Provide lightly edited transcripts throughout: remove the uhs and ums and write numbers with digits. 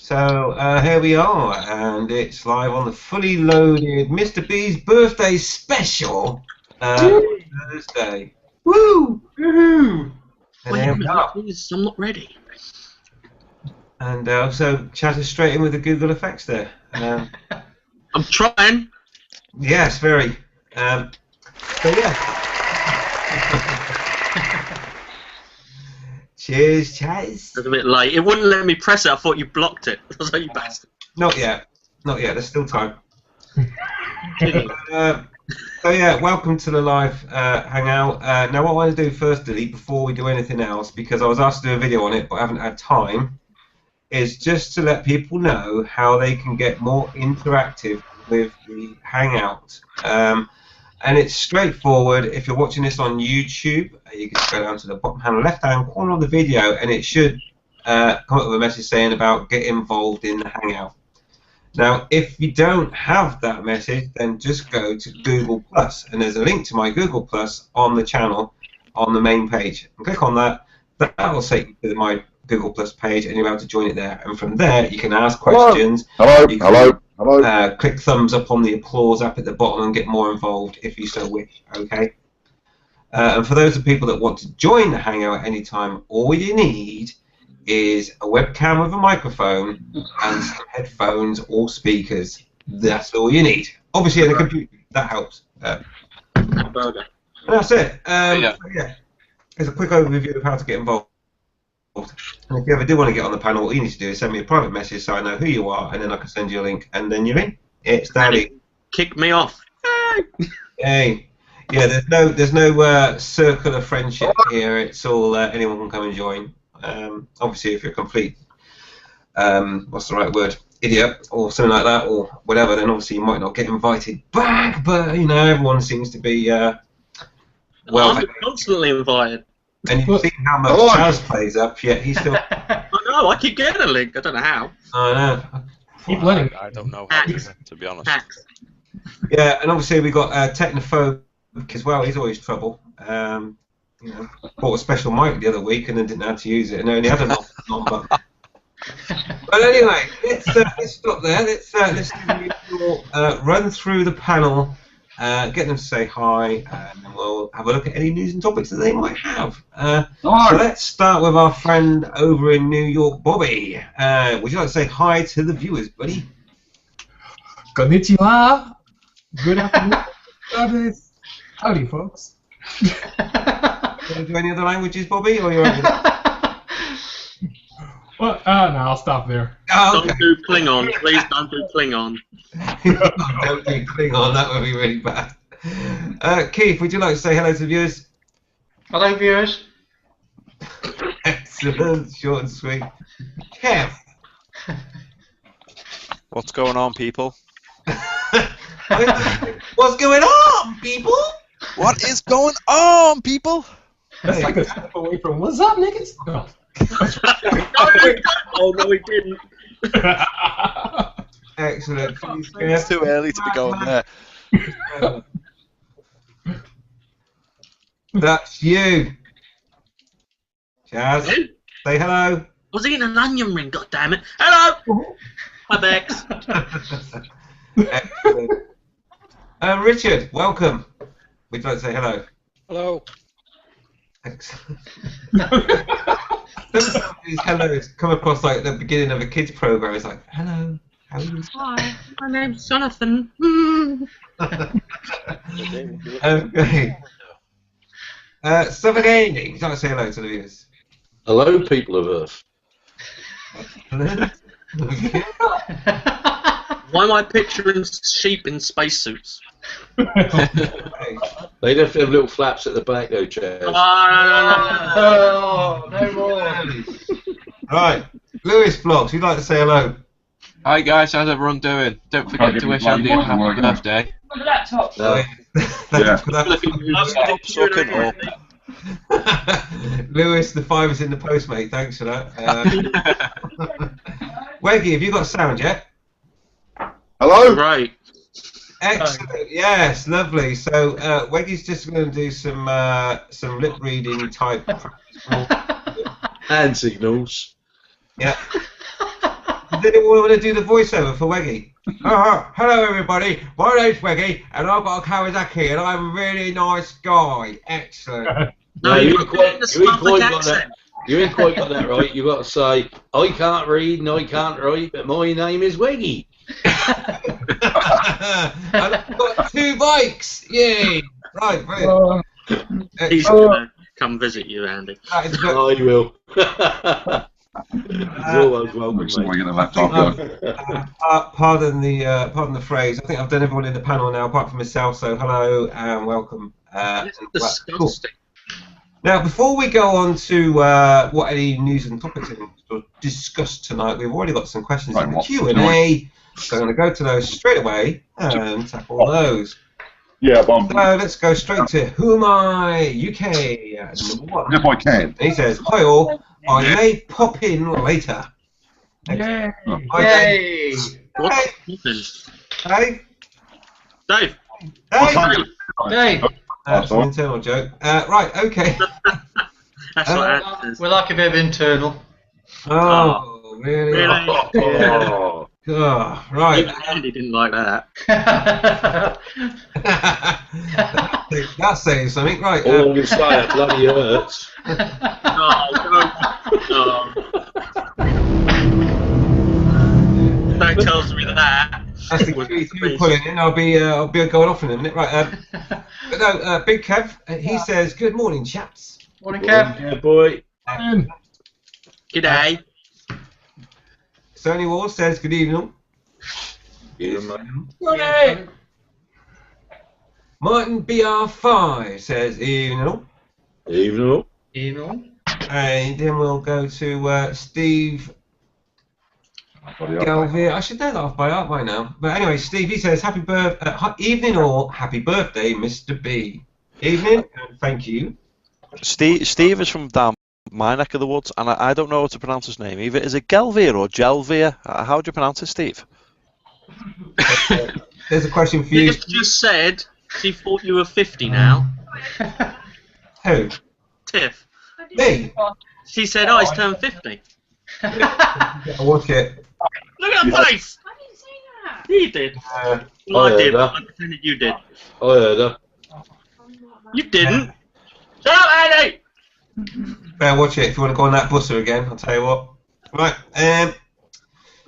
So here we are, and it's live on the fully loaded Mr. B's birthday special Thursday. Woo! Woohoo! And here we are. I'm not ready. And so Chaz is straight in with the Google effects there. I'm trying. Yes, very. So yeah. Cheers, Chaz. It's a bit late. It wouldn't let me press it. I thought you blocked it. I was like, you bastard. Not yet. Not yet. There's still time. So yeah, welcome to the live hangout. Now what I want to do first, delete before we do anything else, because I was asked to do a video on it, but I haven't had time, is just to let people know how they can get more interactive with the hangout. And it's straightforward. If you're watching this on YouTube, you can go down to the bottom hand left-hand corner of the video, and it should come up with a message saying about get involved in the hangout. Now, if you don't have that message, then just go to Google+, and there's a link to my Google+ on the channel on the main page. And click on that. That will take you to my Google+ page, and you're able to join it there. And from there, you can ask questions. Hello. Click thumbs up on the applause app at the bottom and get more involved if you so wish. Okay. And for those of people that want to join the hangout at any time, all you need is a webcam with a microphone and some headphones or speakers. That's all you need. Obviously, in a computer, that helps. And that's it. So yeah, there's a quick overview of how to get involved. And if you ever do want to get on the panel, all you need to do is send me a private message so I know who you are, and then I can send you a link, and then you're in. It's Daddy. Kick me off. Hey. Yeah, there's no circle of friendship here. It's all anyone can come and join. Obviously, if you're a complete, what's the right word, idiot or something like that, or whatever, then obviously you might not get invited back. But you know, everyone seems to be well. I'm constantly invited. And you've seen how much Chaz plays up, yet he's still. I know. I keep getting a link. I don't know how. I know. Keep learning. I don't know how to be honest. Yeah, and obviously we got Technophobe as well. He's always trouble. You know, bought a special mic the other week and then didn't know how to use it, and only had a non-button. But anyway, let's stop there. Let's run through the panel, get them to say hi, and then we'll have a look at any news and topics that they might have. So let's start with our friend over in New York, Bobby. Would you like to say hi to the viewers, buddy? Konnichiwa. Good afternoon. Howdy, folks. Do you want to do any other languages, Bobby, or you're over there? Well, no, I'll stop there. Oh, okay. Don't do Klingon. Please don't do Klingon. Don't do Klingon, that would be really bad. Keith, would you like to say hello to the viewers? Hello, viewers. Excellent, short and sweet. Kev. What's going on, people? What's going on, people? What is going on, people? That's like a step away from what's up, niggas? No. Oh, no, he didn't. Excellent. It's too early to be going there. That's you. Chaz, say hello. I was eating an onion ring, goddammit. Hello! Hi, Bex. Excellent. Richard, welcome. Would you like to say hello? Hello. Excellent. These hellos come across like the beginning of a kids program. It's like, hello, how are you? Hi, my name's Jonathan. Okay. Southern Gaming, would you like to say hello to the viewers? Hello, people of Earth. Why am I picturing sheep in spacesuits? They have to have little flaps at the back, though, Chaz. Oh, no more. Right, Lewis Vlogs, you'd like to say hello? Hi guys, how's everyone doing? Don't forget to wish Andy a happy birthday. Laptop. Thanks for that. Stop sucking up. Lewis, the five is in the post, mate. Thanks for that. Weggy, have you got sound yet? Hello? Right. Excellent. Yes, lovely. So Weggy's just going to do some lip reading type. Hand signals. Yeah. Does anyone want to do the voiceover for Weggy? Hello everybody, my name's Weggy and I've got a Kawasaki and I'm a really nice guy. Excellent. No, you ain't quite got accent. that. You ain't quite got that right. You've got to say, I can't read and I can't write, but my name is Weggy. And I've got 2 bikes. Yay! Right, brilliant. He's gonna come visit you, Andy. That is good. I will. It's always welcome, mate. Pardon the phrase. I think I've done everyone in the panel now, apart from myself. So hello and welcome. Cool. Now, before we go on to what any news and topics we're going to discuss tonight, we've already got some questions in the Q&A. So I'm going to go to those straight away and tackle those. Yeah, Bob. So let's go straight to Who Am I UK number 1. If I can. He says, "Hi all, I may pop in later." Yay! Yay! What's happened? Dave? Dave. Dave? Dave! That's an internal joke. Right, okay. That's what Andy says. We like a bit of internal. Oh, really? Really? Oh. Oh, right. Even Andy didn't like that. That's saying something. Right. All I can say, it bloody hurts. Don't tell me that. That's the Q2 pulling in. I'll be going off in a minute. Right. But no, Big Kev. He says, "Good morning, chaps." Morning, Kev. Yeah, boy. G'day. Sony Wall says, "Good evening." Yeah, mate. Martin BR5 says, "Evening." Evening. Evening. And then we'll go to Steve Galvier. I should know that off by heart by now. But anyway, Steve, he says, evening or happy birthday, Mr. B. Evening, and thank you. Steve is from down my neck of the woods, and I don't know how to pronounce his name. Either is it Gelvier or Gelvier? How do you pronounce it, Steve? There's a question for you. Tiff just said she thought you were 50 now. Who? Tiff. Me? She said, "Oh, he's turned 50." Watch it. Look at her face! I didn't say that. You did. Well, I did. I pretended you did. I heard her. You didn't. Shut up, Andy! Better watch it if you want to go on that busser again, I'll tell you what. Right,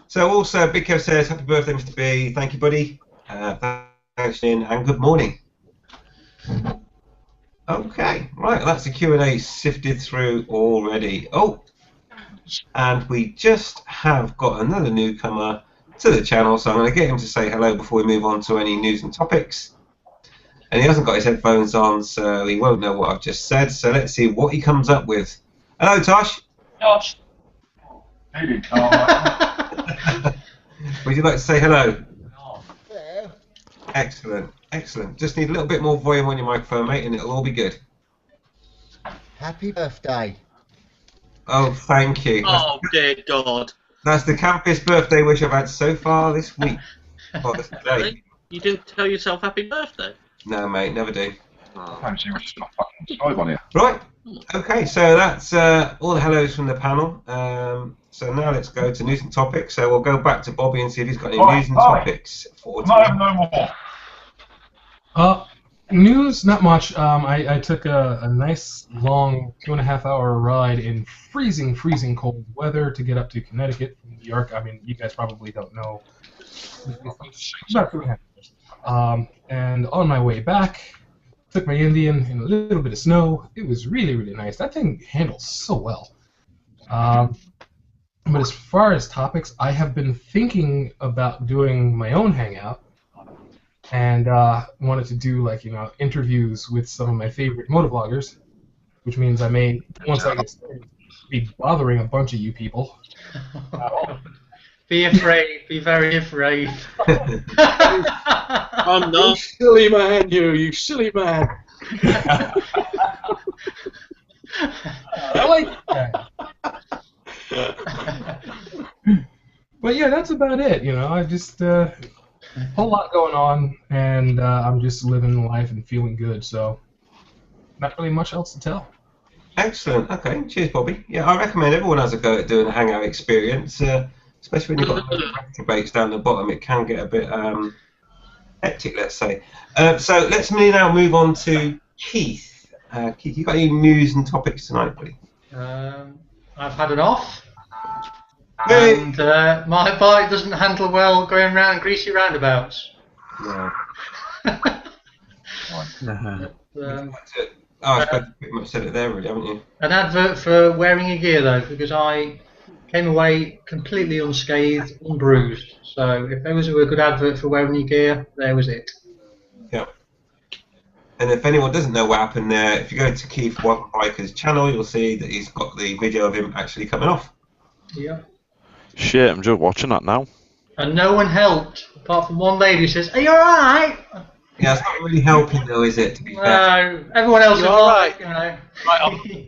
so also, Big Kev says, "Happy birthday, Mr. B. Thank you, buddy. Thanks, Ian, and good morning." Okay, right, that's the Q&A sifted through already. Oh, and we just have got another newcomer to the channel, so I'm going to get him to say hello before we move on to any news and topics. And he hasn't got his headphones on, so he won't know what I've just said. So let's see what he comes up with. Hello, Tosh. Josh. Would you like to say hello? Hello. Excellent, excellent. Just need a little bit more volume on your microphone, mate, and it'll all be good. Happy birthday. Oh, thank you. Oh, dear God. That's the campest birthday wish I've had so far this week. Well, this day. Really? You didn't tell yourself happy birthday? No, mate, never do. Oh. Right. Okay, so that's all the hellos from the panel. So now let's go to news and topics. So we'll go back to Bobby and see if he's got any news and topics for today. No more. News, not much. I took a nice long 2.5-hour ride in freezing cold weather to get up to Connecticut from New York. I mean, you guys probably don't know. About 2.5 hours. And on my way back, took my Indian in a little bit of snow. It was really, really nice. That thing handles so well. But as far as topics, I have been thinking about doing my own hangout, and wanted to do, like, interviews with some of my favorite motovloggers, which means I may, once I get started, be bothering a bunch of you people. Be afraid. Be very afraid. I'm You not. silly man, you silly man. I like that. But yeah, that's about it. I just whole lot going on, and I'm just living life and feeling good. So not really much else to tell. Excellent. Okay, cheers, Bobby. Yeah, I recommend everyone has a go at doing a hangout experience. especially when you've got motorbikes down the bottom. It can get a bit hectic, let's say. So let's now move on to Keith. Keith, you got any news and topics tonight, buddy? I've had an off, Hey! and my bike doesn't handle well going round greasy roundabouts. No. I suppose you pretty much said it there, really, haven't you? An advert for wearing your gear though, because I came away completely unscathed, unbruised. So if there was a good advert for wearing your gear, there was it. Yeah. And if anyone doesn't know what happened there, if you go to Keith White Biker's channel, you'll see that he's got the video of him actually coming off. Yeah. Shit, I'm just watching that now. And no one helped, apart from one lady who says, "Are you alright?" Yeah, it's not really helping though, is it, to be fair? No, everyone else is You alright, alright? you know.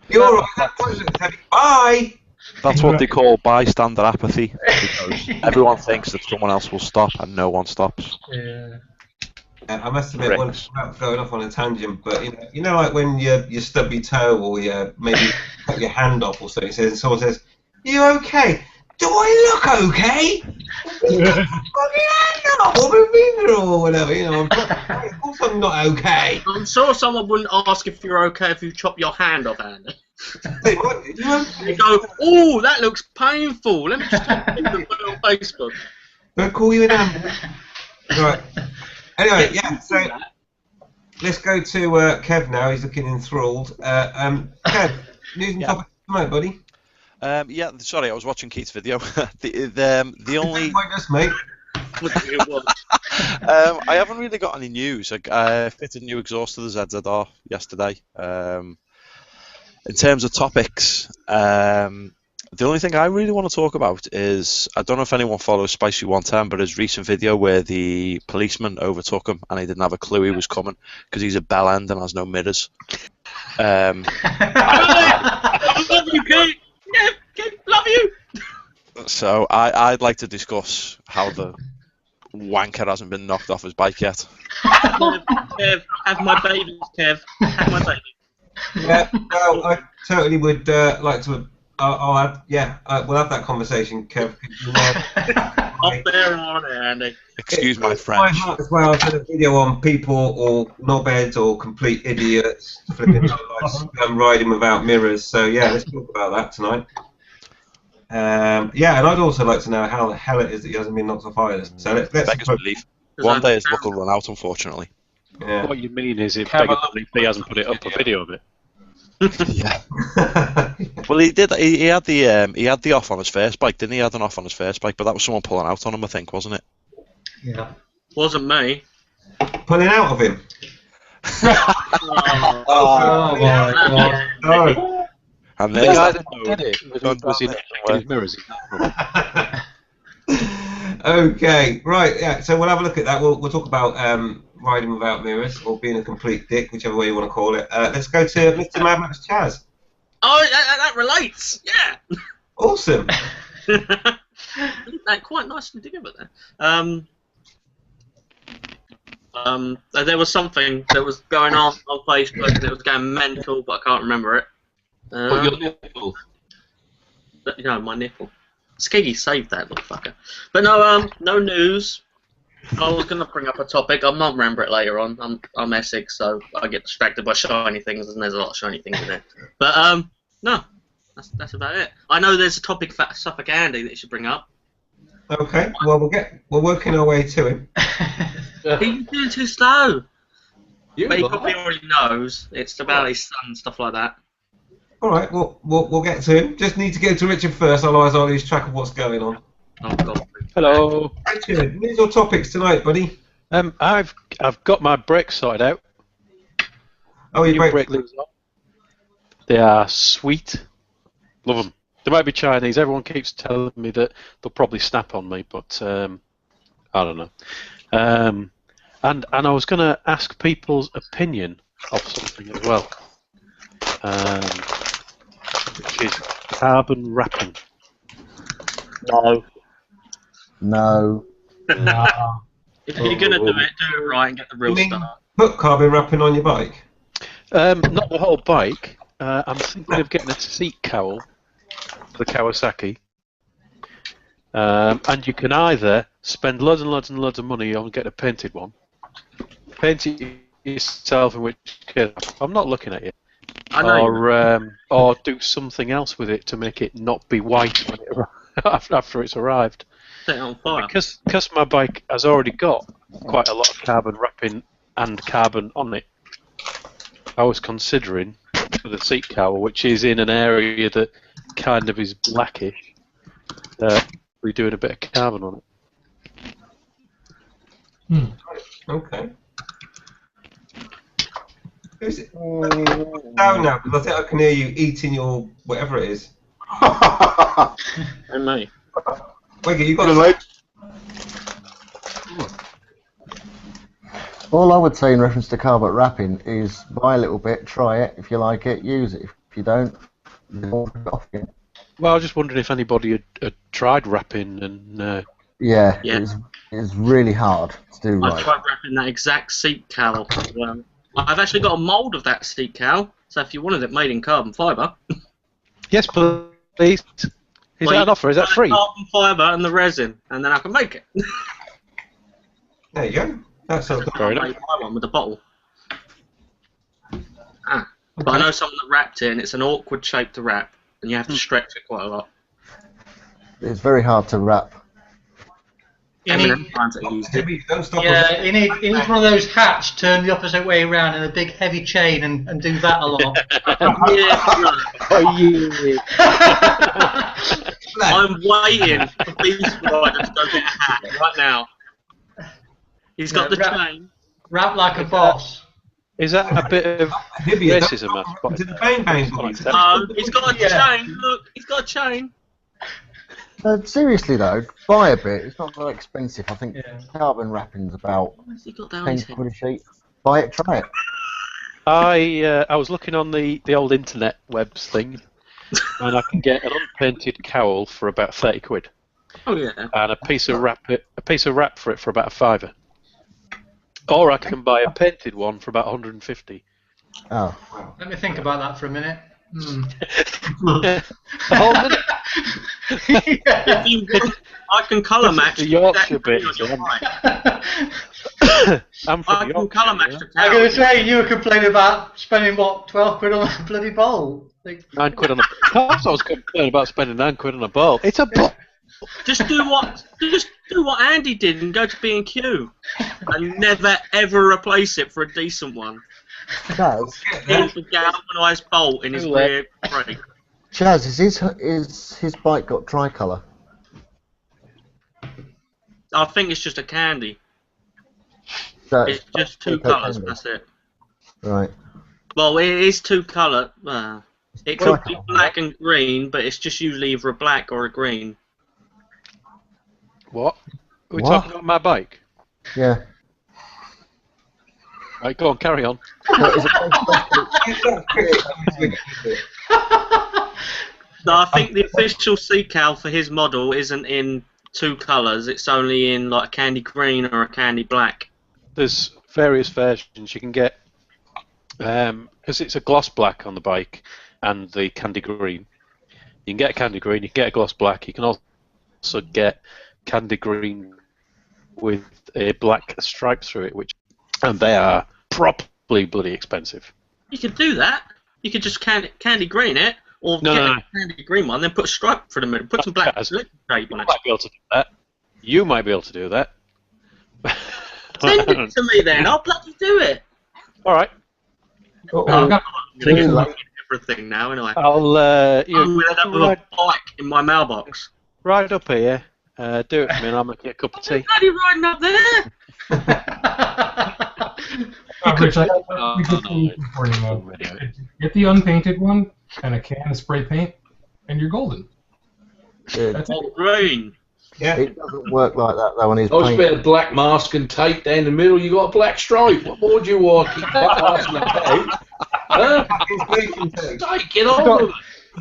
You're alright, that was heavy. Bye! That's what they call bystander apathy, because everyone thinks that someone else will stop and no one stops. Yeah. I must admit, without going off on a tangent, but you know, like when you stub your toe or you maybe cut your hand off or something, and someone says, "You okay? Do I look okay? Fucking hand off, or my finger or whatever." You know, of course I'm not okay. I'm sure someone wouldn't ask if you're okay if you chop your hand off, Andy. Hey, what? You okay? They go, "Oh, that looks painful. Let me just put it on Facebook." Don't call you an ambulance. Right. Anyway, yeah. So let's go to Kev now. He's looking enthralled. Kev, news and topics tonight, buddy. Yeah, sorry, I was watching Keith's video. the only Like us, mate. I haven't really got any news. I fitted a new exhaust to the ZZR yesterday. In terms of topics, the only thing I really want to talk about is, I don't know if anyone follows Spicy 110, but his recent video where the policeman overtook him and he didn't have a clue he was coming because he's a bell end and has no mirrors. I love you, Kate. Yeah, Kate, love you. So I'd like to discuss how the wanker hasn't been knocked off his bike yet. Kev, have my babies, Kev. Have my babies. Yeah, well, I totally would like to. We'll have that conversation, Kev. Off there and on there, Andy. Excuse my My French. heart as well. I did a video on people or knobheads or complete idiots flipping riding without mirrors. So yeah, let's talk about that tonight. Yeah, and I'd also like to know how the hell it is that he hasn't been knocked off either. So let's Beggars belief. One day his luck will run out, unfortunately. Yeah. What you mean is it beggars belief he hasn't put it up a video of it. Yeah. Well, he did. He had the off on his first bike, didn't he? He had an off on his first bike, but that was someone pulling out on him, I think, wasn't it? Yeah. Wasn't me. Pulling out of him. Oh my god. No. And The there's guy that that did it was he checking his mirrors? Okay, right. Yeah. So we'll have a look at that. We'll talk about riding without mirrors or being a complete dick, whichever way you want to call it. Let's go to Mr. Mad Max Chaz. Oh, that relates. Yeah. Awesome. That quite nicely together there. There was something that was going on Facebook and it was going mental, but I can't remember it. But your nipple. My nipple. Skiggy saved that motherfucker. But no, no news. I was gonna bring up a topic. I might remember it later on. I'm Essex, so I get distracted by shiny things, and there's a lot of shiny things in it. But no, that's about it. I know there's a topic for Suffolk Andy that you should bring up. Okay. Well, we're working our way to him. He's doing too slow. You But he are. probably already knows. It's about his son and stuff like that. All right. We'll get to him. Just need to get to Richard first, otherwise I'll lose track of what's going on. Oh God. Hello. Richard, what are your topics tonight, buddy? I've got my brakes sorted out. Oh, you New break. brake levers on. They are sweet. Love them. They might be Chinese. Everyone keeps telling me that they'll probably snap on me, but I don't know. And I was going to ask people's opinion of something as well, which is carbon wrapping. No. No. If you're gonna do it right and get the real stuff. Put carbon wrapping on your bike. Not the whole bike. I'm thinking of getting a seat cowl for the Kawasaki, And you can either spend loads and loads and loads of money on get a painted one, paint it yourself, in which case I'm not looking at you, I know. or do something else with it to make it not be white when it after it's arrived. Set it on fire. Because my bike has already got quite a lot of carbon wrapping and carbon on it, I was considering for the seat cowl, which is in an area that kind of is blackish, we're doing a bit of carbon on it. Okay. Who's it? Down now, because I think I can hear you eating your whatever it is. And me. Wiggy, you got a All I would say in reference to carbon wrapping is buy a little bit, try it. If you like it, use it. If you don't, don't put it off again. Well, I was just wondering if anybody had tried wrapping and. Yeah, Yeah. It's really hard to do I right. tried wrapping that exact seat cowl. I've actually got a mould of that seat cowl, so if you wanted it made in carbon fibre. Yes, please. Is that an offer? Is that free? Carbon fibre and the resin, and then I can make it. There you go. That's all. Fair I enough. made my one with the bottle. But I know someone that wrapped it, and it's an awkward shape to wrap, and you have to stretch it quite a lot. It's very hard to wrap. You Eminem need, finds it used it. Don't stop. yeah, you need one of those hats turned the opposite way around and a big heavy chain and do that a lot. I'm waiting for Beast Rider to go get a hat right now. He's got the chain. Rap like a boss. Is that a bit of racism? I spotted Did the there? bang bang boys? He's got a chain. Look, he's got a chain. Seriously though, buy a bit. It's not very expensive. I think Yeah. carbon wrapping's about What's he got down his 10 head? quid a sheet. Buy it, try it. I was looking on the old internet webs thing, and I can get an unpainted cowl for about 30 quid, Oh yeah. and a piece of wrap for it for about a fiver. Or I can buy a painted one for about 150. Oh. Let me think about that for a minute. A whole minute. If you want, I can colour match. The Yorkshire bit. I'm from I can Yorkshire, colour match yeah. the I'm going to cowl. say, you were complaining about spending, what, 12 quid on a bloody bowl? Like, 9 quid on a. I was complaining about spending 9 quid on a bowl. It's a bowl. Just do what Andy did and go to B&Q and never ever replace it for a decent one. Chaz, Here's the galvanised bolt in his rear brake. Chaz, is his bike got tricolour? I think it's just a candy. It's just two Eco colours, candy. that's it. Right. Well, it is two colour. It could be Tricolour. black and green, but it's just usually either a black or a green. What? Are we What? talking about my bike? Yeah. Right, go on, carry on. So is it No, I think the official decal for his model isn't in two colours. It's only in like a candy green or a candy black. There's various versions you can get, because it's a gloss black on the bike and the candy green. You can get a candy green, you can get a gloss black, you can also get candy green with a black stripe through it, and they are properly bloody expensive. You could do that. You could just candy green it, or No, get no, a candy green one, then put a stripe for the middle, put some black As- liquid tape on You it. might be able to do that. You might be able to do that. Send it to me then. I'll bloody do it. All right. I've got I'm gonna get Too fucking everything now anyway. I'll I'm gonna end up with a ride, bike in my mailbox. ride up here. Do it for me, and I'll make you a cup of tea. Bloody riding up there. Rich, I got Oh, a good solution for you, Mo. Get the unpainted one and a can of spray paint, and you're golden. That's it. Oh, green. Yeah. It doesn't work like that though on his I paint. spent a black mask and tape down the middle. You got a black stripe. What more do you want? Keep black mask and tape. Huh? Take it on with it.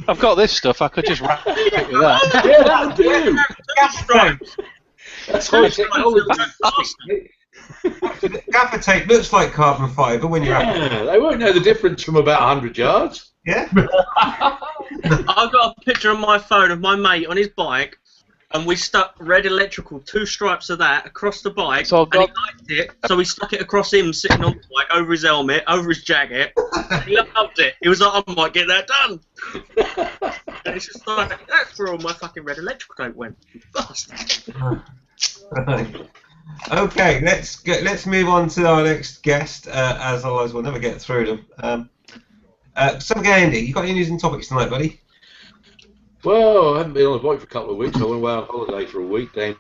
I've got this stuff. I could just wrap it with that. Yeah, that'll do. Stripes. That's high technology. Gaffer tape looks like carbon fibre when you're out. Yeah, they won't know the difference from about 100 yards. Yeah. I've got a picture on my phone of my mate on his bike and we stuck red electrical, 2 stripes of that across the bike, It's all and he gone. liked it, so we stuck it across him sitting on the bike, over his helmet, over his jacket. He loved it. He was like, I might get that done. And it's just like, that's where all my fucking red electrical tape went. Bastard. Right. Okay, let's move on to our next guest, as otherwise we'll never get through them. So Andy, you got any news and topics tonight, buddy? Well, I haven't been on a bike for a couple of weeks. I went away on holiday for a week then,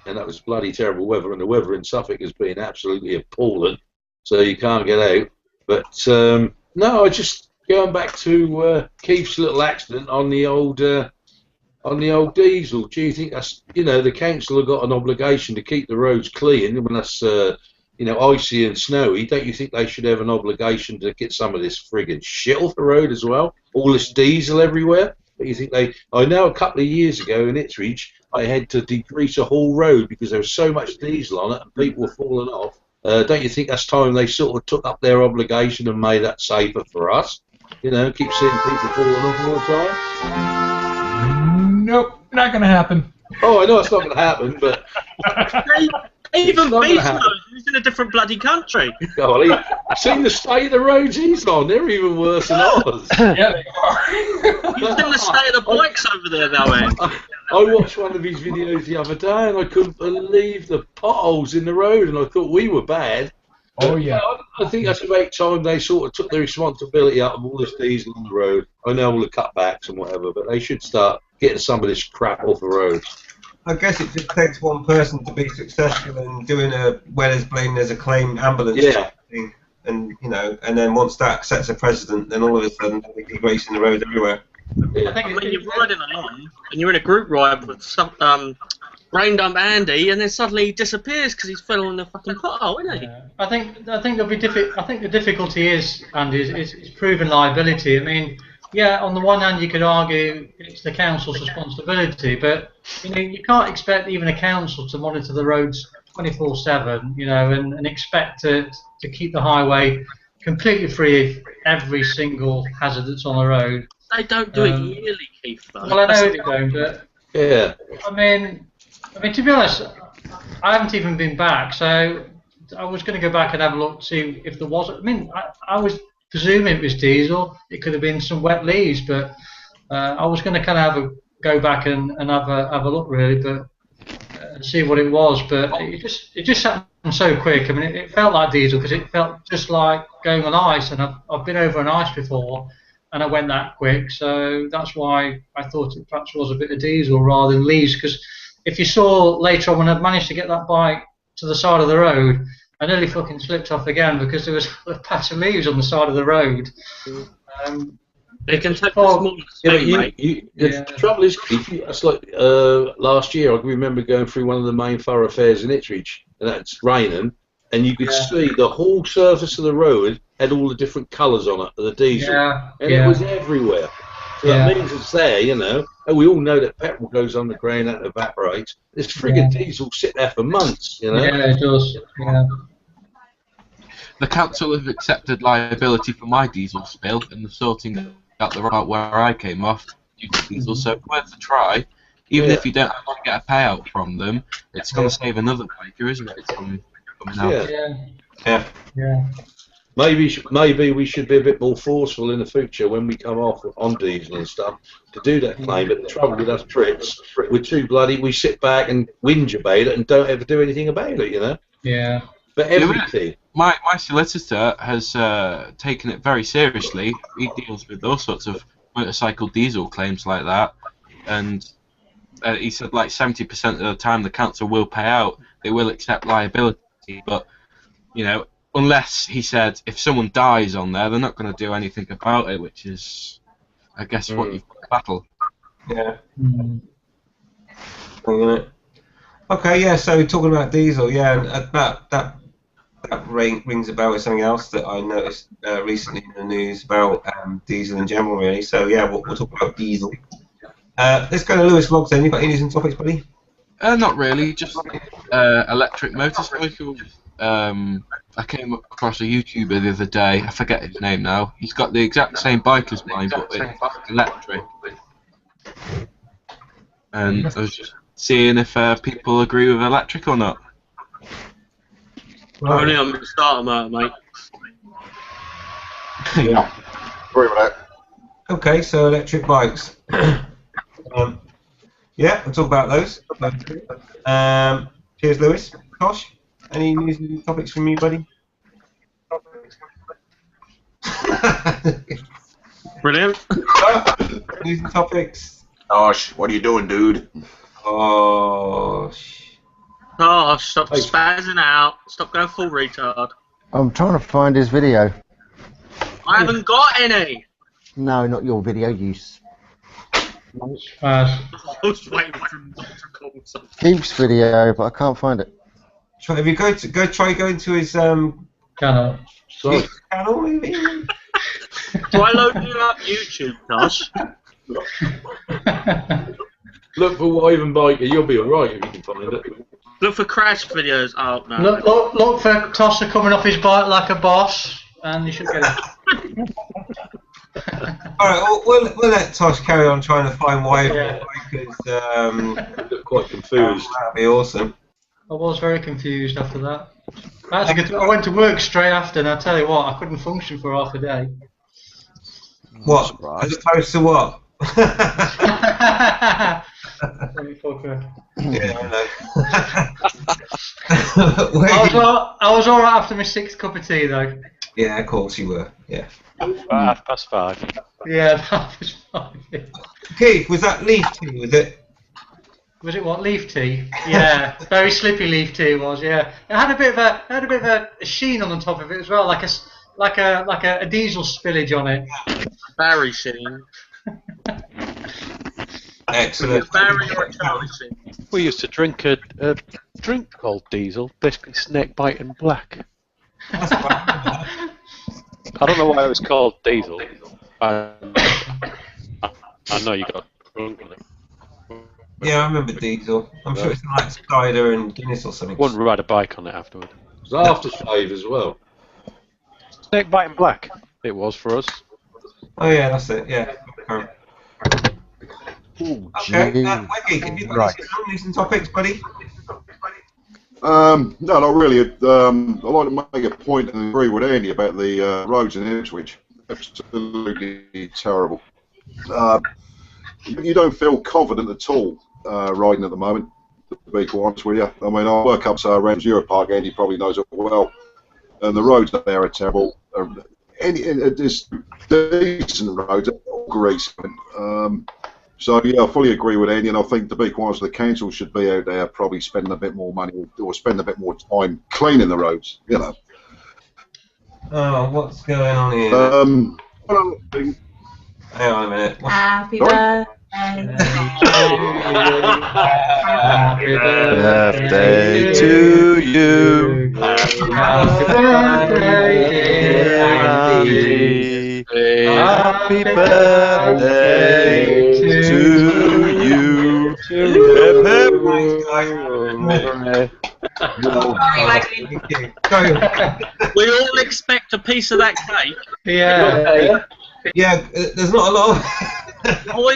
and that was bloody terrible weather, and the weather in Suffolk has been absolutely appalling, so you can't get out. But no, I just going back to Keith's little accident on the old diesel. Do you think that's, the council have got an obligation to keep the roads clean when that's icy and snowy? Don't you think they should have an obligation to get some of this friggin' shit off the road as well? All this diesel everywhere. But you think I know a couple of years ago in Ipswich, I had to degrease a whole road because there was so much diesel on it and people were falling off. Don't you think that's time they sort of took up their obligation and made that safer for us? Keep seeing people falling off all the time. Nope, not going to happen. Oh, I know it's not going to happen, but Even not gonna Beast happen. knows he's in a different bloody country. golly, I've seen the state of the roads he's on. They're even worse than ours. Yeah, they are. You've seen the state of the bikes over there, though, Ed. I watched one of his videos the other day and I couldn't believe the potholes in the road, and I thought we were bad. Oh, yeah. I think that's about time they sort of took the responsibility out of all this diesel on the road. I know all the cutbacks and whatever, but they should start getting some of this crap off the roads. I guess it just takes one person to be successful in doing a where there's blame, there's a claim ambulance thing, and and then once that sets a precedent, then all of a sudden they'll be degrading the roads everywhere. Yeah. I mean, you're riding along and you're in a group ride with some Rain Dump Andy, and then suddenly he disappears because he's fell in the fucking pothole, isn't he? Yeah. I think there'll be I think the difficulty is, Andy, is proving liability. I mean, yeah, on the one hand you could argue it's the council's responsibility, but you can't expect even a council to monitor the roads 24/7, and expect to keep the highway completely free of every single hazard that's on the road. They don't do it yearly, Keith, though. Well, I know they don't, but Yeah. I mean, to be honest, I haven't even been back, so I was going to go back and have a look to see if there was. I mean, I was presuming it was diesel. It could have been some wet leaves, but I was going to kind of go back and have a look really, but see what it was. But it just happened so quick. I mean, it felt like diesel because it felt just like going on ice, and I've been over on ice before, and I went that quick. So that's why I thought it perhaps was a bit of diesel rather than leaves. Because if you saw later on when I'd managed to get that bike to the side of the road, I nearly fucking slipped off again because there was a patch of leaves on the side of the road. They can take the smallest thing, mate. The trouble is, it's like last year, I can remember going through one of the main thoroughfares in Ipswich, and that's raining, and you could see the whole surface of the road had all the different colours on it, the diesel, and it was everywhere. So that means it's there, and we all know that petrol goes underground and evaporates. This friggin' diesel sit there for months, Yeah, it does. Yeah. The council have accepted liability for my diesel spill and the sorting out the route where I came off due to diesel, so it's worth a try. Even if you don't get a payout from them, it's going to save another biker, isn't it? It's coming out. Yeah. Maybe we should be a bit more forceful in the future when we come off on diesel and stuff to do that claim. But the trouble with us Brits, we're too bloody. We sit back and whinge about it and don't ever do anything about it, Yeah. But everything. My solicitor has taken it very seriously. He deals with all sorts of motorcycle diesel claims like that, and he said like 70% of the time the council will pay out. They will accept liability, but unless, he said, if someone dies on there, they're not going to do anything about it, which is, I guess, what you've got to battle. Yeah. Okay, yeah. So talking about diesel, and that rings a bell with something else that I noticed recently in the news about diesel in general, really. So yeah, we'll talk about diesel. Let's go to Lewis Vlogs then. You got any news and topics, buddy? Not really, just electric motorcycle. I came across a YouTuber the other day, I forget his name now. He's got the exact same bike as mine, but it's electric. and I was just seeing if people agree with electric or not. Only on the starter motor, mate. Yeah, agree with that. Okay, so electric bikes. Yeah, we'll talk about those. Cheers, Lewis. Tosh, any news and topics from you, buddy? Brilliant. News and topics. Gosh, what are you doing, dude? Oh, Oh, stop spazzing out. Stop going full retard. I'm trying to find his video. I haven't got any. No, not your video, you I was waiting for him not to call something. Keeps video, but I can't find it. If you try going to his Channel. YouTube channel, maybe. Do I load you up YouTube, Tosh? Look for Wyvern Biker, you'll be alright if you can find it. Look for crash videos. Oh, no. Look for Tosser coming off his bike like a boss, and you should get it. Alright, we'll let Tosh carry on trying to find why because look quite confused. That'd be awesome. I was very confused after that. I went to work straight after, and I tell you what, I couldn't function for half a day. What? As opposed to what? Yeah, I know. I was alright after my 6th cup of tea, though. Yeah, of course you were. Yeah. 5:05. Yeah, that was fine. Keith, was that leaf tea? Was it? Was it what, leaf tea? Yeah, very slippy leaf tea it was. Yeah, it had a bit of a sheen on the top of it as well, like a diesel spillage on it. Barry sheen. Excellent. Barry or a Charlie sheen. We used to drink a drink called Diesel, basically snake bite and black. I don't know why it was called Diesel. I know you got drunk on it. Yeah, I remember Diesel. I'm sure it's like cider and Guinness or something. Wouldn't ride a bike on it afterward. It was aftershave as well. Snake bite and black. It was for us. Oh yeah, that's it. Yeah. Ooh, Okay. gee. Wiggy, have you got Right. any news and topics, buddy? No, not really. I'd like to make a point and agree with Andy about the roads in Ipswich. Absolutely terrible. You don't feel confident at all riding at the moment, to be quite honest with you. I mean, I work up around Euro Park, Andy probably knows it well, and the roads up there are terrible. There's decent roads, all grease. So yeah, I fully agree with Andy, and I think, to be quite honest, the council should be out there probably spending a bit more money or spend a bit more time cleaning the roads. You know. Oh, what's going on here? One other thing. Hang on a minute. Happy Sorry? Birthday to you. Happy birthday, dear Happy birthday to you. Hip hip. We all expect a piece of that cake. Yeah. Yeah, there's not a lot of... Oh,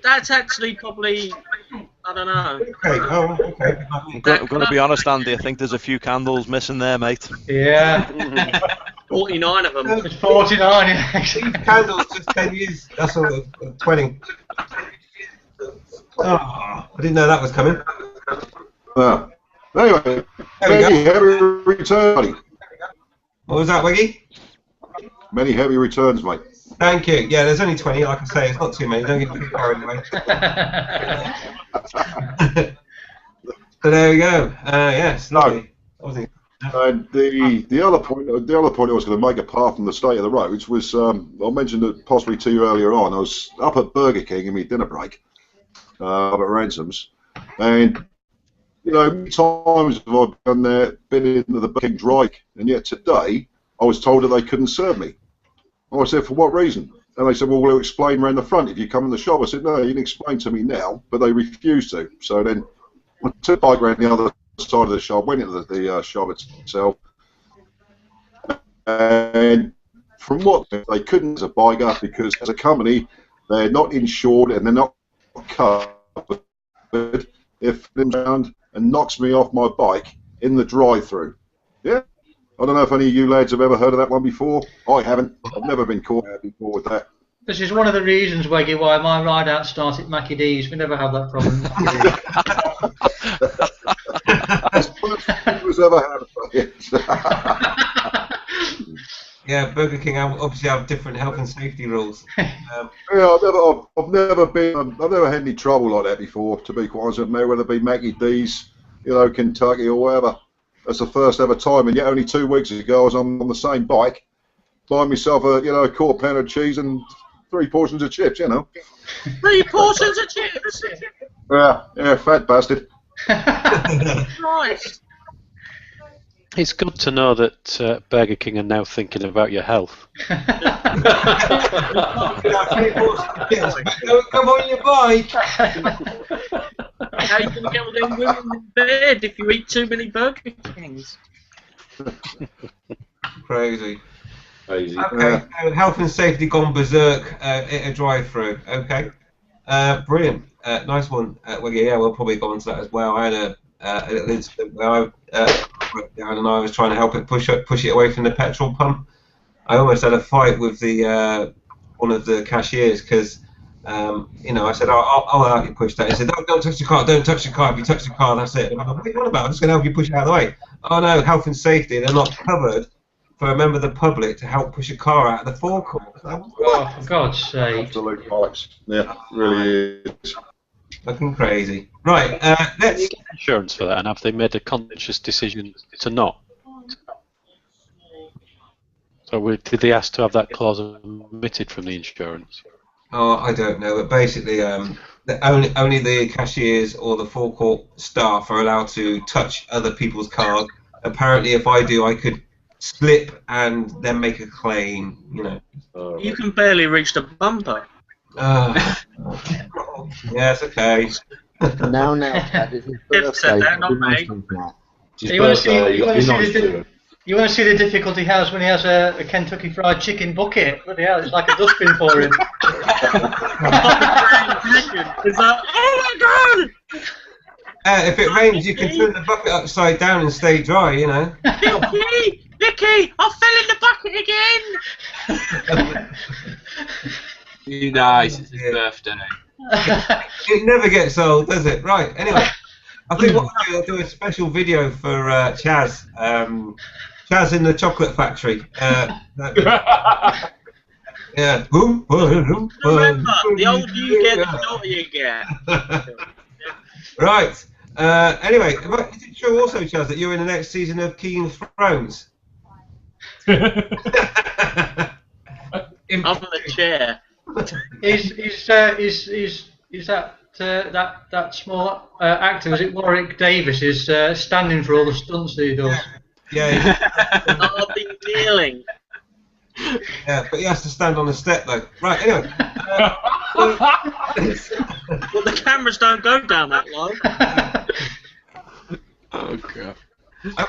that's actually probably, I don't know. Okay, oh, okay. I'm going to be honest, Andy. I think there's a few candles missing there, mate. Yeah. 49 of them. It's 49. Yeah. Candles, just 10 years. That's all, 20. Oh, I didn't know that was coming. Anyway, There we many heavy returns, buddy. What was that, Wiggy? Many heavy returns, mate. Thank you. Yeah, there's only 20, like I say. It's not too many. Don't get too carried away. So there we go. Yes, lovely. The other point I was going to make, apart from the state of the roads, was I mentioned it possibly to you earlier on. I was up at Burger King in my dinner break, up at Ransom's, and many times have I been into the Burger King drive, and yet today I was told that they couldn't serve me. I said, for what reason? And they said, well, we'll explain around the front if you come in the shop. I said, no, you can explain to me now, but they refused to. So then I took the bike around the other side of the shop, went into the shop itself, and from what they couldn't as a biker, because as a company they're not insured and they're not covered covered if it comes around and knocks me off my bike in the drive-through. Yeah? I don't know if any of you lads have ever heard of that one before. I haven't. I've never been caught out before with that. This is one of the reasons, Weggy, why my ride-out starts at Mackie D's. We never have that problem. That's the first thing who's ever had it. Yeah, Burger King obviously have different health and safety rules. Yeah, I've never had any trouble like that before. To be quite honest with me, whether it be Mackie D's, Kentucky or wherever. That's the first ever time, and yet only 2 weeks ago I was on the same bike, buying myself a quarter pound of cheese and 3 portions of chips. 3 portions of chips. Yeah, fat bastard. Christ. It's good to know that Burger King are now thinking about your health. Don't come on your bike. How you going to get all them women in bed if you eat too many Burger Kings? Crazy. Crazy. Okay, so health and safety gone berserk at a drive-through. Okay, brilliant, nice one. Well, yeah, we'll probably go on to that as well. I had a little incident where I broke down and I was trying to help it push it away from the petrol pump. I almost had a fight with the one of the cashiers because I said, I'll help you push that. He said, don't touch the car, don't touch the car. If you touch the car, that's it. And I'm like, what are you on about? I'm just going to help you push it out of the way. Oh no, health and safety, they're not covered for a member of the public to help push a car out of the forecourt. Oh, for God's sake. Absolute bollocks. Yeah, really is. Fucking crazy. Right, let's... You get insurance for that, and have they made a conscious decision to not? So did they ask to have that clause omitted from the insurance? Oh, I don't know, but basically, only the cashiers or the forecourt staff are allowed to touch other people's cars. Apparently, if I do, I could slip and then make a claim. You can barely reach the bumper. Yes, okay. Now, Chad, it's his If said that, not me. You want to see the difficulty he has when he has a Kentucky Fried Chicken bucket? Bloody hell, it's like a dustbin for him. It's like, oh my God! If it rains, you can turn the bucket upside down and stay dry, Vicky, I fell in the bucket again! Nice, it's his birthday. It never gets old, does it? Right, anyway. I think I'll do a special video for Chaz. Chaz in the chocolate factory. Yeah. Remember, the older you get, the older you get. Right. Anyway, is it true also, Chaz, that you're in the next season of King of Thrones? I'm on the chair. Is that small actor? Is it Warwick Davis? Is standing for all the stunts that he does? Yeah. I've been kneeling. Yeah, but he has to stand on the step though. Right. Anyway. Well, the cameras don't go down that low. Oh god.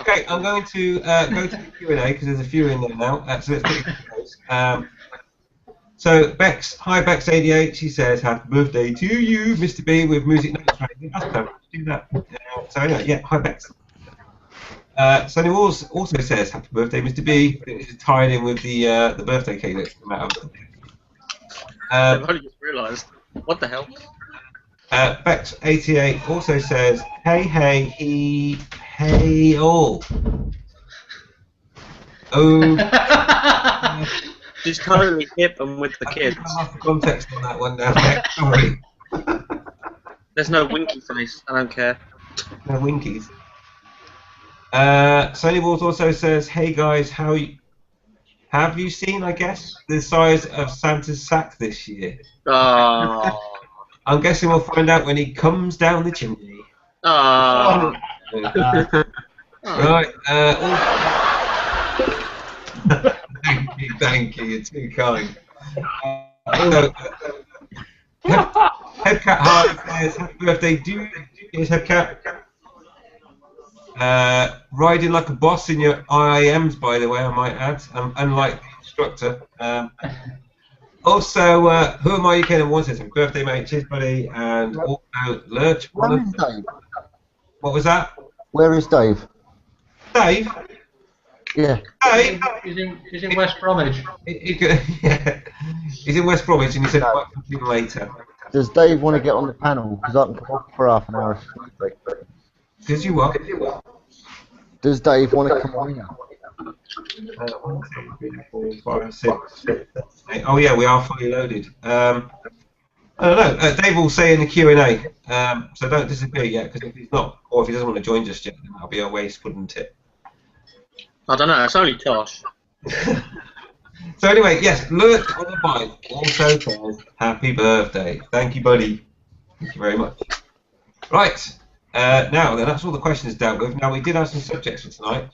Okay, I'm going to go to the Q&A because there's a few in there now. So let's get into those. So Bex, hi Bex88, she says, happy birthday to you, Mr. B, with music notes. That's perfect. Do that. So anyway, yeah, hi Bex. Sonny Walls also says, happy birthday, Mr. B. I think this is tied in with the birthday cake that's come out of it. I've only just realised. What the hell? Bex88 also says, hey all. Oh. She's totally hip and with the kids. I have context on that one now. Sorry. There's no winky face. I don't care. No winkies. Sonny Walls also says, hey guys, have you seen, I guess, the size of Santa's sack this year? Oh. I'm guessing we'll find out when he comes down the chimney. Oh. Right. Thank you, you're too kind. Headcat Harley says, happy birthday, dude. Here's Headcat. Riding like a boss in your IAMs, by the way, I might add, unlike the instructor. Also, who am I? UK number one says happy birthday, mate. Cheers, buddy. And also, Lurch. Where is Dave? What was that? Where is Dave? Dave? Yeah. Dave? He's in West Bromwich. Yeah. He's in West Bromwich and he said he might come in later. Does Dave want to get on the panel? Because I can come on for half an hour. Does you what? Does Dave want to come on here? 1, 2, 3, 4, 5, 6, 7, 8. Oh yeah, we are fully loaded. I don't know. Dave will say in the Q&A, so don't disappear yet, because if he's not, or if he doesn't want to join just yet, then that'll be a waste, wouldn't it? I don't know. It's only Tosh. So anyway, yes, Lurch on the bike also says happy birthday. Thank you, buddy. Thank you very much. Right, now then, that's all the questions dealt with. Now we did have some subjects for tonight.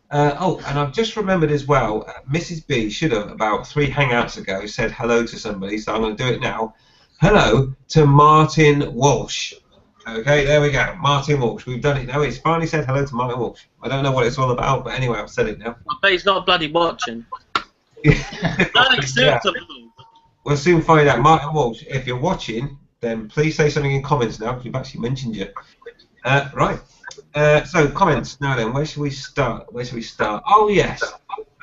Oh, and I've just remembered as well, Mrs. B should have, about 3 hangouts ago, said hello to somebody, so I'm going to do it now. Hello to Martin Walsh. Okay, there we go, Martin Walsh. We've done it now. He's finally said hello to Martin Walsh. I don't know what it's all about, but anyway, I've said it now. I bet he's not bloody watching. Unacceptable. We'll soon find out. Martin Walsh, if you're watching, then please say something in comments now, because we've actually mentioned you. Right. So comments now then, where should we start? Oh yes,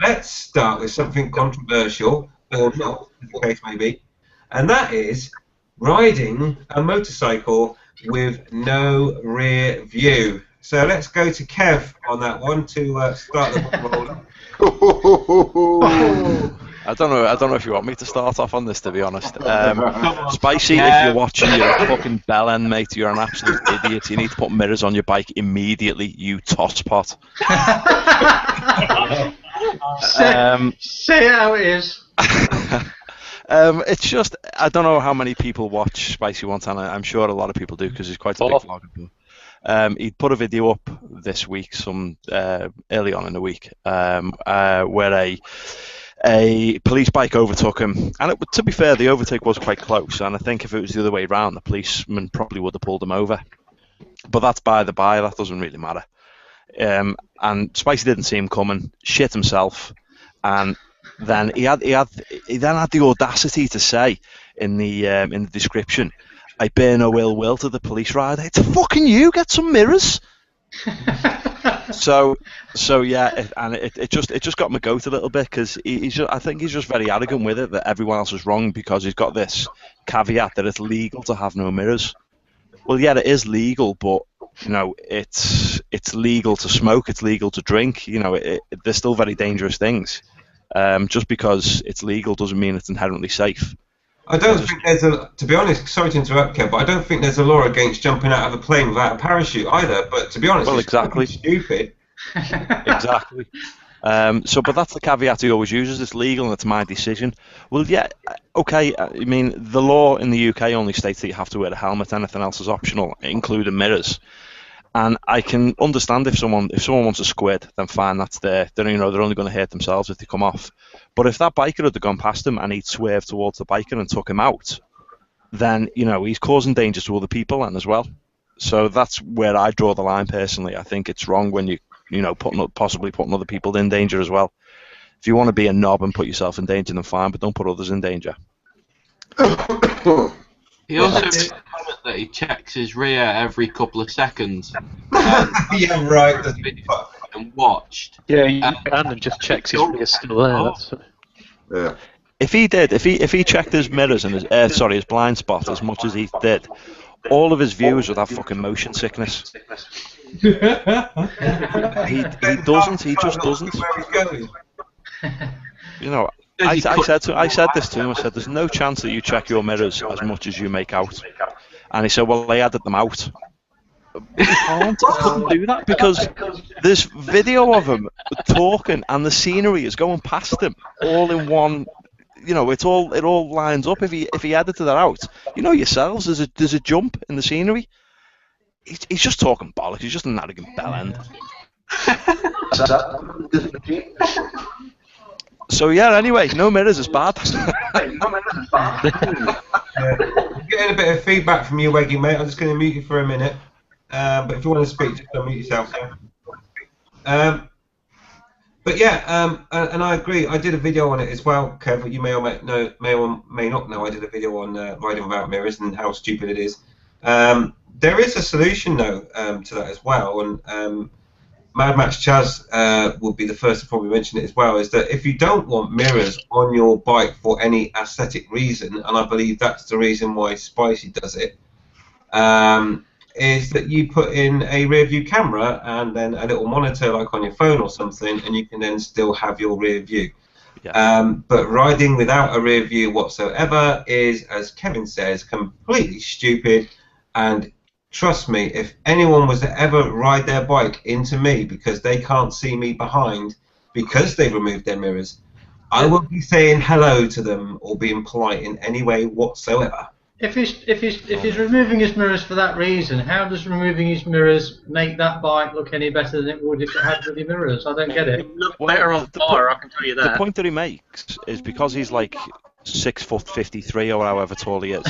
let's start with something controversial, or not, as the case may be, and that is riding a motorcycle with no rear view. So let's go to Kev on that one to start the ball rolling. I don't know if you want me to start off on this, to be honest. Spicy, if you're watching, you're a fucking bellend, mate. You're an absolute idiot. You need to put mirrors on your bike immediately, you tosspot. Say it how it is. It's just, I don't know how many people watch Spicy One Time. I'm sure a lot of people do because he's quite a big vlogger. He put a video up this week, early on in the week, where a police bike overtook him, and to be fair, the overtake was quite close, and I think if it was the other way around, the policeman probably would have pulled him over. But that's by the by, that doesn't really matter. And Spicy didn't see him coming, shit himself, and then he then had the audacity to say in the description, "I bear no ill will to the police rider." It's fucking you. Get some mirrors. So yeah, and it just got my goat a little bit because I think he's just very arrogant with it that everyone else is wrong because he's got this caveat that it's legal to have no mirrors. Well, yeah, it is legal, but you know, it's legal to smoke, it's legal to drink. You know, they're still very dangerous things. Just because it's legal doesn't mean it's inherently safe. I don't think there's to be honest, sorry to interrupt, Kev, but I don't think there's a law against jumping out of a plane without a parachute either. But to be honest, well, it's exactly stupid. Exactly. But that's the caveat he always uses. It's legal and it's my decision. Well, yeah, okay. I mean, the law in the UK only states that you have to wear a helmet. Anything else is optional, including mirrors. And I can understand if someone wants a squid, then fine, that's there. They're only going to hurt themselves if they come off. But if that biker had gone past him and he'd swerved towards the biker and took him out, then he's causing danger to other people and as well. So that's where I draw the line personally. I think it's wrong when possibly putting other people in danger as well. If you want to be a knob and put yourself in danger, then fine, but don't put others in danger. He also made a comment that he checks his rear every couple of seconds. Yeah, right. And watched. Yeah, he can and just checks his rear still there. Yeah. If he checked his mirrors and his blind spot as much as he did, all of his viewers would have fucking motion sickness. He doesn't. He just doesn't. I said this to him. I said, "There's no chance that you check your mirrors as much as you make out." And he said, "Well, they added them out." He couldn't do that because there's video of him talking, and the scenery is going past him all in one. It all lines up. If he edited that out, yourselves, there's a jump in the scenery. He's just talking bollocks. He's just an arrogant bellend. So yeah, anyway, no mirrors is bad. Getting a bit of feedback from you, Weggy, mate. I'm just going to mute you for a minute. But if you want to speak, just unmute yourself. Yeah. But yeah, and I agree. I did a video on it as well, Kev. You may or may not know. I did a video on riding without mirrors and how stupid it is. There is a solution though to that as well, and Mad Max Chaz would be the first to probably mention it as well. Is that if you don't want mirrors on your bike for any aesthetic reason, and I believe that's the reason why Spicy does it. Is that you put in a rear view camera and then a little monitor like on your phone or something, and you can then still have your rear view. Yeah. But riding without a rear view whatsoever is, as Kevin says, completely stupid. And trust me, if anyone was to ever ride their bike into me because they can't see me behind because they've removed their mirrors, I will be saying hello to them or being polite in any way whatsoever. If he's removing his mirrors for that reason, how does removing his mirrors make that bike look any better than it would if it had bloody mirrors? I don't get it. You look better on fire, I can tell you that. The point that he makes is because he's like 6'53" or however tall he is.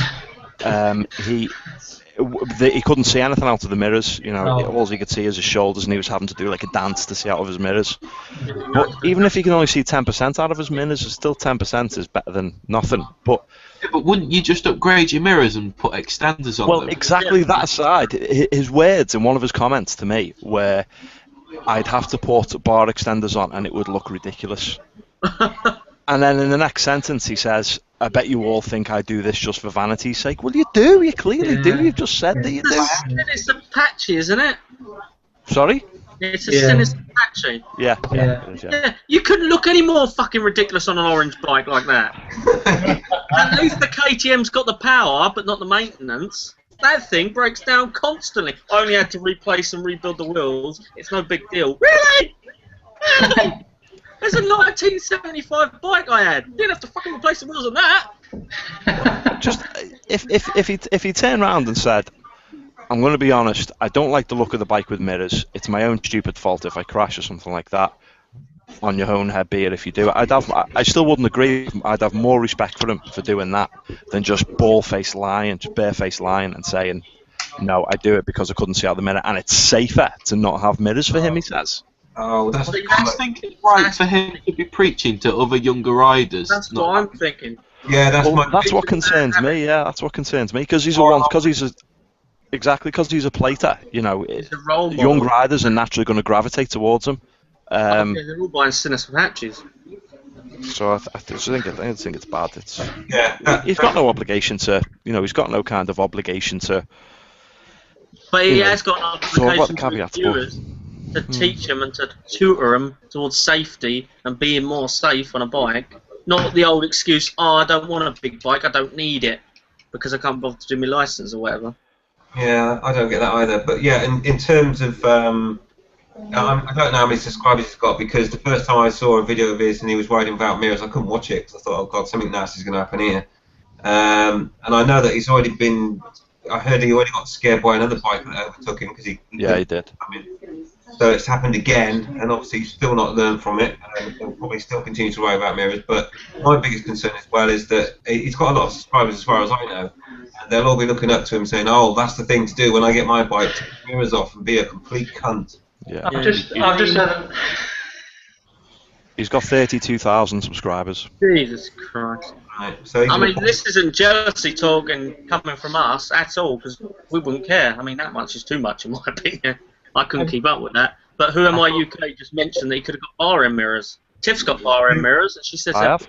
He couldn't see anything out of the mirrors. You know, all he could see is his shoulders, and he was having to do like a dance to see out of his mirrors. But even if he can only see 10% out of his mirrors, still 10% is better than nothing. But wouldn't you just upgrade your mirrors and put extenders on them? Well, exactly that aside, his words in one of his comments to me were, I'd have to put bar extenders on and it would look ridiculous. And then in the next sentence he says, I bet you all think I do this just for vanity's sake. Well, you do. You clearly do. You've just said that you do. It's a patchy, isn't it? Sorry? It's a sinister patchy. Yeah. Yeah. You couldn't look any more fucking ridiculous on an orange bike like that. At least the KTM's got the power, but not the maintenance. That thing breaks down constantly. I only had to replace and rebuild the wheels. It's no big deal. Really? Really? There's a 1975 bike I had. You didn't have to fucking replace the wheels on that. Just if he turned around and said, I'm going to be honest, I don't like the look of the bike with mirrors. It's my own stupid fault if I crash or something like that. On your own head, be it if you do it. I still wouldn't agree. I'd have more respect for him for doing that than just barefaced lying and saying, no, I do it because I couldn't see out the mirror, and it's safer to not have mirrors for him, he says. Oh, that's Do you guys think it's right for him to be preaching to other younger riders? That's what I'm thinking. Yeah, that's what concerns me. Yeah, that's what concerns me because he's a plater. You know, young riders are naturally going to gravitate towards him. They're all buying sinister hatches. So I think it's bad. He's got no obligation to. You know, he's got no kind of obligation to. But he has got an obligation to the viewers to teach him and to tutor him towards safety and being more safe on a bike. Not the old excuse, oh, I don't want a big bike, I don't need it because I can't bother to do my license or whatever. Yeah, I don't get that either. But yeah, in terms of, I don't know how many subscribers he's got because the first time I saw a video of his and he was riding without mirrors, I couldn't watch it because I thought, oh god, something nasty is going to happen here. And I know that he's already been. I heard he already got scared by another bike that overtook him because he did. So it's happened again, and obviously he's still not learned from it, and he'll probably still continue to ride without mirrors. But my biggest concern as well is that he's got a lot of subscribers, as far as I know, and they'll all be looking up to him saying, "Oh, that's the thing to do when I get my bike: take the mirrors off and be a complete cunt." Yeah. I've just had. He's got 32,000 subscribers. Jesus Christ. Right. So I mean, this isn't jealousy talking coming from us at all, because we wouldn't care. I mean, that much is too much, in my opinion. I couldn't keep up with that. But Who Am I UK just mentioned that he could have got bar-end mirrors. Tiff's got bar-end mirrors, and she says that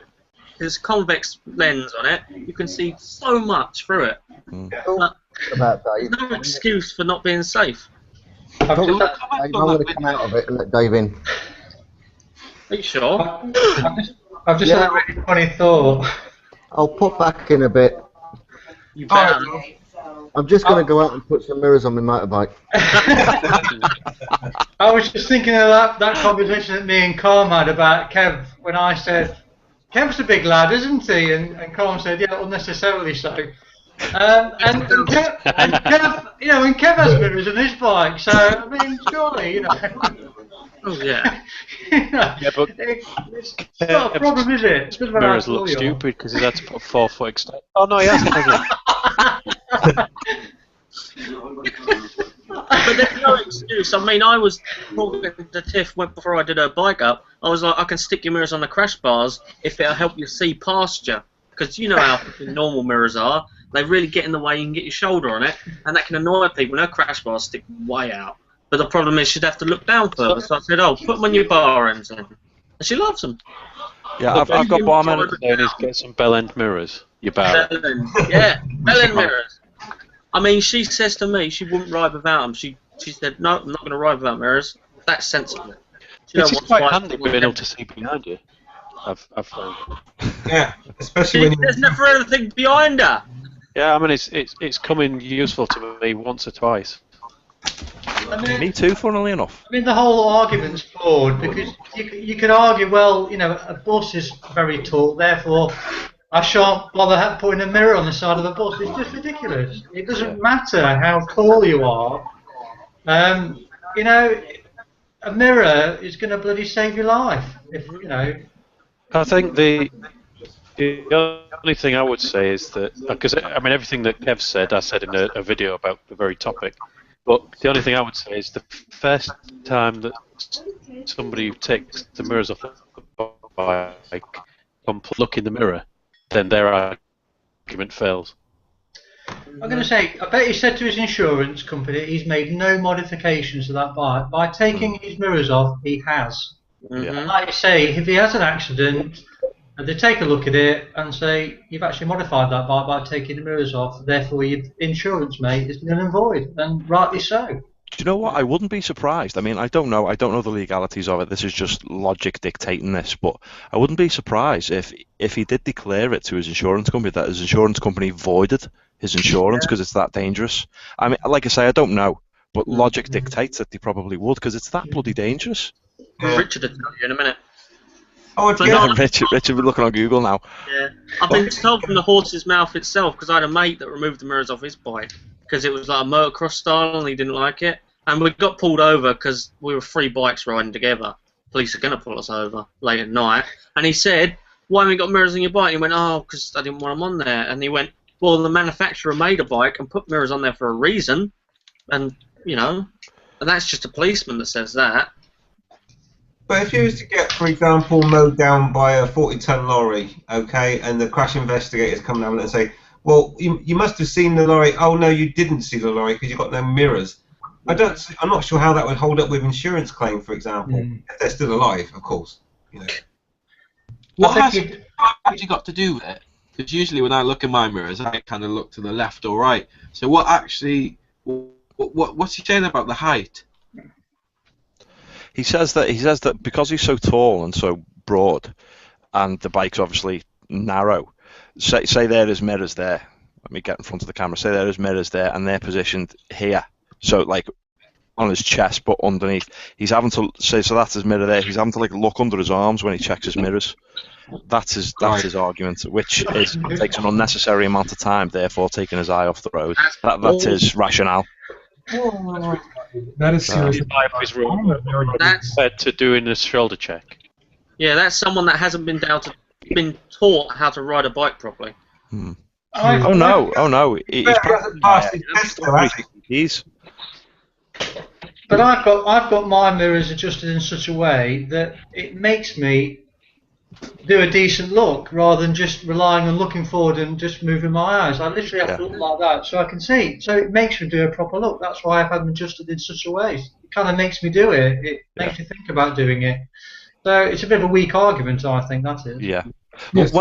there's a convex lens on it. You can see so much through it. But there's no excuse for not being safe. I'm going to come out of it and let Dave in. Are you sure? I've just had a really funny thought. I'll put back in a bit. You better. I'm just going to go out and put some mirrors on my motorbike. I was just thinking of that conversation that me and Colm had about Kev when I said, Kev's a big lad, isn't he? And Colm said, yeah, unnecessarily so. And Kev, you know, and Kev has mirrors on his bike, so, I mean, surely, you know. Oh, yeah. Yeah, but it's not a problem, is it? It's mirrors look stupid because he had to put 4 foot extension. Oh no, he hasn't. But there's no excuse. I mean, I was talking to Tiff before I did her bike up. I was like, I can stick your mirrors on the crash bars if it'll help you see past you. Because you know how normal mirrors are. They really get in the way. You can get your shoulder on it, and that can annoy people. And her crash bars stick way out. But the problem is she'd have to look down further. So I said, oh, put them on your bar ends. And she loves them. Yeah, I've got bar men. Is get some bell end mirrors. Your bar. Yeah, bell end mirrors. I mean, she says to me she wouldn't ride without them. She said, no, I'm not going to ride without mirrors. That's sensible. It's just quite handy being able to see behind you. I've found. Yeah, especially when there's never anything behind her. Yeah, I mean it's coming useful to me once or twice. I mean, Me too, funnily enough. I mean, the whole argument's flawed because you could argue, well, you know, a bus is very tall, therefore I shan't bother putting a mirror on the side of the bus. It's just ridiculous. It doesn't matter how tall you are. You know, a mirror is going to bloody save your life. If you know. I think the only thing I would say is that, because I mean everything that Kev said, I said in a video about the very topic. But the only thing I would say is the first time that somebody takes the mirrors off the bike, look in the mirror, then their argument fails. I'm going to say, I bet he said to his insurance company he's made no modifications to that bike. By taking his mirrors off, he has. Mm-hmm. Like you say, if he has an accident, and they take a look at it and say, you've actually modified that bike by taking the mirrors off, therefore your insurance, mate, is null and void, and rightly so. Do you know what? I wouldn't be surprised. I mean, I don't know the legalities of it. This is just logic dictating this, but I wouldn't be surprised if he did declare it to his insurance company that his insurance company voided his insurance because it's that dangerous. I mean, like I say, I don't know, but logic dictates that they probably would because it's that bloody dangerous. Yeah. Richard will tell you in a minute. Oh, it's Yeah, Richard, we're looking on Google now. Yeah, I've been told from the horse's mouth itself because I had a mate that removed the mirrors off his bike because it was like a motocross style and he didn't like it. And we got pulled over because we were 3 bikes riding together. Police are going to pull us over late at night. And he said, why haven't you got mirrors on your bike? And he went, oh, because I didn't want them on there. And he went, well, the manufacturer made a bike and put mirrors on there for a reason. And, you know, and that's just a policeman that says that. But if you was to get, for example, mowed down by a 40-ton lorry, okay, and the crash investigators come down and say, well, you must have seen the lorry. Oh, no, you didn't see the lorry because you've got no mirrors. I'm not sure how that would hold up with insurance claim, for example, if they're still alive, of course. You know. What has you got to do with it? Because usually when I look in my mirrors, I kind of look to the left or right. So what actually, what's he saying about the height? He says that because he's so tall and so broad, and the bike's obviously narrow. Say there is mirrors there. Let me get in front of the camera. Say there is mirrors there, and they're positioned here. So like on his chest, but underneath. He's having to say so that's his mirror there. He's having to like look under his arms when he checks his mirrors. That's his argument, which is takes an unnecessary amount of time, therefore taking his eye off the road. That's his rationale. That is serious. That's to doing a shoulder check. Yeah, that's someone that hasn't been taught how to ride a bike properly. Oh no! He's probably passed his test, he's. But I've got my mirrors adjusted in such a way that it makes me do a decent look rather than just relying on looking forward and just moving my eyes. I literally have to look like that so I can see. So it makes me do a proper look. That's why I've had them adjusted in such a way. It kind of makes me do it. It makes me think about doing it. So it's a bit of a weak argument, I think, that is. Yeah. Yes,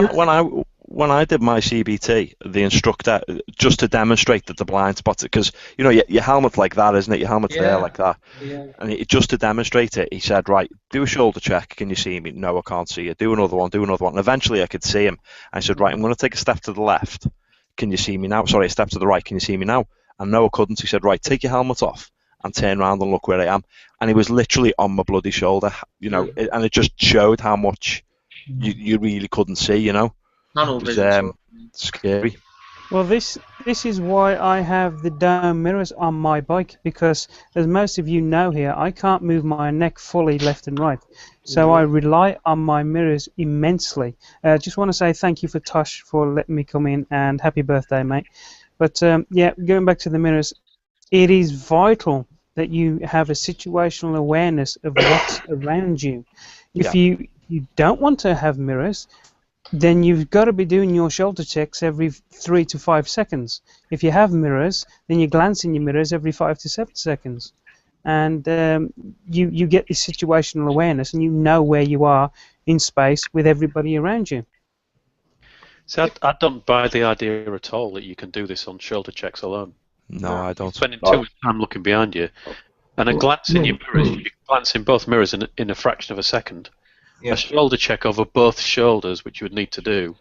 when I did my CBT, the instructor, just to demonstrate that the blind spots, because you know your helmet's like that, isn't it? Your helmet's there like that, and just to demonstrate it, he said, "Right, do a shoulder check. Can you see me? No, I can't see you. Do another one. And eventually, I could see him. I said, "Right, I'm going to take a step to the left. Can you see me now? Sorry, a step to the right. Can you see me now?" And no, I couldn't. He said, "Right, take your helmet off and turn around and look where I am." And he was literally on my bloody shoulder, you know, and it just showed how much you really couldn't see, you know. It was scary. Well, this is why I have the dome mirrors on my bike, because as most of you know here, I can't move my neck fully left and right. So I rely on my mirrors immensely. Just want to say thank you for Tosh for letting me come in, and happy birthday, mate. But yeah, going back to the mirrors, it is vital that you have a situational awareness of what's around you. If you don't want to have mirrors, then you've got to be doing your shoulder checks every 3 to 5 seconds. If you have mirrors, then you glance in your mirrors every 5 to 7 seconds. And you get this situational awareness, and you know where you are in space with everybody around you. So I don't buy the idea at all that you can do this on shoulder checks alone. No, I don't. Spending too much time looking behind you, and a glance in your mirrors, you can glance in both mirrors in a fraction of a second. Yeah. A shoulder check over both shoulders, which you would need to do,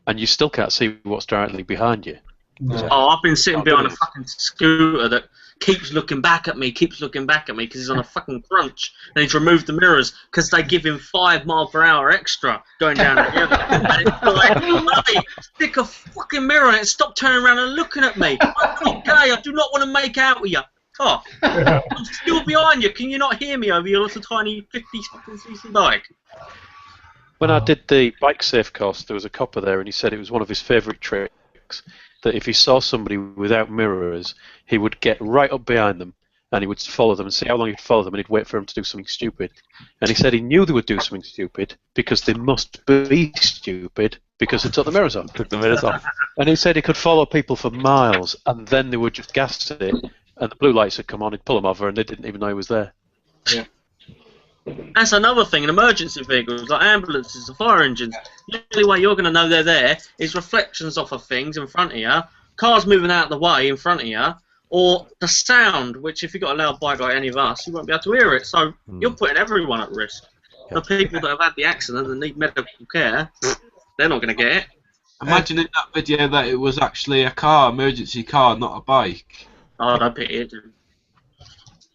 and you still can't see what's directly behind you. Oh, I've been sitting behind a fucking scooter that keeps looking back at me, because he's on a fucking crunch, and he's removed the mirrors because they give him 5 miles per hour extra going down the hill. And it's like, hey, stick a fucking mirror on it and stop turning around and looking at me. I'm not gay, I do not want to make out with you. Oh, I'm still behind you. Can you not hear me over your little tiny 50cc bike? When I did the bike safe course, there was a copper there, and he said it was one of his favourite tricks, that if he saw somebody without mirrors, he would get right up behind them, and he would follow them and see how long he'd follow them, and he'd wait for them to do something stupid. And he said he knew they would do something stupid because they must be stupid because they took the mirrors off. Took the mirrors off. And he said he could follow people for miles, and then they would just gas it, and the blue lights would come on, he'd pull them over, and they didn't even know he was there. Yeah. That's another thing in emergency vehicles, like ambulances and fire engines. The only way you're going to know they're there is reflections off of things in front of you, cars moving out of the way in front of you, or the sound, which if you've got a loud bike like any of us, you won't be able to hear it. So you're putting everyone at risk. The people that have had the accident and need medical care, they're not going to get it. Imagine in that video that it was actually a car, emergency car, not a bike. Oh, don't pity it.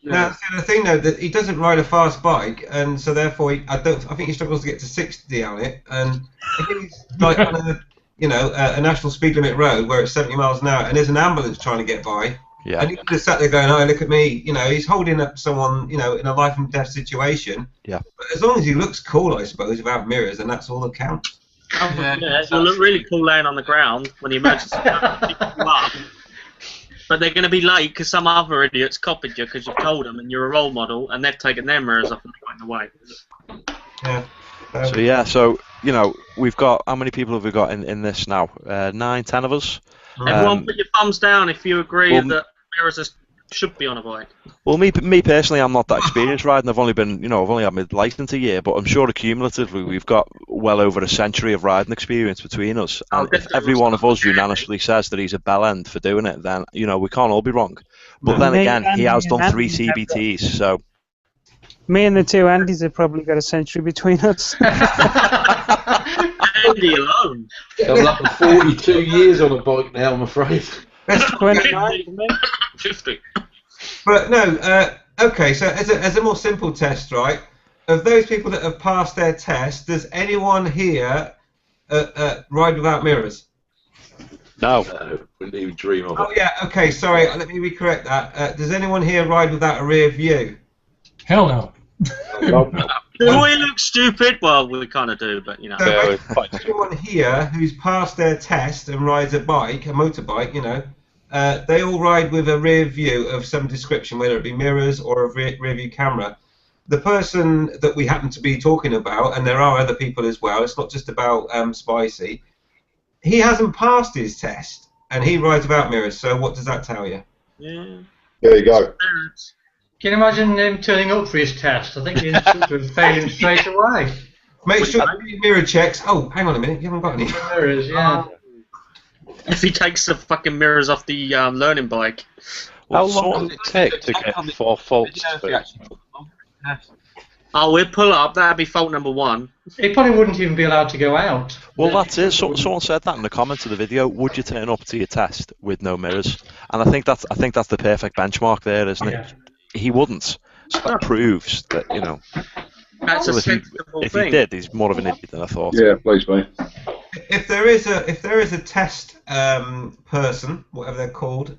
Now, the thing though, that he doesn't ride a fast bike, and so therefore, I think he struggles to get to 60 on it. And if he's like on a national speed limit road where it's 70 miles an hour, and there's an ambulance trying to get by, and he could have sat there going, "Oh, look at me!" He's holding up someone, in a life and death situation. Yeah. But as long as he looks cool, I suppose, without mirrors, and that's all that counts. Yeah, it'll look really cool laying on the ground when the emergency picks you up. But they're going to be late because some other idiots copied you because you've told them and you're a role model, and they've taken their mirrors off and they're going away. Yeah. So we've got, how many people have we got in this now? 9, 10 of us. Everyone, put your thumbs down if you agree that mirrors should be on a bike. Well, me personally, I'm not that experienced riding. I've only had my license a year, but I'm sure accumulatively we've got well over a century of riding experience between us. And if every one of us unanimously says that he's a bell end for doing it, then we can't all be wrong. But then again, he has done 3 CBTs, so. Me and the 2 Andys have probably got a century between us. Andy alone. I'm up to 42 years on a bike now, I'm afraid. That's 29 for me. 50. But no, okay, so as a more simple test, right, of those people that have passed their test, does anyone here ride without mirrors? No. No, wouldn't even dream of it. Oh yeah, okay, sorry, let me recorrect that. Does anyone here ride without a rear view? Hell no. Do we look stupid? Well, we kind of do, but So anyone here who's passed their test and rides a motorbike, they all ride with a rear view of some description, whether it be mirrors or a rear view camera. The person that we happen to be talking about, and there are other people as well, it's not just about Spicy, he hasn't passed his test, and he rides without mirrors, so what does that tell you? Yeah. There you go. Can you imagine him turning up for his test? I think the instructor would fail him straight away. Make sure your mirror checks. Oh, hang on a minute, you haven't got any. Mirrors, yeah. If he takes the fucking mirrors off the learning bike. How long does it take to get 4 faults fixed? Oh, we'll pull up. That'd be fault number 1. He probably wouldn't even be allowed to go out. Well, that's it. Someone said that in the comments of the video. Would you turn up to your test with no mirrors? And I think that's the perfect benchmark there, isn't it? He wouldn't. So that proves that That's a sensible if thing. he did, he's more of an idiot than I thought. Yeah, please, mate. If there is a test person, whatever they're called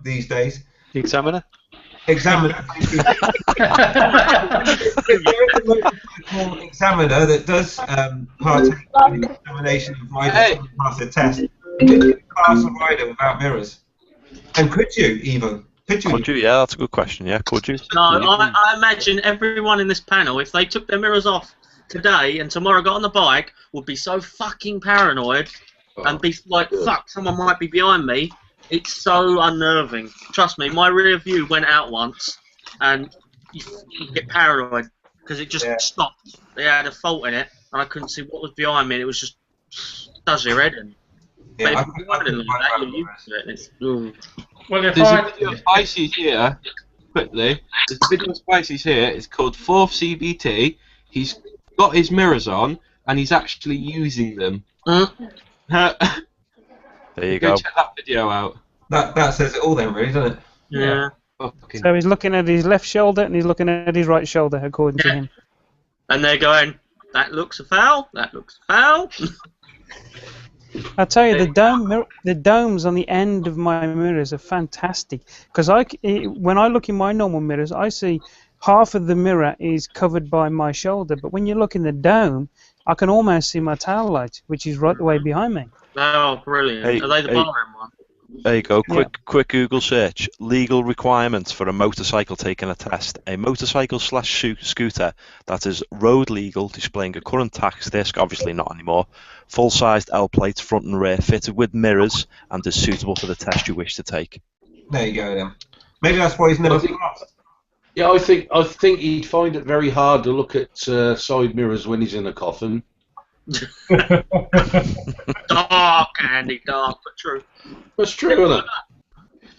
these days, The examiner? examiner. If there is a motorcycle examiner that does partake in the examination of riders who pass the test, could you pass a rider without mirrors? And could you even? Could you? Could you? Yeah, that's a good question. Yeah, could you? No, I imagine everyone in this panel, if they took their mirrors off today and tomorrow got on the bike, would be so fucking paranoid and be like, fuck, someone might be behind me. It's so unnerving. Trust me, my rear view went out once and you get paranoid because it just stopped. They had a fault in it and I couldn't see what was behind me and it was just does your head in. Yeah, But if you're driving like that, you're used to it. And it's, Well, if There's I, a video of Spicy's here, quickly. There's a video of Spicy's here. It's called 4th CBT. He's got his mirrors on, and he's actually using them. There you go. Check that video out. That says it all then, really, doesn't it? yeah. Fucking So he's looking at his left shoulder and he's looking at his right shoulder, according to him. And they're going, that looks a foul, that looks a foul. I tell you, the domes on the end of my mirrors are fantastic. Because when I look in my normal mirrors, I see half of the mirror is covered by my shoulder. But when you look in the dome, I can almost see my tail light, which is right the way behind me. Oh, brilliant. Hey, Are they the ballroom one? There you go. Quick Google search. Legal requirements for a motorcycle taking a test. A motorcycle/scooter that is road legal, displaying a current tax disc, obviously not anymore, full-sized L plates front and rear, fitted with mirrors, and is suitable for the test you wish to take. There you go then. Maybe that's why he's never been lost. Yeah, I think he'd find it very hard to look at side mirrors when he's in a coffin. Dark, Andy, dark, but true. That's true, isn't it?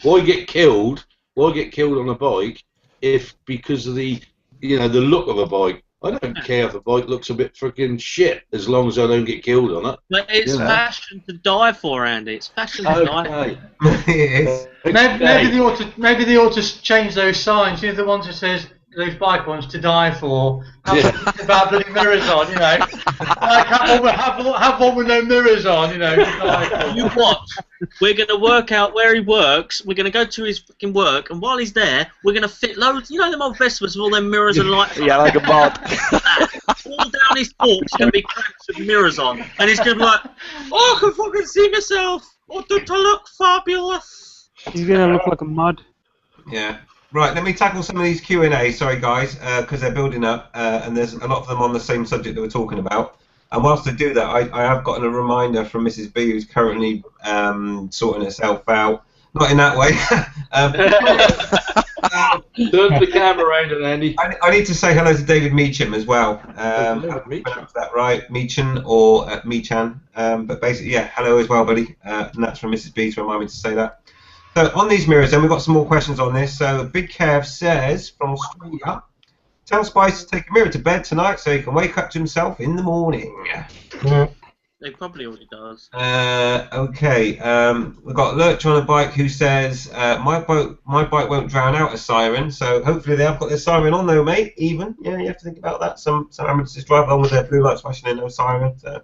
Why get killed? Why get killed on a bike if because of the look of a bike? I don't care if a bike looks a bit freaking shit as long as I don't get killed on it. But it's fashion to die for, Andy. It's fashion to die for. It is. maybe they ought to change those signs. You know, the ones that says those bike ones to die for. Have something about bloody mirrors on, you know. Like have one with no mirrors on, you know. To die for. You watch. We're going to work out where he works. We're going to go to his fucking work, and while he's there, we're going to fit loads. You know them old festivals with all them mirrors and lights. Yeah, like a mod. All down his forks going to be clamps with mirrors on, and he's going to be like, "Oh, I can fucking see myself. Oh, don't I look fabulous?" He's going to look like a mud. Yeah. Right, let me tackle some of these Q&A, sorry guys, because they're building up, and there's a lot of them on the same subject that we're talking about. And whilst I do that, I have gotten a reminder from Mrs. B, who's currently sorting herself out. Not in that way. Turn the camera around and Andy. I need to say hello to David Meacham as well. Pronounce that right, Meacham or Meechan. But basically, yeah, hello as well, buddy. And that's from Mrs. B to remind me to say that. So on these mirrors, then we've got some more questions on this. So Big Kev says from Australia, tell Spice to take a mirror to bed tonight so he can wake up to himself in the morning. He probably already does. Okay, we've got Lurch on a bike who says my bike won't drown out a siren. So hopefully they have got their siren on though, mate. Even you have to think about that. Some amateurs drive along with their blue lights flashing and no siren. So.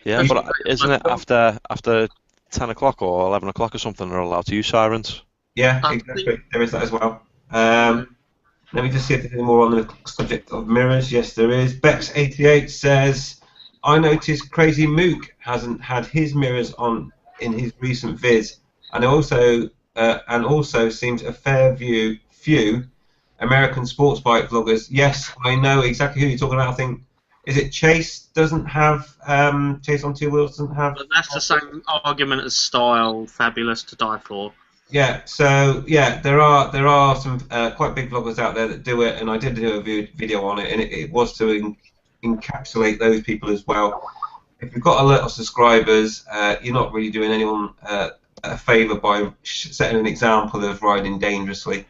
Yeah, but isn't it after 10 o'clock or 11 o'clock or something they're allowed to use sirens? Yeah, exactly. There is that as well. Let me just see if there's any more on the subject of mirrors. Yes, there is. Bex88 says, I noticed Crazy Mook hasn't had his mirrors on in his recent viz, and also seems a fair few American sports bike vloggers. Yes, I know exactly who you're talking about. I think, is it Chase doesn't have, Chase on two wheels doesn't have... But that's the same argument as Style, Fabulous to die for. Yeah, so, yeah, there are some quite big vloggers out there that do it, and I did do a video on it, and it was to encapsulate those people as well. If you've got a lot of subscribers, you're not really doing anyone a favour by setting an example of riding dangerously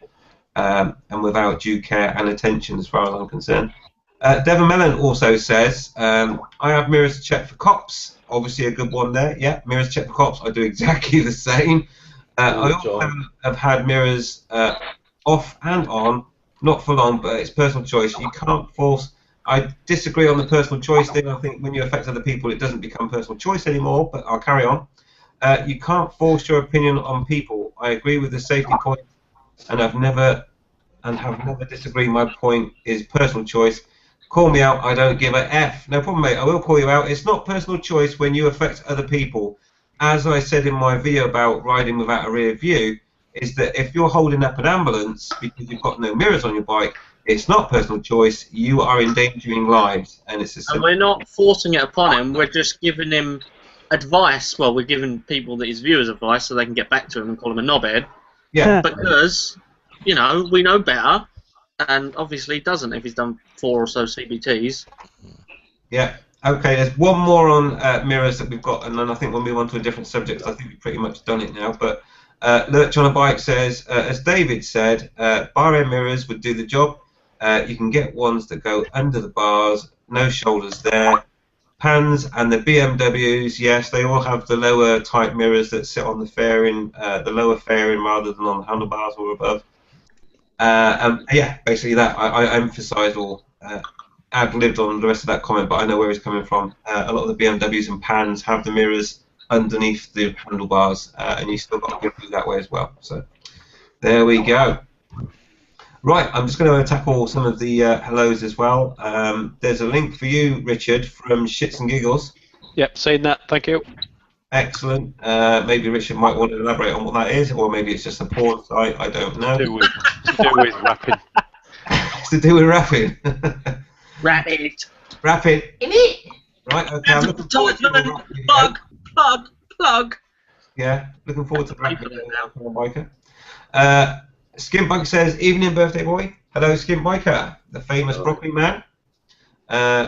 and without due care and attention as far as I'm concerned. Devon Mellon also says, I have mirrors to check for cops. Obviously a good one there. Yeah, mirrors to check for cops. I do exactly the same. I also have had mirrors off and on, not for long, but it's personal choice. You can't force... I disagree on the personal choice thing. I think when you affect other people, it doesn't become personal choice anymore, but I'll carry on. You can't force your opinion on people. I agree with the safety point, and have never disagreed. My point is personal choice. Call me out, I don't give a F. No problem, mate, I will call you out. It's not personal choice when you affect other people. As I said in my video about riding without a rear view, is that if you're holding up an ambulance because you've got no mirrors on your bike, it's not personal choice. You are endangering lives, and it's a And simple. we're not forcing it upon him. We're just giving him advice. Well, we're giving people that his viewers advice so they can get back to him and call him a knobhead. Yeah. Because, you know, we know better, and obviously he doesn't if he's done 4 or so CBTs. Yeah. Okay, there's one more on mirrors that we've got, and then I think we'll move on to a different subject. I think we've pretty much done it now. But Lurch on a Bike says, as David said, bar end mirrors would do the job. You can get ones that go under the bars, no shoulders there. Pans and the BMWs, yes, they all have the lower type mirrors that sit on the fairing, the lower fairing rather than on the handlebars or above. Yeah, basically that. I emphasised or ad-libbed on the rest of that comment, but I know where he's coming from. A lot of the BMWs and Pans have the mirrors underneath the handlebars, and you still got to go through that way as well. So there we go. Right, I'm just going to tackle some of the hellos as well. There's a link for you, Richard, from Shits and Giggles. Yep, saying that. Thank you. Excellent. Maybe Richard might want to elaborate on what that is, or maybe it's just a porn site. I don't know. To do with rapping. It's to do with rapping. Rapid. Rapping. In it. Right, okay. I'm looking forward to the rap video. Plug. Yeah, looking forward to the rap video now. Biker. Skimbike says, evening birthday boy. Hello Skimbike, the famous broccoli man.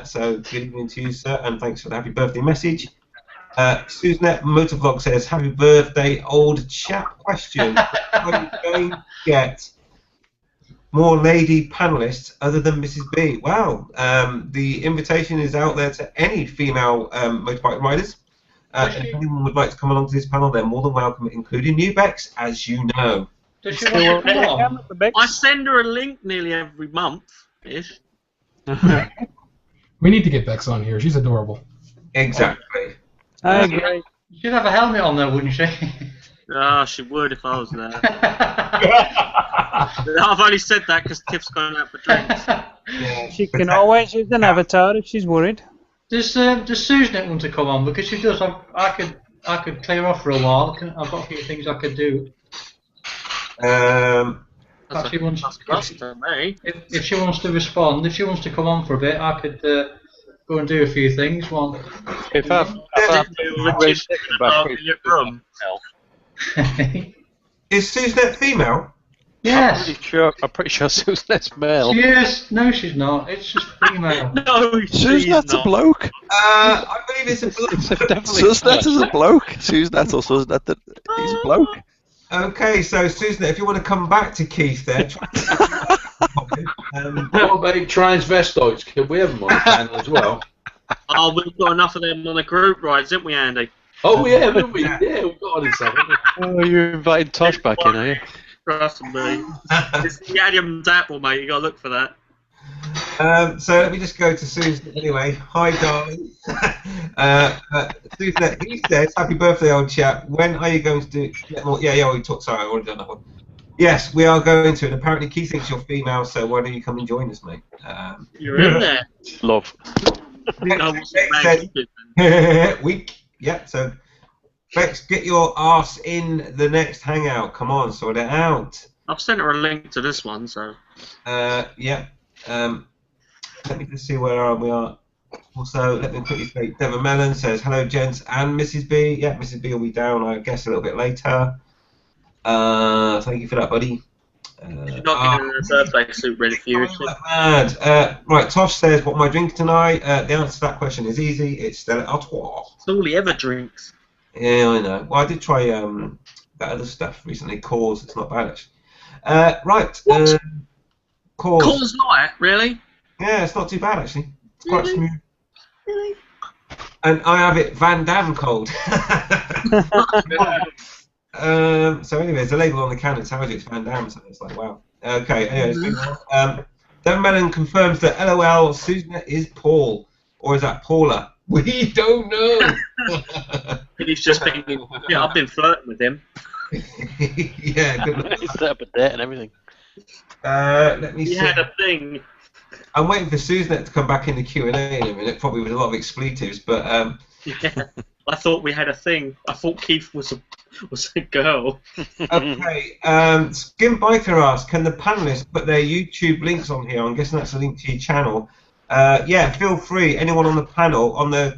So good evening to you, sir, and thanks for the happy birthday message. Susanette Motovlog says, happy birthday old chap. Question. Are you going to get more lady panelists other than Mrs. B? Well, the invitation is out there to any female motorbike riders. If anyone would like to come along to this panel, they're more than welcome, including new Bex, as you know. Does she want to come on? I send her a link nearly every month-ish. We need to get Bex on here. She's adorable. Exactly. I agree. She'd have a helmet on there, wouldn't she? Ah, she would if I was there. I've only said that because Tiff's going out for drinks. Yeah. She can always use an avatar if she's worried. Does Susan want to come on? Because she does. I could clear off for a while. I've got a few things I could do. That's She wants, to me. if she wants to respond, if she wants to come on for a bit, I could go and do a few things. One. If I've Is Susanette female? Yes. I'm pretty sure Susanette's male. She is. No, she's not. It's just female. No, Susanette's a bloke. I believe it's a bloke. Susanette is a bloke. Susanette or Susanette, he's a bloke. Okay, so Susanette, if you want to come back to Keith there. What about transvestites? Can we have them on the panel as well? Oh, we've got enough of them on the group rides, haven't we, Andy? Oh, yeah, haven't we? Yeah, we've got on it, haven't we? Oh, you're inviting Tosh back in, are you? Trust me. It's the Adam's apple, mate. You got to look for that. So let me just go to Susan anyway. Hi, darling. Susan, he says, happy birthday, old chap. When are you going to do more? Yeah, we talked. Sorry, I already done that one. Yes, we are going to, and apparently Keith thinks you're female, so why don't you come and join us, mate? You're in there. Love. Week. Yeah, so Bex, get your ass in the next hangout. Come on, sort it out. I've sent her a link to this one, so. Yeah. Let me just see where we are. Also, let me quickly say, Devon Mellon says, hello, gents and Mrs. B. Yeah, Mrs. B will be down, I guess, a little bit later. Thank you for that, buddy. She's not getting a birthday suit ready for you, is she? Right, Tosh says, what am I drinking tonight? The answer to that question is easy. It's Stella Artois. It's all he ever drinks. Yeah, I know. Well, I did try that other stuff recently. Cause, it's not bad, actually. Right. What? Cause. Cause Light, really? Yeah, it's not too bad, actually. It's quite Really? smooth. Really? And I have it Van Damme cold. So anyway, there's a label on the can that tells you it's Van Damme, so it's like, wow. Okay, anyways, Devon Mellon confirms that LOL, Susanette is Paul. Or is that Paula? We don't know. He's just thinking, yeah, I've been flirting with him. Yeah, good luck. He's set up a date and everything. Let me He see. had a thing. I'm waiting for Susanette to come back in the Q&A in a minute, probably with a lot of expletives, but Yeah. I thought we had a thing. I thought Keith was Was a girl. Okay, Skim Biker asks, can the panelists put their YouTube links on here? I'm guessing that's a link to your channel. Yeah, feel free. Anyone on the panel, on the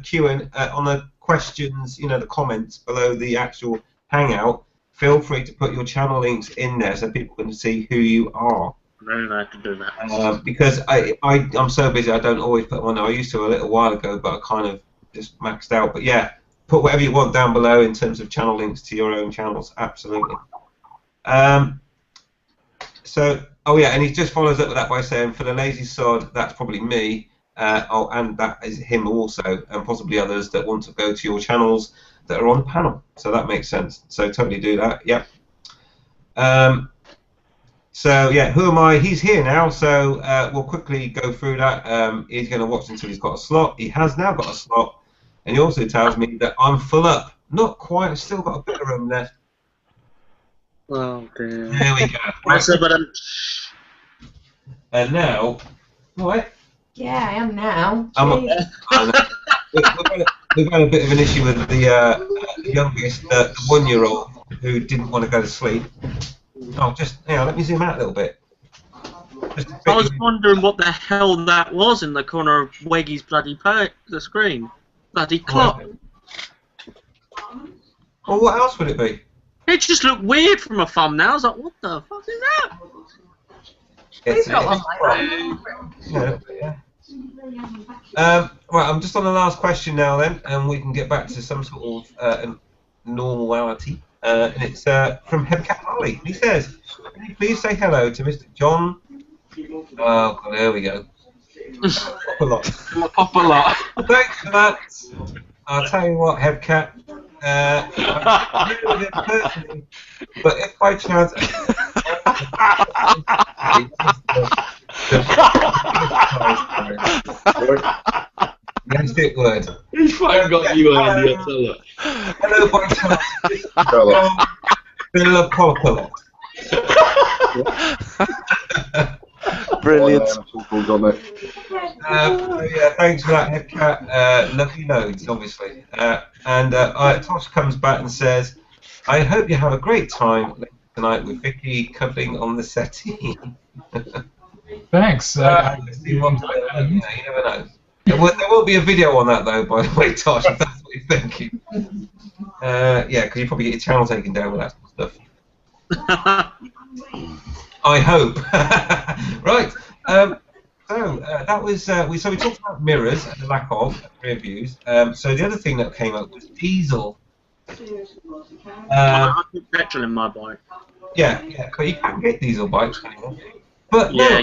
on the questions, you know, the comments below the actual hangout, feel free to put your channel links in there so people can see who you are. Very nice to do that. Because I'm so busy, I don't always put one. I used to a little while ago, but I kind of just maxed out. But yeah, put whatever you want down below in terms of channel links to your own channels. Absolutely. So, oh yeah, and he just follows up with that by saying, for the lazy sod, that's probably me. Oh, and that is him also, and possibly others that want to go to your channels that are on the panel. So that makes sense. So totally do that. Yep. So yeah, who am I? He's here now, so we'll quickly go through that. He's going to watch until he's got a slot. He has now got a slot, and he also tells me that I'm full up. Not quite. I've still got a bit of room left. Oh dear. There we go. And now, what? Yeah, I am now. We've had a bit of an issue with the youngest, the 1-year-old, who didn't want to go to sleep. Oh, just hang on, let me zoom out a little bit. I was wondering what the hell that was in the corner of Weggy's bloody the screen. Bloody clock. Well, what else would it be? It just looked weird from a thumbnail. I was like, what the fuck is that? We've got one like that. Yeah. Right, I'm just on the last question now then, and we can get back to some sort of normality. And it's from Hebcat Holly. He says, can you please say hello to Mr. John? Oh, God, there we go. Pop a lot. Pop a lot. Thanks for that. I'll tell you what, Hebcat. I agree with him personally, but if by chance. Next it word. He's fine got you, Andy, I tell you. Hello, by chance. Bill Popolo. Brilliant. Yeah, thanks for that, Hebcat. Lovely notes, obviously. And Tosh comes back and says, I hope you have a great time tonight with Vicky cuddling on the settee. Thanks. You never know. There won't be a video on that, though, by the way, Tosh, if that's what you're thinking. Yeah, because you probably get your channel taken down with that sort of stuff. I hope. Right. So that was we talked about mirrors and the lack of rear views. So the other thing that came up was diesel. I put petrol in my bike. Yeah, but you can't get diesel bikes anymore. But yeah,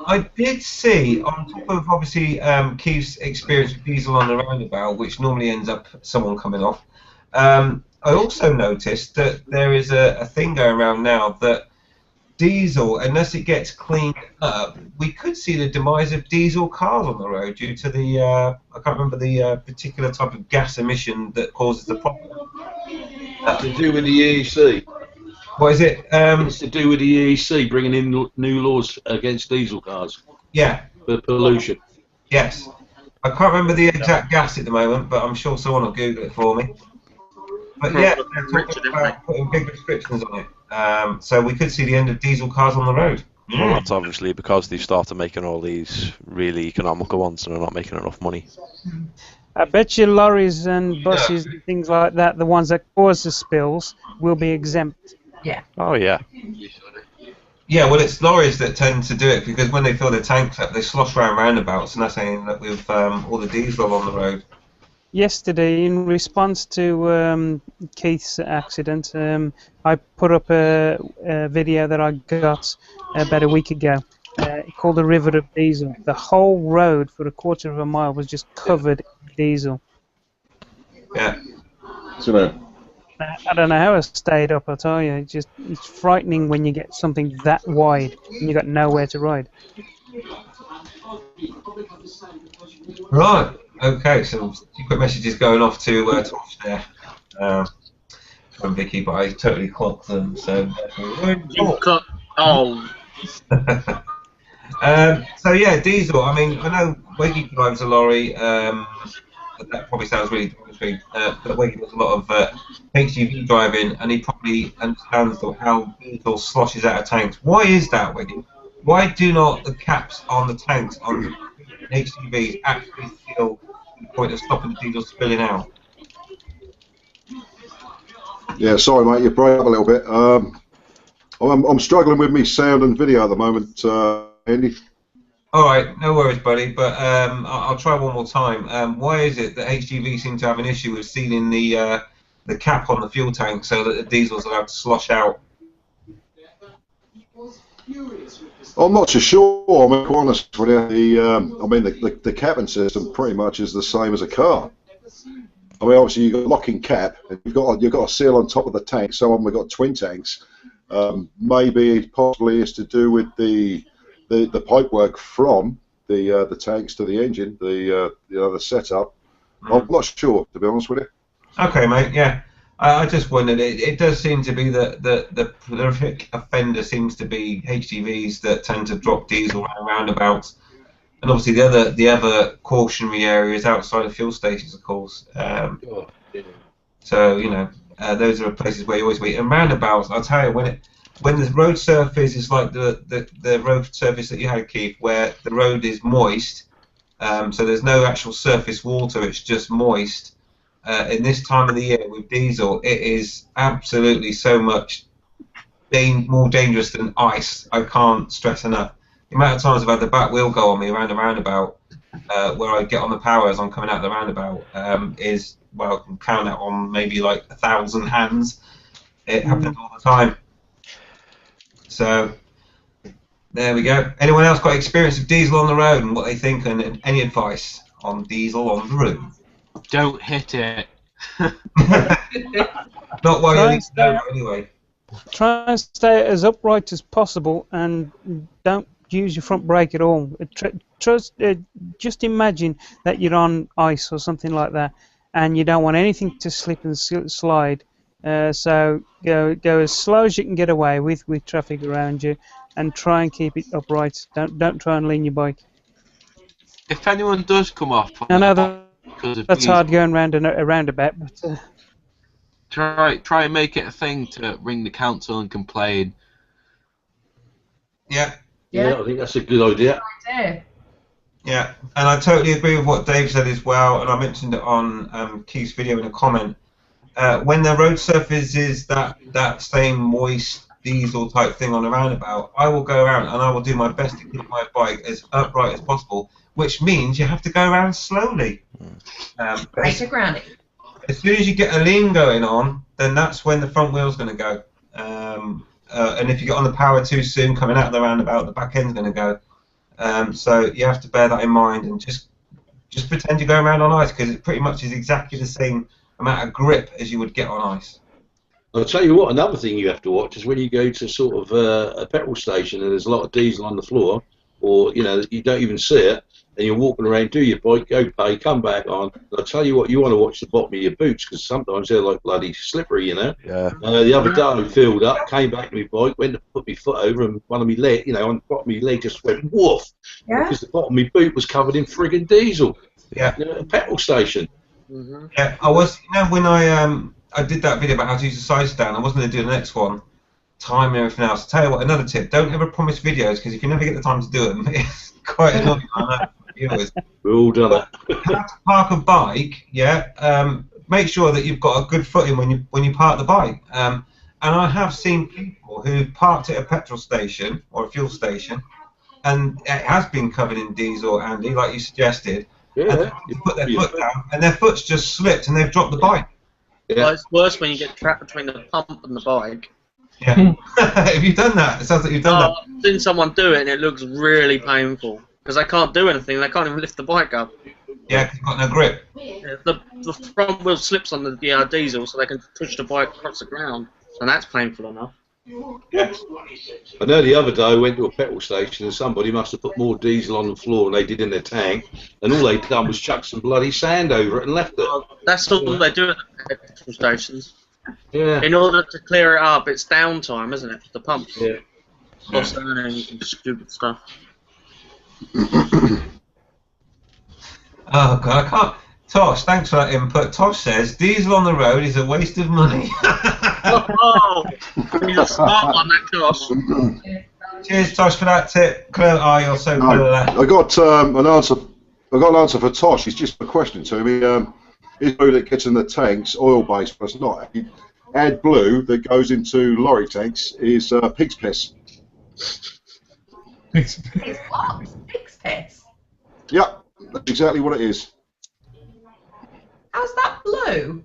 I did see, on top of obviously Keith's experience with diesel on the roundabout, which normally ends up someone coming off. I also noticed that there is a thing going around now that diesel, unless it gets cleaned up, we could see the demise of diesel cars on the road due to the, I can't remember the particular type of gas emission that causes the problem. To do with the EEC. What is it? It's to do with the EEC bringing in new laws against diesel cars. Yeah. For pollution. Yes. I can't remember the exact gas at the moment, but I'm sure someone will Google it for me. But yeah, they're talking about putting big restrictions on it. So we could see the end of diesel cars on the road. Well, that's obviously because they've started making all these really economical ones and they're not making enough money. I bet you lorries and buses and things like that, the ones that cause the spills, will be exempt. Yeah. Oh, yeah. Yeah, well, it's lorries that tend to do it because when they fill their tanks up, they slosh around roundabouts, and that's ending up with all the diesel on the road. Yesterday, in response to Keith's accident, I put up a video that I got about a week ago called The River of Diesel. The whole road for a quarter of a mile was just covered in diesel. Yeah. So, I don't know how I stayed up, I tell you. It's frightening when you get something that wide and you've got nowhere to ride. Right. Okay, so quick messages going off to Tosh there from Vicky, but I totally clocked them. So so yeah, diesel. I mean, I know Wiggy drives a lorry. That probably sounds really country, but Wiggy does a lot of HGV driving, and he probably understands how diesel sloshes out of tanks. Why is that, Wiggy? Why do not the caps on the tanks on HGVs actually seal to the point of stopping the diesel spilling out? Yeah, sorry, mate, you break up a little bit. I'm struggling with me sound and video at the moment, Andy. All right, no worries, buddy. But I'll try one more time. Why is it that HGV seem to have an issue with sealing the cap on the fuel tank so that the diesel's allowed to slosh out? I'm not so sure. I'm quite honest with you. The cabin system pretty much is the same as a car. I mean, obviously you've got a locking cap, and you've got a seal on top of the tank. Some of them have got twin tanks. Maybe it possibly is to do with the pipework from the tanks to the engine, the setup. I'm not sure, to be honest with you. Okay, mate. Yeah, I just wondered. It does seem to be that the prolific offender seems to be HGVs that tend to drop diesel around roundabouts, and obviously the other cautionary areas outside of fuel stations, of course. So you know, those are places where you always wait. And roundabouts, I'll tell you, when the road surface is like the road surface that you had, Keith, where the road is moist, so there's no actual surface water, it's just moist. In this time of the year with diesel, it is absolutely so much more dangerous than ice. I can't stress enough. The amount of times I've had the back wheel go on me around a roundabout, where I get on the power as I'm coming out the roundabout, is, well, I can count it on maybe like 1,000 hands. It happens all the time. So there we go. Anyone else got experience of diesel on the road and what they think, and any advice on diesel on the road? Don't hit it. Not while you're there, anyway. Try and stay as upright as possible and don't use your front brake at all. Just imagine that you're on ice or something like that, and you don't want anything to slip and slide. So go as slow as you can get away with traffic around you, and try and keep it upright. Don't try and lean your bike. If anyone does come off, I know that's hard going round a roundabout, but try and make it a thing to ring the council and complain. Yeah, I think that's a good idea. Yeah, and I totally agree with what Dave said as well, and I mentioned it on Keith's video in a comment. When the road surface is that same moist diesel type thing on a roundabout, I will go around and I will do my best to keep my bike as upright as possible, which means you have to go around slowly. Right to granny. As soon as you get a lean going on, then that's when the front wheel's going to go. And if you get on the power too soon, coming out of the roundabout, the back end's going to go. So you have to bear that in mind and just pretend you're going around on ice, because it pretty much is exactly the same amount of grip as you would get on ice. I'll tell you what, another thing you have to watch is when you go to sort of a petrol station and there's a lot of diesel on the floor, or you don't even see it, and you're walking around, do your bike, go pay, come back on. I'll tell you what, you want to watch the bottom of your boots, because sometimes they're like bloody slippery, Yeah. The other day I filled up, came back to my bike, went to put my foot over, and one of my leg, on the bottom of my leg just went woof, because the bottom of my boot was covered in friggin' diesel. Yeah. A petrol station. Yeah, I was. When I did that video about how to use a side stand, I wasn't going to do the next one. Time and everything else. I'll tell you what, another tip: don't ever promise videos, because if you never get the time to do them, it's quite annoying. I know. We've all done it. You have to park a bike. Make sure that you've got a good footing when you park the bike. And I have seen people who parked at a petrol station or a fuel station, and it has been covered in diesel, Andy, like you suggested. And they put their foot down, and their foot's just slipped, and they've dropped the bike. Well, it's worse when you get trapped between the pump and the bike. Yeah. Have you done that? It sounds like you've done that. I've seen someone do it, and it looks really painful, because they can't do anything. They can't even lift the bike up. Yeah, because you've got no grip. Yeah, the front wheel slips on the diesel, so they can push the bike across the ground, and that's painful enough. Yeah. I know the other day I went to a petrol station and somebody must have put more diesel on the floor than they did in their tank, and all they'd done was chuck some bloody sand over it and left it. That's all they do at the petrol stations. Yeah. In order to clear it up, it's downtime, isn't it? The pumps. Yeah. Lost earnings and stupid stuff. Oh God, I can't. Tosh, thanks for that input. Tosh says diesel on the road is a waste of money. Oh, he's a smart one, that Tosh. Cheers, Tosh, for that tip. Oh, you're so No, clever. I got an answer. I got an answer for Tosh. He's just a question to me. Is blue that gets in the tanks oil-based, but it's not. AdBlue that goes into lorry tanks is pig's piss. It's what? Pig's piss. Yep, that's exactly what it is. How's that blue?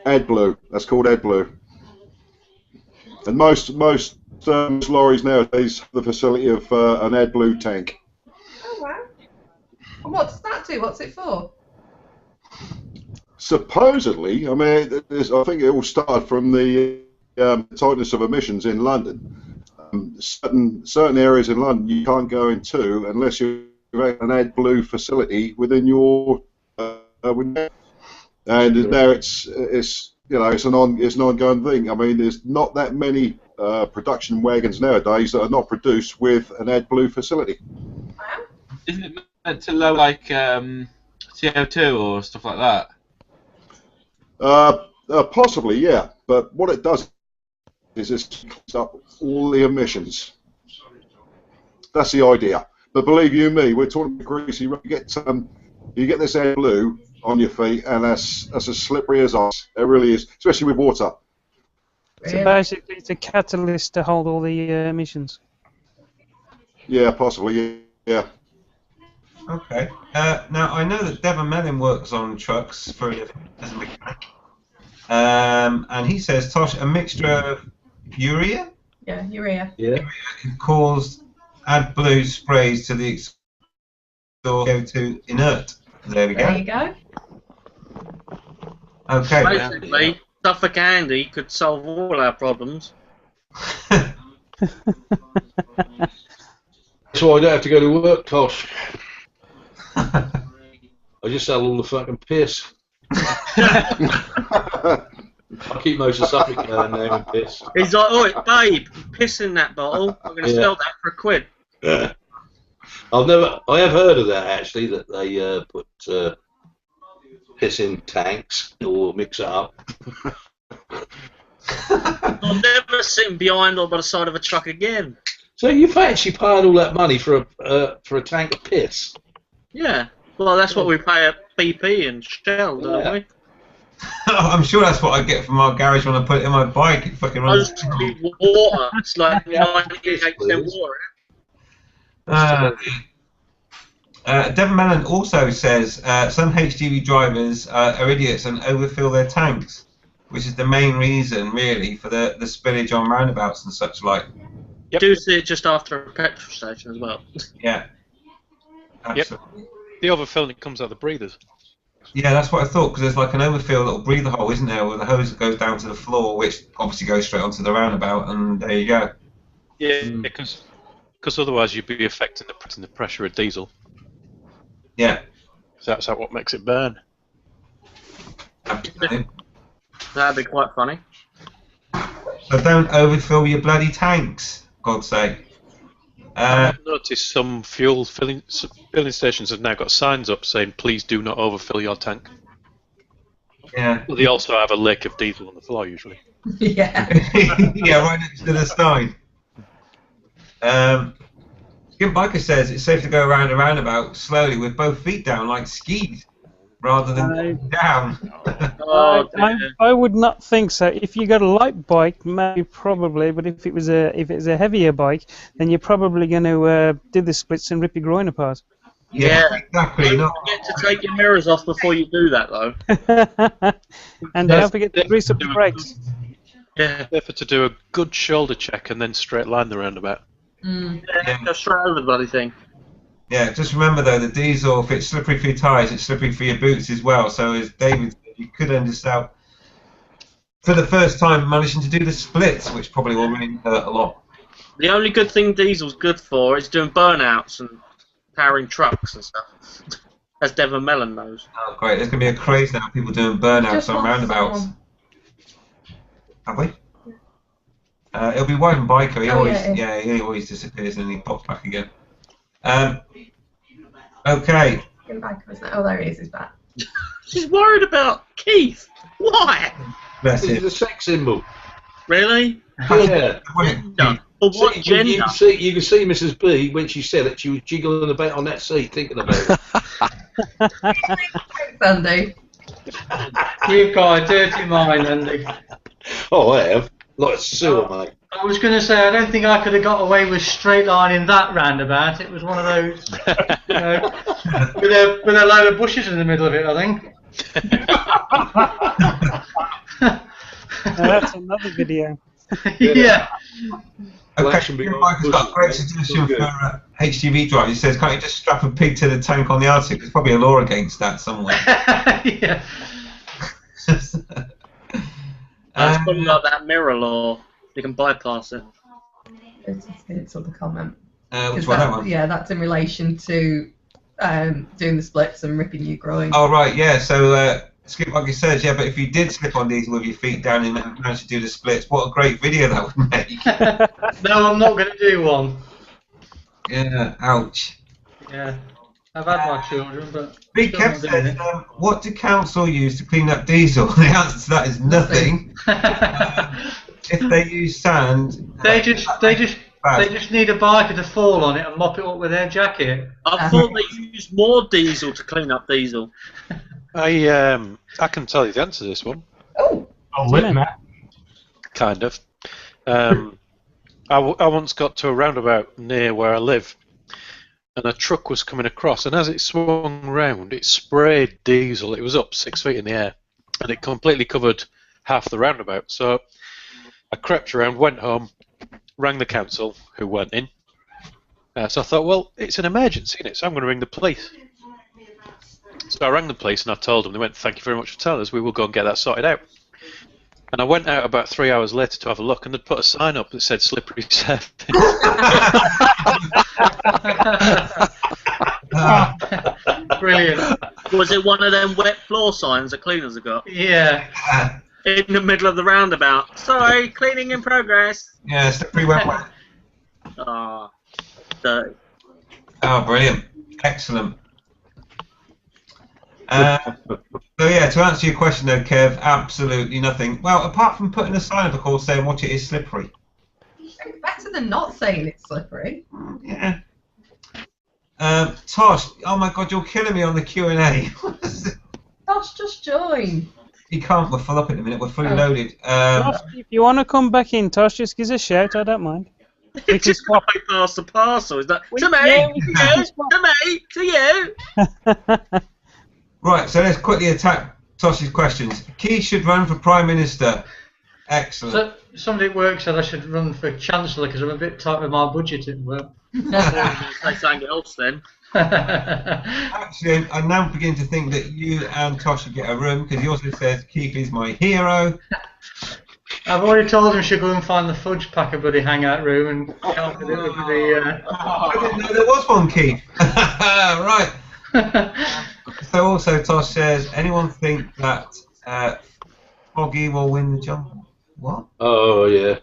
AdBlue. That's called AdBlue. And most lorries nowadays have the facility of an AdBlue tank. Oh wow. And what does that do? What's it for? Supposedly, I mean, I think it all started from the tightness of emissions in London. Certain areas in London you can't go into unless you have an AdBlue facility within your window. And now it's an ongoing thing. I mean, there's not that many production wagons nowadays that are not produced with an AdBlue facility. Isn't it meant to lower like CO2 or stuff like that? Possibly, yeah. But what it does is it cleans up all the emissions. That's the idea. But believe you me, we're talking about greasy. You get this AdBlue on your feet, and that's as slippery as ice. It really is, especially with water. So basically, it's a catalyst to hold all the emissions. Yeah, possibly. Yeah. Okay. Now I know that Devon Mellon works on trucks for a living as a mechanic, and he says, Tosh, a mixture of urea. Yeah, urea. Yeah. Can cause AdBlue sprays to the exhaust go to inert. There we go. There you go. Okay. Basically, Suffolk Andy could solve all our problems. That's why I don't have to go to work, Tosh. I just sell all the fucking piss. I keep most of Suffolk going now and piss. He's like, oh, babe, piss in that bottle. I'm going to sell that for £1. Yeah. I have heard of that actually, that they put piss in tanks or mix it up. I've never seen behind or by the side of a truck again. So you've actually paid all that money for a tank of piss? Yeah. Well, that's what we pay at BP and Shell, don't we? I'm sure that's what I get from our garage when I put it in my bike. It fucking runs. Mostly water. It's like 98% water. Devon Mellon also says some HGV drivers are idiots and overfill their tanks, which is the main reason, really, for the spillage on roundabouts and such like. Yep. Do see it just after a petrol station as well. Yeah. Absolutely. Yep. The overfilling comes out of the breathers. Yeah, that's what I thought, because there's like an overfill little breather hole, isn't there, where the hose goes down to the floor, which obviously goes straight onto the roundabout, and there you go. Yeah, because otherwise you'd be affecting the pressure of diesel. Yeah. So that's what makes it burn. Absolutely. That'd be quite funny. So don't overfill your bloody tanks, God's sake. I've noticed some fuel filling stations have now got signs up saying, please do not overfill your tank. Yeah. Well, they also have a lake of diesel on the floor, usually. Yeah. Yeah, right next to the sign. Skimp Biker says it's safe to go around a roundabout slowly with both feet down like skis, rather than down. I would not think so. If you got a light bike, maybe probably, but if it's a heavier bike, then you're probably going to do the splits and rip your groin apart. Yeah, exactly. Don't forget to take your mirrors off before you do that, though. And don't forget to grease up the brakes. Yeah. Therefore, to do a good shoulder check and then straight line the roundabout. Yeah, go straight over the bloody thing. Yeah, just remember though, the diesel, if it's slippery for your tyres, it's slippery for your boots as well. So as David said, you could end up for the first time managing to do the splits, which probably will really hurt a lot. The only good thing diesel's good for is doing burnouts and powering trucks and stuff. As Devon Mellon knows. Oh, great. There's going to be a craze now of people doing burnouts on roundabouts. Have we? It'll be Wyvern Biker. He always disappears and then he pops back again. Okay. Biker, isn't it? Oh, there he is. He's back. She's worried about Keith. Why? Bless He's him. a sex symbol. Really? Yeah. Gender. For what See, gender? you can see Mrs. B when she said it. She was jiggling about on that seat, thinking about it. Thanks, Andy. You've got a dirty mind, Andy. Oh, I have. Like a sewer, mate. I was going to say, I don't think I could have got away with straight lining that roundabout. It was one of those, you know, with a load of bushes in the middle of it, I think. That's another video. Yeah. Okay, Michael's got a great suggestion for HGV drive. He says, can't you just strap a pig to the tank on the Arctic? There's probably a law against that somewhere. Yeah. It's probably like that mirror law. You can bypass it. It's on the comment. Which one? That one? Yeah, that's in relation to doing the splits and ripping your groin. Oh, right, yeah. So, Skip Monkey says, yeah, but if you did slip on diesel with your feet down and managed to do the splits, what a great video that would make. No, I'm not going to do one. Yeah, ouch. Yeah. I've had my children, but... Big Kev says, what do council use to clean up diesel? The answer to that is nothing. If they use sand... They just need a biker to fall on it and mop it up with their jacket. I thought they used more diesel to clean up diesel. I can tell you the answer to this one. Oh, lit, Matt. Kind of. I once got to a roundabout near where I live, and a truck was coming across, and as it swung round, it sprayed diesel. It was up 6 feet in the air, and it completely covered half the roundabout. So I crept around, went home, rang the council, who weren't in. So I thought, well, it's an emergency, isn't it? So I'm going to ring the police. So I rang the police and I told them. They went, thank you very much for telling us. We will go and get that sorted out. And I went out about 3 hours later to have a look, and they'd put a sign up that said slippery surface. Brilliant. Was it one of them wet floor signs that cleaners have got? Yeah. In the middle of the roundabout. Sorry, cleaning in progress. Yeah, slippery wet. Ah, dirty. Oh, brilliant. Excellent. So yeah, to answer your question though, Kev, absolutely nothing. Well, apart from putting a sign up, of course, saying watch it is slippery. better than not saying it's slippery. Yeah. Tosh, oh my God, you're killing me on the Q&A. Tosh, just join. You can't. We're full up in a minute. We're fully loaded. Tosh, if you want to come back in, Tosh, just give us a shout. I don't mind. We can swap. Pass the parcel. Is that to me? Yeah, To you? To you? Right, so let's quickly attack Tosh's questions. Keith should run for Prime Minister. Excellent. So, somebody at work said I should run for Chancellor because I'm a bit tight with my budget at work. Say something else then. Actually, I'm now beginning to think that you and Tosh should get a room because he also says Keith is my hero. I've already told him she'll go and find the fudge packer bloody hangout room and help with it with the. I didn't know there was one, Keith. Right. So also Tosh says, anyone think that Foggy will win the jump? What? Oh yeah,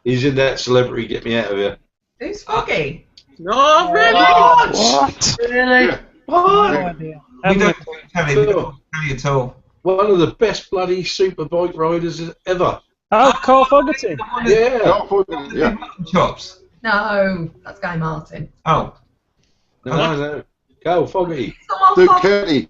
he's in that celebrity. Get me out of here. Who's Foggy? No, really? What? Really? What? No idea. We don't tell him. We don't tell you at all. One of the best bloody superbike riders ever. Oh, Carl Fogarty. Yeah. Yeah. Chops. No, that's Guy Martin. Oh. No. Go Foggy. Duke Kenny.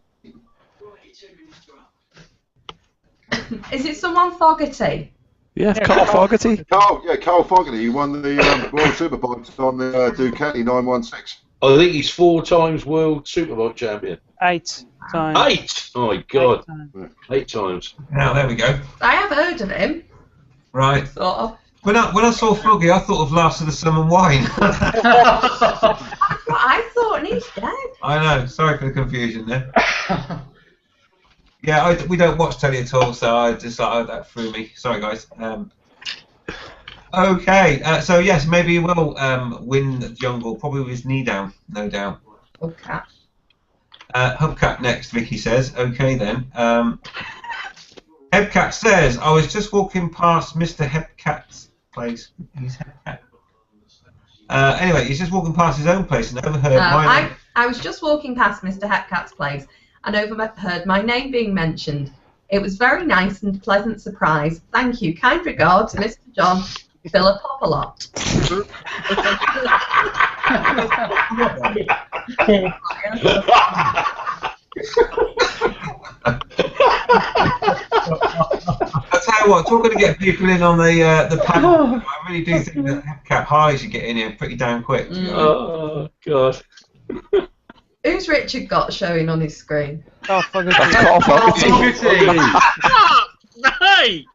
Is it someone Fogarty? Yeah, Carl Fogarty. Carl Fogarty. He won the World Superbikes on the Ducati 916. I think he's 4 times world superbike champion. 8 times. 8! Oh my God. 8 times. Now there we go. I have heard of him. Right. Sort of. When I saw Foggy, I thought of Last of the Sun and Wine. That's what I thought, and he's dead. I know. Sorry for the confusion there. Yeah, we don't watch telly at all, so I just that threw me. Sorry, guys. Okay, so yes, maybe he will win the jungle, probably with his knee down, no doubt. Okay. Hubcat next, Vicky says. Okay then. Hebcat says, I was just walking past Mr. Hebcat's place. He's Hebcat. Anyway, he's just walking past his own place and overheard I was just walking past Mr. Hepcat's place and overheard my name being mentioned. It was very nice and pleasant surprise. Thank you. Kind regards, Mr. John Philip Popolot. I'll tell you what, talking to get people in on the panel, I really do think that Cap Harley should get in here pretty damn quick. Oh, God. Who's Richard got showing on his screen? Oh, fuck it. Hey!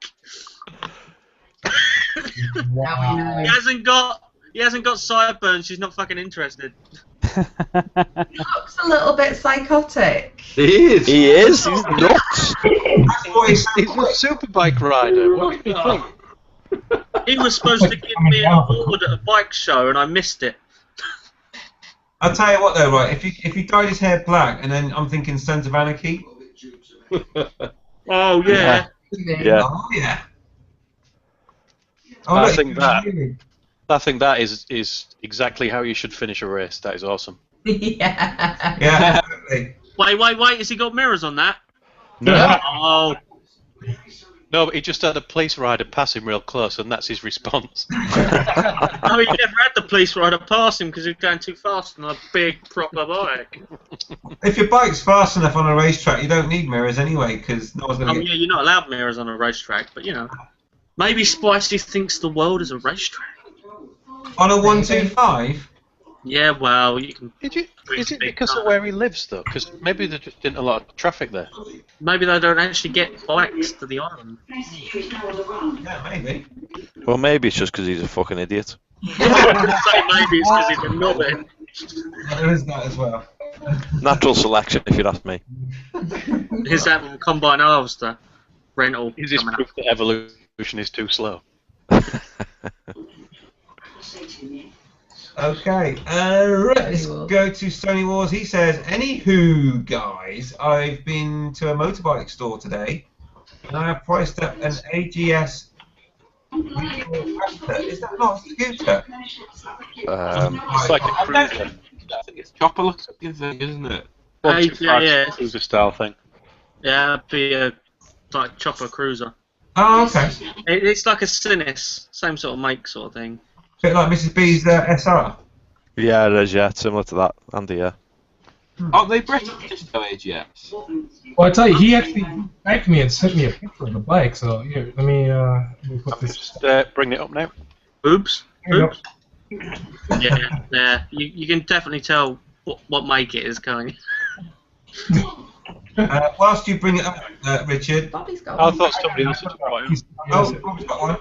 Wow. He hasn't got sideburns. She's not fucking interested. He looks a little bit psychotic. He is. He is. He's nuts. He's a superbike rider. What do you think? He was supposed to give me an award at a bike show, and I missed it. I'll tell you what though, right? If he dyed his hair black, and then I'm thinking Sons of Anarchy. Oh yeah. Yeah. Oh yeah. Oh, I look, think that is exactly how you should finish a race. That is awesome. Yeah. Yeah. Absolutely. Wait. Has he got mirrors on that? No. Oh. No, but he just had a police rider pass him real close, and that's his response. No, he never had the police rider pass him because he was going too fast on a big proper bike. If your bike's fast enough on a racetrack, you don't need mirrors anyway, because no one's going to Yeah, you're not allowed mirrors on a racetrack, but you know. Maybe Spicy thinks the world is a racetrack. On a 125? Yeah, well, you can. Is it because of where he lives, though? Because maybe there just isn't a lot of traffic there. Maybe they don't actually get bikes to the island. Yeah, maybe. Well, maybe it's just because he's a fucking idiot. I was going to say maybe it's because he's a knobhead. There is that as well. Natural selection, if you'd ask me. Is that will combine harvester rental? Is this proof that evolution is too slow? Okay, let's go to Stony Wars. He says, anywho, guys, I've been to a motorbike store today, and I have priced up an AGS. Is that not a scooter? It's like a cruiser. I think it's chopper looking thing, isn't it? Yeah. Cruiser style thing. Yeah, it'd be a like chopper cruiser. Oh, okay. It's like a Sinis, same sort of make sort of thing. Bit like Mrs. B's SR. Yeah, it is, yeah. Similar to that. Andy, yeah. Oh, they British no AGS. Well, I tell you, he actually tagged me and sent me a picture of the bike. So here, let me put this. Just bring it up now. Oops. Here you go. Yeah. You can definitely tell what make it is going. Whilst you bring it up, Richard. Bobby's got I one. thought somebody else had got it. Oh, Bobby's got one.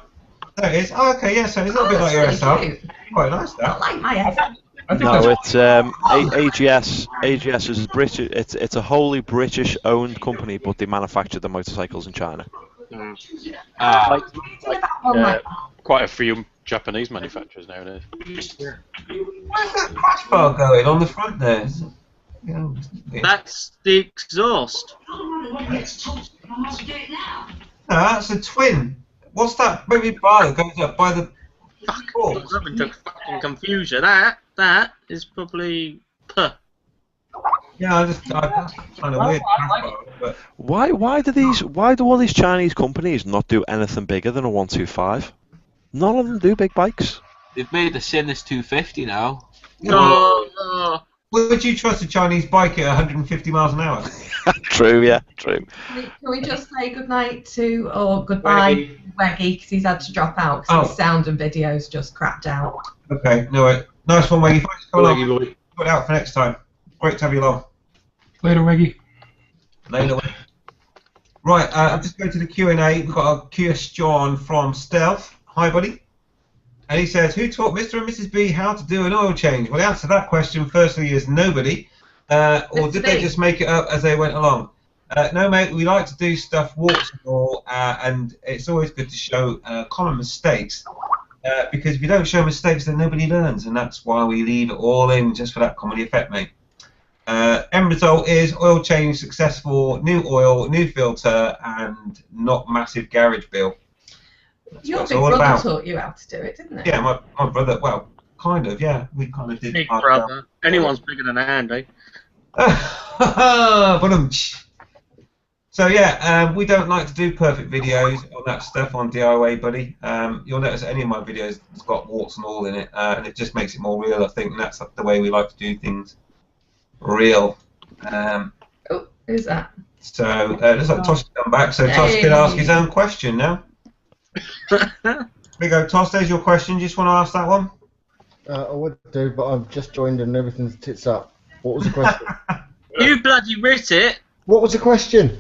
There it is. Oh, okay, yeah, so it's a little bit like your That's SR. really cute. Quite nice, I that. like my SR. I think No, that's it's AGS. AGS is British. It's a wholly British-owned company, but they manufacture the motorcycles in China. Quite a few Japanese manufacturers nowadays. Where's that crash bar going on the front there? That's the exhaust. No, that's a twin. What's that maybe bar that goes up by the Fuck, something to fucking confuse you. That is probably puh. Yeah, I kind of weird. But Why do all these Chinese companies not do anything bigger than a 125? None of them do big bikes. They've made the Sinis 250 now. No. would you trust a Chinese bike at 150 miles an hour? True, yeah, true. Can we just say goodnight to, or goodbye, Weggy, because he's had to drop out because his sound and video's just crapped out. Okay, no way. Nice one, Weggy. Thanks for coming on. Boy. Put it out for next time. Great to have you along. later, Weggy. Later, Weggy. Right, I'm just going to the Q&A. We've got a question from Stealth. Hi, buddy. And he says, who taught Mr. and Mrs. B how to do an oil change? Well, the answer to that question, firstly, is nobody. Or did they just make it up as they went along? No, mate, we like to do stuff warts and all, and it's always good to show common mistakes. Because if you don't show mistakes, then nobody learns, and that's why we leave it all in, just for that comedy effect, mate. End result is oil change successful, new oil, new filter, and not massive garage bill. Your big brother taught you how to do it, didn't he? Yeah, my brother, well, kind of, yeah. We kind of did. Big brother. Anyone's bigger than Andy. So yeah, we don't like to do perfect videos on that stuff on DIY, buddy. You'll notice any of my videos has got warts and all in it, and it just makes it more real, I think, and that's the way we like to do things. Real. Oh, who's that? So looks like Tosh has come back, so Tosh can ask his own question now. Here we go, Tosh, there's your question. Do you just want to ask that one? I would do, but I've just joined and everything's tits up. What was the question? You bloody writ it. What was the question?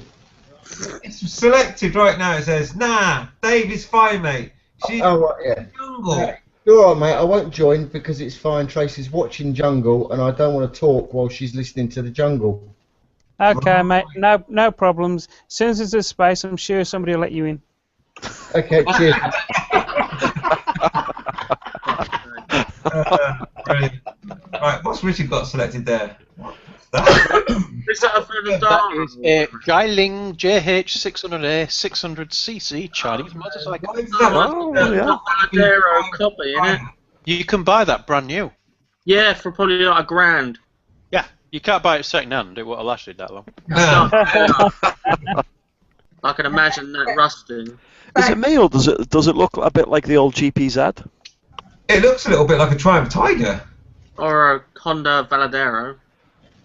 It's selected right now. It says, nah, Dave is fine, mate. She's Oh, right, yeah. jungle. You're alright, mate. I won't join because it's fine. Tracy's watching Jungle, and I don't want to talk while she's listening to the Jungle. Okay, mate. No problems. As soon as there's a space, I'm sure somebody will let you in. Okay, cheers. Brilliant. Right, what's Richard got selected there? Is that a further That down? is a Guiling JH600A 600cc Chinese motorcycle. Oh, yeah. Valadero copy, innit? You can buy that brand new. Yeah, for probably like $1,000. Yeah, you can't buy it second hand. It won't have lasted that long. I can imagine that rusting. Is it me, or does it look a bit like the old GPZ? It looks a little bit like a Triumph Tiger. Or a Honda Valadero.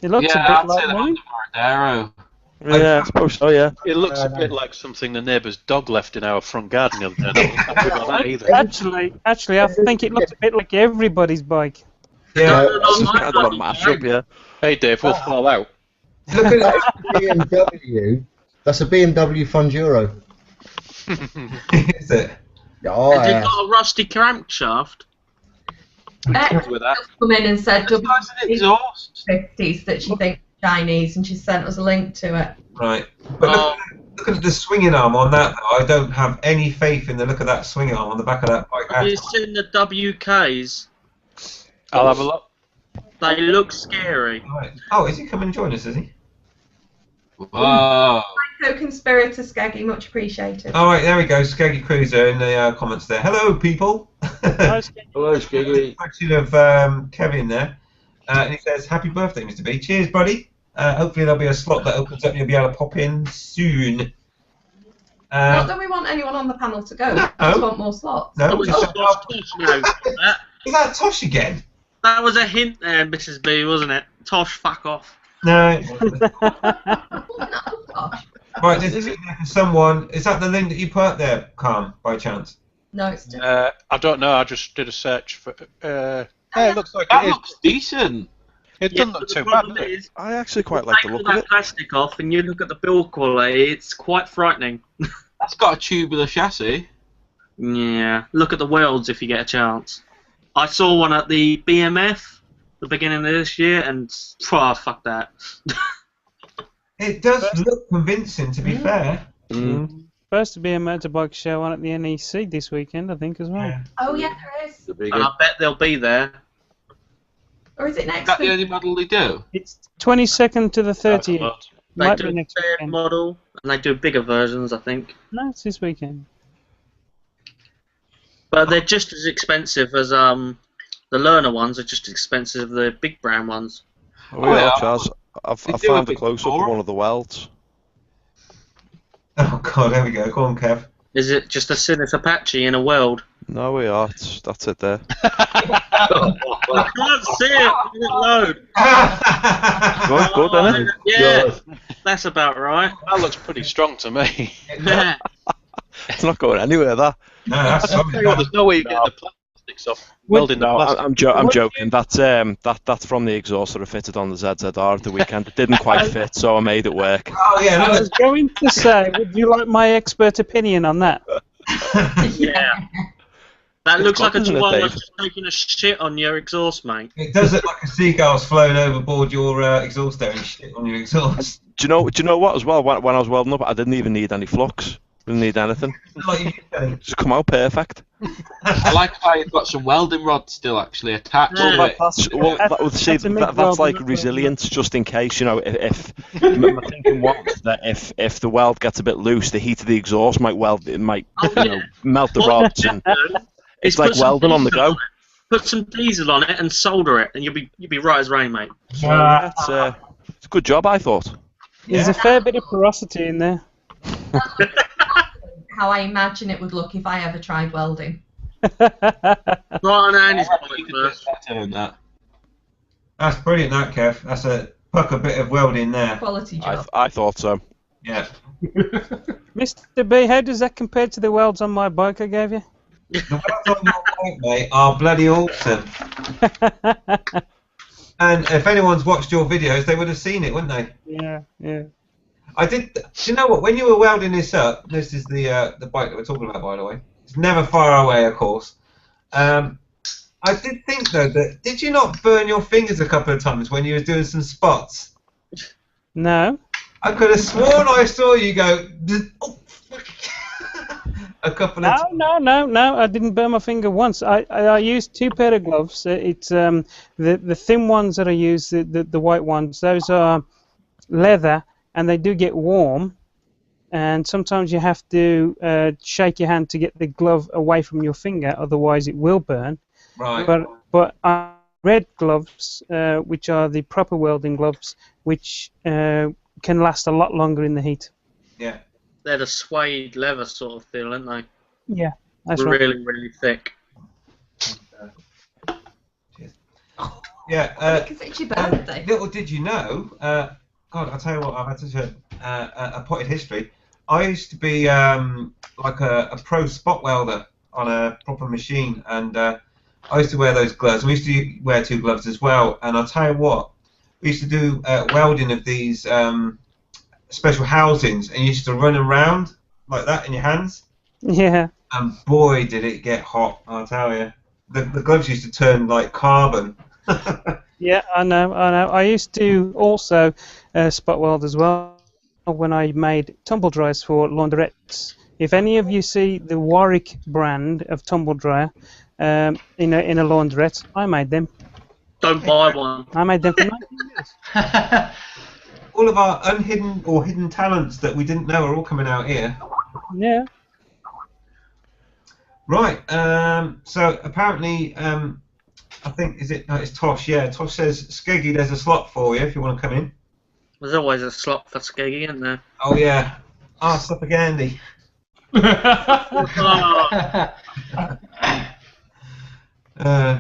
It looks Yeah, a bit I'd say like the me. Honda Yeah, I suppose so, yeah. It looks a bit like something the neighbour's dog left in our front garden the other day. I don't know that either. Actually, I think it looks a bit like everybody's bike. Yeah. It's just kind of a mashup, yeah. Hey Dave, we'll fall out. Look at it. BMW. That's a BMW Funduro. Is it? Oh, Has it yeah. got a rusty crankshaft? With that. Come in and said Nice and exhaust. W50s that she thinks are Chinese, and she sent us a link to it. Right. But look at the swinging arm on that, though. I don't have any faith in the look of that swinging arm on the back of that bike. Have you seen the WKs? I'll have a look. They look scary. Right. Oh, is he coming and join us, is he? Whoa. Co-conspirator Skeggy, much appreciated. All right, there we go. Skeggy Cruiser in the comments there. Hello, people. Hello, Skiggy. Question of Kevin there. And he says, happy birthday, Mr. B. Cheers, buddy. Hopefully there'll be a slot that opens up and you'll be able to pop in soon. Not that we want anyone on the panel to go. No. We just want more slots. No, Is just- that Tosh again? That was a hint there, Mrs. B, wasn't it? Tosh, fuck off. No. Gosh. Right, there's a link there for someone. Is that the link that you put up there, Calm, by chance? No, it's just... I don't know. I just did a search for. Hey, it looks like That it is. looks decent. It Yeah, doesn't but look the too bad, problem does it? is, I actually quite like the take all look of that it. plastic off and you look at the build quality, it's quite frightening. That's got a tubular chassis. Yeah, look at the welds if you get a chance. I saw one at the BMF the beginning of this year, and fuck that. It does look convincing, to be fair. Supposed to be a motorbike show on at the NEC this weekend, I think, as well. Yeah. Oh, yeah, there is. The big And I bet they'll be there. Or is it Is next that the week? only model they do? It's 22nd to the 30th. They Might do be a next third weekend. model, and they do bigger versions, I think. No, it's this weekend. But they're just as expensive as the learner ones are just as expensive as the big brand ones. Oh, yeah, yeah. Chaz. I've They do a found a bit close-up of more. one of the welds. Oh, God, there we go. Go on, Kev. Is it just a Sinus Apache in a weld? No, we are. That's it there. I can't see it. Let it load. Good, isn't it? Yeah, that's about right. That looks pretty strong to me. Yeah. It's not going anywhere, that. No, that's Tell something. you what, there's no way you get the plastics off. Welding the No, plastic. I'm joking. That's from the exhaust that I fitted on the ZZR at the weekend. It didn't quite fit, so I made it work. Oh, yeah, I look was going to say, would you like my expert opinion on that? Yeah. That It's looks like a good, isn't it, chihuahua Dave? just taking a shit on your exhaust, mate. It does look like a seagull's flown overboard your exhaust there and shit on your exhaust. Do you know what as well? When I was welding up, I didn't even need any flux. Didn't need anything. Like you said. Just come out perfect. I like how you've got some welding rods still actually attached Yeah. to it. That's a MIG That's weld, like not a resilience, just in case. You know, if my thinking was that if the weld gets a bit loose, the heat of the exhaust might melt the rods, and it's like Put some welding on the diesel go. it. Put some diesel on it and solder it, and you'll be right as rain, mate. So that's It's a good job, I thought. There's a fair bit of porosity in there. How I imagine it would look if I ever tried welding. Right on Andy's bike first. That's brilliant, that, Kev. That's a bit of welding there. Quality job. I thought so. Yeah. Mr. B, how does that compare to the welds on my bike I gave you? The welds on your bike, mate, are bloody awesome. And if anyone's watched your videos, they would have seen it, wouldn't they? Yeah, yeah. I did. Do you know what? When you were welding this up, this is the bike that we're talking about, by the way. It's never far away, of course. I did think though that did you not burn your fingers a couple of times when you were doing some spots? No. I could have sworn I saw you go. Oh, a couple of times. No. I didn't burn my finger once. I used 2 pair of gloves. It's the thin ones that I use, the white ones. Those are leather, and they do get warm. And sometimes you have to shake your hand to get the glove away from your finger, otherwise it will burn. Right. But red gloves, which are the proper welding gloves, which can last a lot longer in the heat. Yeah. They're the suede leather sort of feel, aren't they? Yeah, that's right. Really, really thick. Yeah. Because it's your birthday. Little did you know, God, I'll tell you what, I've had such a potted history. I used to be like a pro spot welder on a proper machine, and I used to wear those gloves. We used to wear 2 gloves as well, and I'll tell you what, we used to do welding of these special housings, and you used to run around like that in your hands. Yeah. And boy, did it get hot, I'll tell you. The gloves used to turn like carbon. Yeah, I know. I used to also spot weld as well when I made tumble dryers for laundrettes. If any of you see the Warwick brand of tumble dryer in a laundrette, I made them. Don't buy one. I made them for 19 years. All of our unhidden or hidden talents that we didn't know are all coming out here. Yeah. Right. So apparently, I think it's Tosh. Yeah, Tosh says, Skeggy, there's a slot for you if you want to come in. There's always a slot for Skeggy, isn't there? Oh yeah. Suffolk Andy.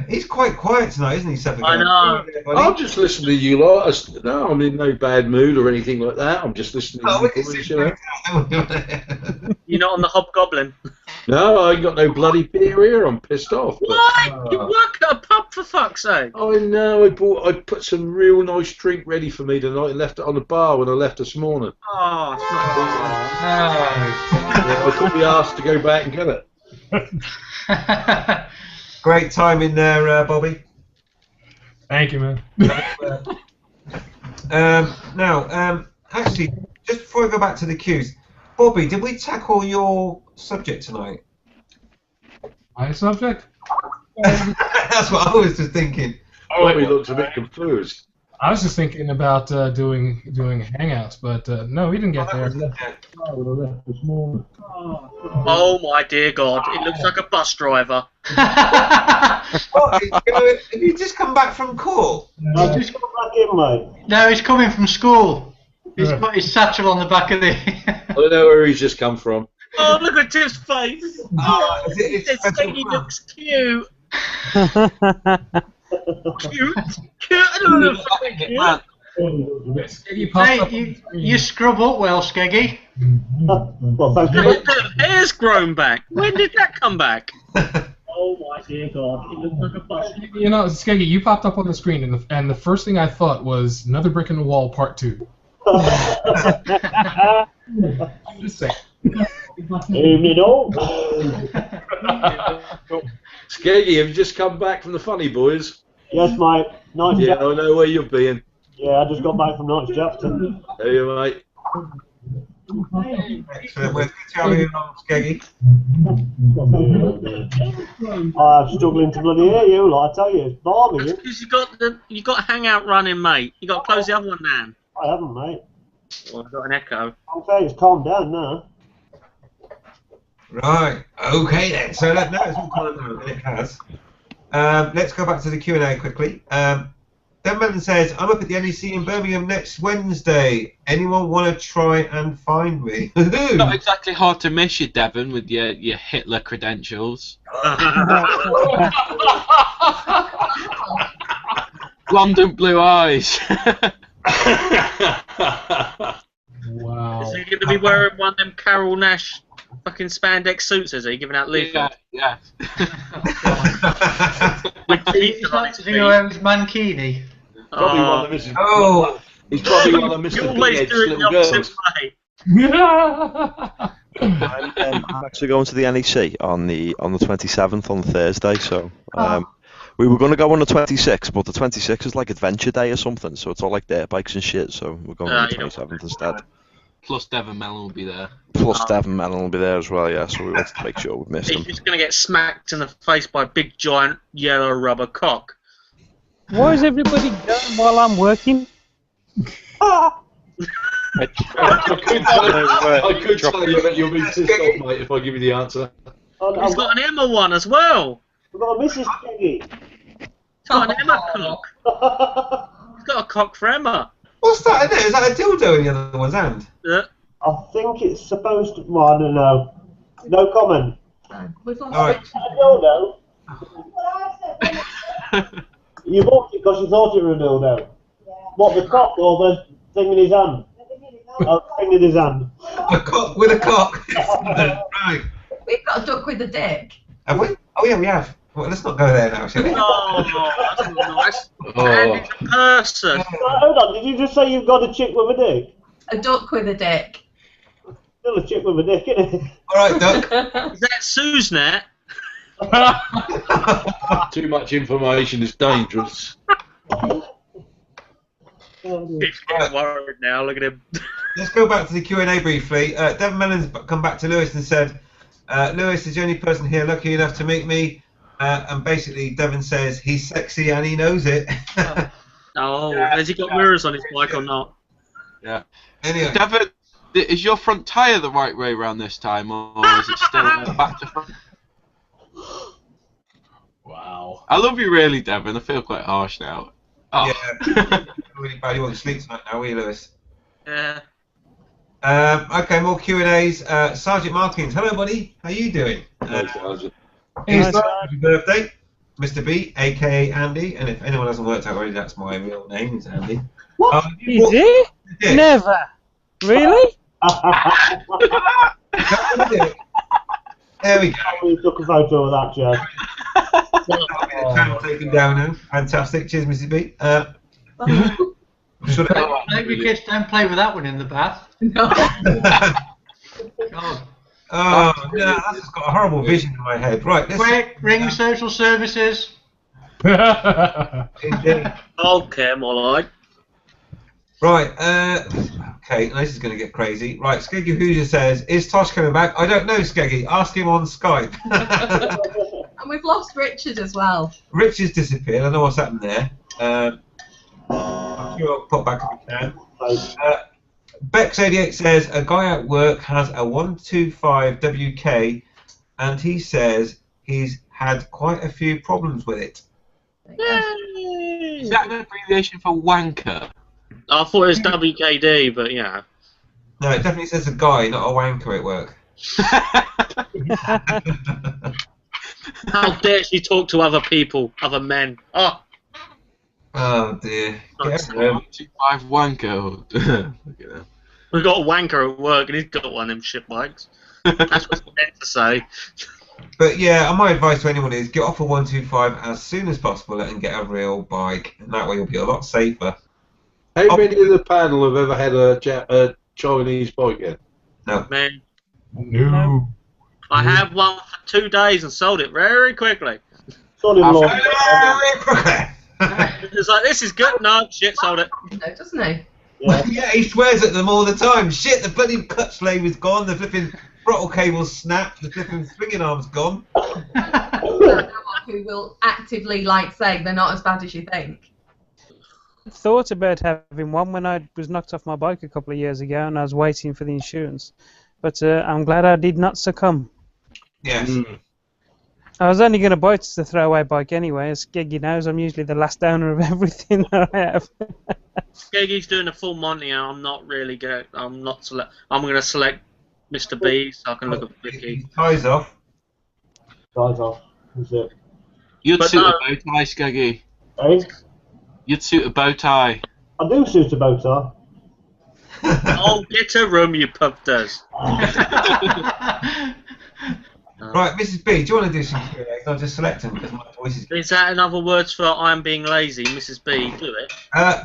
He's quite quiet tonight, isn't he, Suffolk? I know. I'm just listening to you lot. No, I'm in no bad mood or anything like that. I'm just listening to you boys, You're not on the hobgoblin. No, I ain't got no bloody beer here. I'm pissed off. What? You work at a pub, for fuck's sake. I know. I put some real nice drink ready for me tonight and left it on the bar when I left this morning. Oh, it's not Yeah, I couldn't be asked to go back and get it. Great timing there, Bobby. Thank you, man. Now, actually, just before I go back to the queues, Bobby, did we tackle your subject tonight? My subject? That's what I was just thinking. Bobby looks a bit confused. I was just thinking about doing hangouts, but no, we didn't get there. Oh my dear God! It looks like a bus driver. What? Have you just come back from court? I've just come back in, mate. No, he's coming from school. He's got his satchel on the back of the... I don't know where he's just come from. Oh, look at his face. Oh, he looks cute. Cute. Hey, you scrub up well, Skeggy. Well, thank Look at the hair's grown back. When did that come back? Oh my dear God, it looks like a bus. You know, Skeggy, you popped up on the screen, and the first thing I thought was Another Brick in the Wall Part 2. I'm just saying. Evening all. Skeggy, have you just come back from the Funny Boys? Yes, mate. Nice. Yeah, I know where you've been. Yeah, I just got back from Knights Japton. There you, mate. Excellent. Well, good to have you on, Skeggy. I'm struggling to bloody hear you, like I tell you, it's balmy. That's because you got hangout running, mate. You got to close the other one down. I haven't, mate. Well, I've got an echo. I'll tell you, it's calmed down now. Right. Okay then. So now it's all calmed down, and it has. Let's go back to the Q&A quickly. Devin Mellon says, I'm up at the NEC in Birmingham next Wednesday. Anyone want to try and find me? Not exactly hard to miss you, Devon, with your Hitler credentials. Blonde and blue eyes. Wow. Is he going to be wearing one of them Carol Nash fucking spandex suits? Is he giving out leaflets? Yeah. With teeth on his Is he wearing Mankini? Probably one of Mrs. Oh, He's probably one of You Mr. always Bighead's do it the little girls. opposite way. I'm actually going to the NEC on the 27th on Thursday. So we were going to go on the 26th, but the 26th is like Adventure Day or something. So it's all like dirt bikes and shit. So we're going on the 27th instead. Plus Devon Mellon will be there. Plus Devin Mellon will be there as well. Yeah. So we wanted to make sure we missed He's him. just going to get smacked in the face by a big giant yellow rubber cock. Why is everybody going while I'm working? I could tell you that you'll be pissed off, mate, if I give you the answer. He's got an Emma one as well. I've got a Mrs. Peggy. He's got an Emma cock. He's got a cock for Emma. what's that in there? Is that a dildo in the other one's hand? Yeah. I think it's supposed to. Well, I don't know. No comment. We've lost All right. Richard. I don't know. You bought it because you thought it was a dildo. What, the cock or the thing in his hand? Oh, the thing in his hand. A cock with a cock. Right. We've got a duck with a dick. Have we? Oh yeah, we have. Well, let's not go there now, shall we? Oh, that's nice. Oh. And he's a person. Hold on, did you just say you've got a chick with a dick? A duck with a dick. Still a chick with a dick, isn't it? All right, Duck. Is that Sue's net? Too much information is dangerous. He's getting worried now. Look at him. Let's go back to the Q&A briefly. Devin Mellon's come back to Lewis and said, Lewis is the only person here lucky enough to meet me. And basically, Devin says he's sexy and he knows it. Oh, has he got mirrors on his bike or not? Yeah. Anyway. Devon, is your front tyre the right way around this time, or is it still back to front? Wow. I love you really, Devon. I feel quite harsh now. Oh. Yeah. Really bad. You want to sleep tonight now, will you, Lewis? Yeah. Okay, more Q&As. Sergeant Markins, hello, buddy. How you doing? Here's happy birthday, Mr. B, a.k.a. Andy. And if anyone hasn't worked out already, that's my real name. It's Andy. What? Is it? Yeah. Never. Really? There we go. We took a photo of that, Joe. Channel taken down now. Fantastic. Cheers, Mrs. B. Should I hope your kids don't play with that one in the bath. No. God. Oh, no, that's just got a horrible vision in my head. Right, let's... Quick, ring social services. Indeed. Okay, more like. Right, okay, this is going to get crazy. Right, Skeggy Hoosier says, is Tosh coming back? I don't know, Skeggy. Ask him on Skype. And we've lost Richard as well. Richard's disappeared. I don't know what's happened there. I'm sure I'll pop back if we can. Bex88 says, a guy at work has a 125 WK and he says he's had quite a few problems with it. Is that an abbreviation for wanker? I thought it was WKD, but yeah. No, it definitely says a guy, not a wanker at work. How dare she talk to other people, other men? Oh dear. That's 125 wanker. Look at that. We've got a wanker at work and he's got one of them shit bikes. That's what I meant to say. But yeah, my advice to anyone is get off a 125 as soon as possible and get a real bike, and that way you'll be a lot safer. How many of the panel have ever had a Chinese bike yet? No. Man, No. I had one for 2 days and sold it very quickly. Son-in-law. It's like, this is good. No, shit, sold it. No, doesn't he? Yeah, he swears at them all the time. Shit, the bloody cut slave is gone, the flipping throttle cable's snapped, the flipping swinging arm's gone. Who will actively say they're not as bad as you think. Thought about having one when I was knocked off my bike a couple of years ago and I was waiting for the insurance. But I'm glad I did not succumb. Yes. I was only going to buy it as a throwaway bike anyway. As Skeggy knows, I'm usually the last owner of everything that I have. Skeggy's doing a full Monty, and I'm not really going. I'm going to select Mr. B, so I can look at Vicky. Ties off. Ties off. That's it. You'd But suit no. a bow tie, Skeggy. Eh? You'd suit a bow tie. I do suit a bow tie. Oh, get a room, you pub does. Right, Mrs. B, do you want to do some Q&A? I'll just select them because my voice is... Is that in other words for I'm being lazy, Mrs. B? Do it.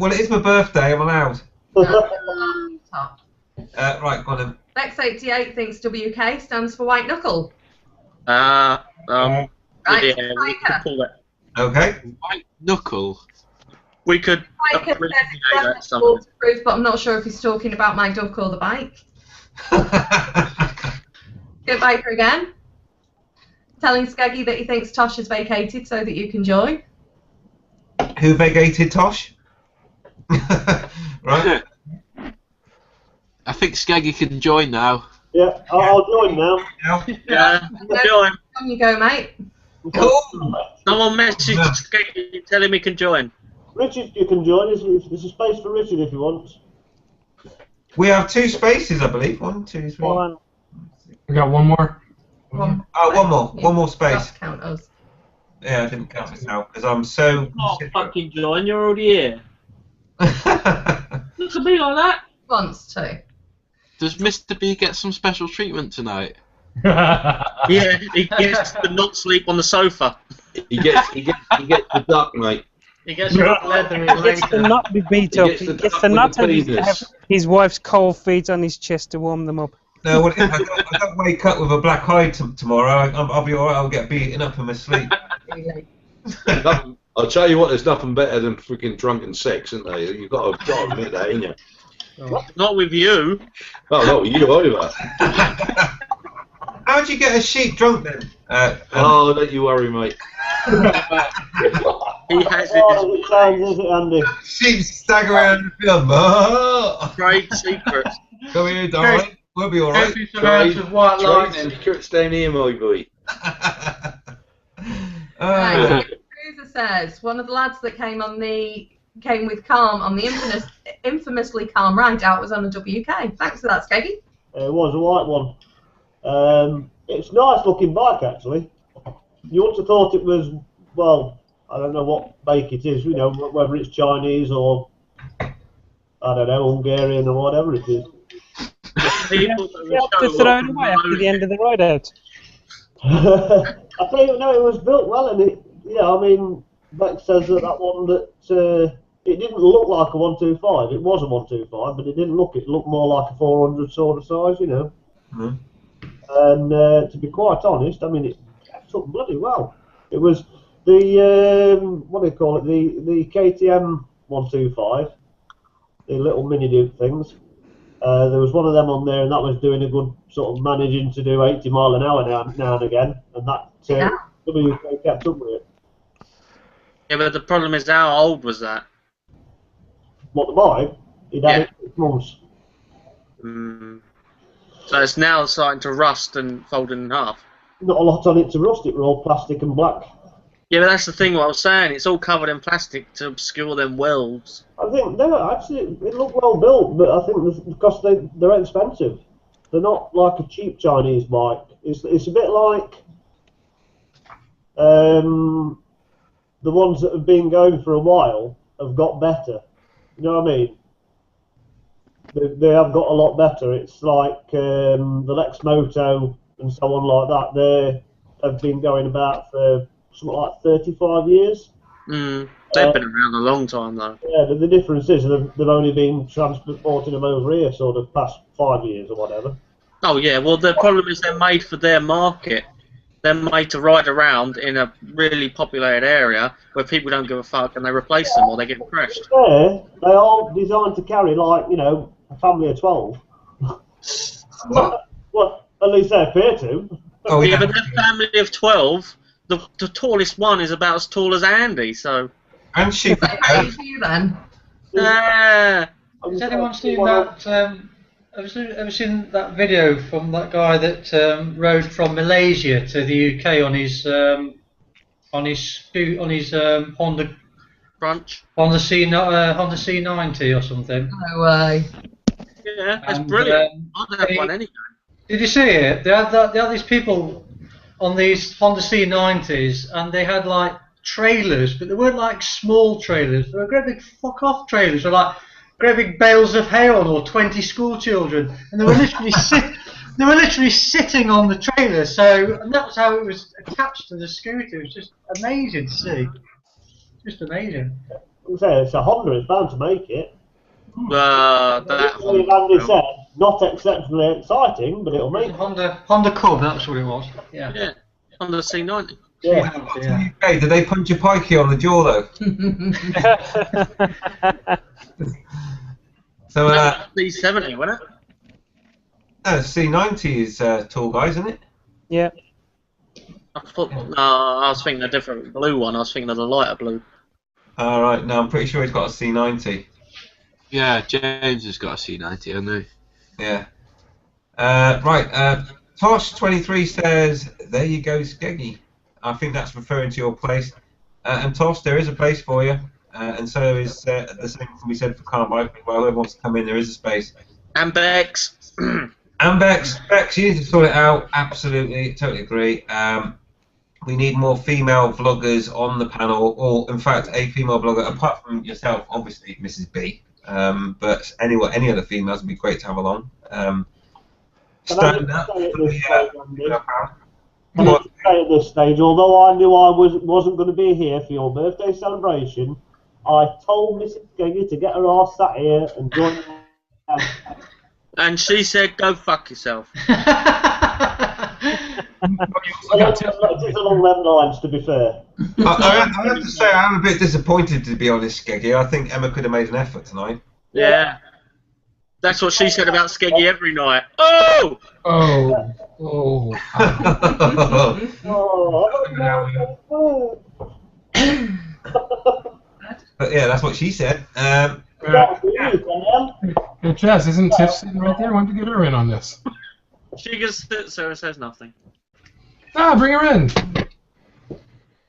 Well, it is my birthday, I'm allowed. Top. Right, go on then. Bex88 thinks WK stands for white knuckle. Right, Right, yeah, we could Spiker. pull that. Okay. White knuckle. We could Spiker abbreviate says it's that definitely something. waterproof, but I'm not sure if he's talking about my duck or the bike. Go Viper again. Telling Skeggy that he thinks Tosh has vacated so that you can join. Who vacated Tosh? Right. I think Skeggy can join now. Yeah, I'll join now. Yeah, join. On you go, mate. Someone message Skeggy telling me can join. Richard, you can join. There's a space for Richard if you want. We have 2 spaces, I believe. 1, 2, 3. We got one more. One. Oh, one more. One more space. Count us. Yeah, I didn't count myself because I'm so... Oh, fucking join, you're already here. Looks a bit like that. Wants to. Does Mr. B get some special treatment tonight? Yeah, he gets to not sleep on the sofa. He gets the duck, mate. He gets leather in He gets to later. not be beat He up. gets He the gets duck to with not the have penis. his wife's cold feet on his chest to warm them up. No, well, I don't wake up with a black eye tomorrow. I'll be alright. I'll get beaten up in my sleep. I'll tell you what, there's nothing better than freaking drunken sex, isn't there? You've got to admit that, ain't you? Not with you. Oh, not with you either. How'd you get a sheep drunk then? Oh, don't you worry, mate. He has Oh, it it sounds, is it, Andy? Sheep stagger around the film. Oh! as trade secrets. Come here, darling. We'll be alright. Every surrounds of white Trade lightning. secrets down here, my boy. Right. Cruiser says one of the lads that came with Calm on the infamously Calm ride out was on a WK. Thanks for that, Skeggy. It was a white one. It's a nice looking bike, actually. You would have thought it was, well, I don't know what make it is, you know, whether it's Chinese or, I don't know, Hungarian or whatever it is. People You have to throw it away after the end of the ride out. I tell you, no, it was built well, and it, yeah, I mean, Beck says that one that it didn't look like a 125. It was a 125, but it didn't look. It looked more like a 400 sort of size, you know. Mm-hmm. And to be quite honest, I mean, it took bloody well. It was the what do you call it? The KTM 125, the little mini Duke things. There was one of them on there, and that was doing a good sort of managing to do 80 mile an hour now and again, and that WK kept up with it. Yeah, but the problem is, how old was that? What, the bike? He'd had it 6 months. So it's now starting to rust and folding in half. Not a lot on it to rust. It were all plastic and black. Yeah, but that's the thing. What I was saying, it's all covered in plastic to obscure them welds. I think it looked well built, but I think because they're expensive. They're not like a cheap Chinese bike. It's a bit like the ones that have been going for a while have got better. You know what I mean? They have got a lot better. It's like the Lex Moto and so on like that. They have been going about for something like 35 years. They've been around a long time, though. Yeah, the difference is they've only been transporting them over here sort of past 5 years or whatever. Oh, yeah, well, the problem is they're made for their market. They're made to ride around in a really populated area where people don't give a fuck and they replace them or they get crashed. Yeah, they are designed to carry, like, you know, a family of 12. Well, at least they appear to. Oh, yeah, but that family of 12, the tallest one is about as tall as Andy, so... And she... How for you then? Has anyone seen that Ever seen that video from that guy that rode from Malaysia to the UK on his Honda Crunch. Honda C90 or something? No way. Yeah, that's And, brilliant. I'd have one anyway. Did you see it? They had these people on these Honda C90s, and they had like trailers, but they weren't like small trailers. They were great big fuck off trailers. They were like great big bales of hay on, or 20 school children, and they were literally sitting on the trailer. So, and that was how it was attached to the scooter. It was just amazing to see. Just amazing. It's a Honda. It's bound to make it. That Andy said, not exceptionally exciting, but it'll make it. Honda Cub. That's what it was. Yeah. Yeah. On the C90. Yeah. Hey, did they punch a pikey on the jaw though? So C70, wasn't it? C90 is tall guys, isn't it? Yeah. I was thinking a different blue one. I was thinking of the lighter blue. All right. No, I'm pretty sure he's got a C90. Yeah, James has got a C90, hasn't he? Yeah. Right. Tosh23 says, "There you go, Skeggy." I think that's referring to your place. And Tosh, there is a place for you. And so is the same can be said for Carmike. Well, whoever wants to come in, there is a space. And Bex. And Bex, you need to sort it out. Absolutely, totally agree. We need more female vloggers on the panel, or in fact, a female vlogger apart from yourself, obviously, Mrs. B. But any other females would be great to have along. Stand up. I need to say at this stage, although I knew I wasn't going to be here for your birthday celebration, I told Mrs. Skeggy to get her ass sat here and join me. And she said, "Go fuck yourself." It's along them lines, to be fair. I have to say, I'm a bit disappointed, to be honest, Skeggy. I think Emma could have made an effort tonight. Yeah. That's what she said about Skeggy every night. Oh! Oh. Oh. But yeah, that's what she said. Hey, Chaz, isn't Tiff sitting right there? Why don't you get her in on this? She just sits there and says nothing. Ah, bring her in.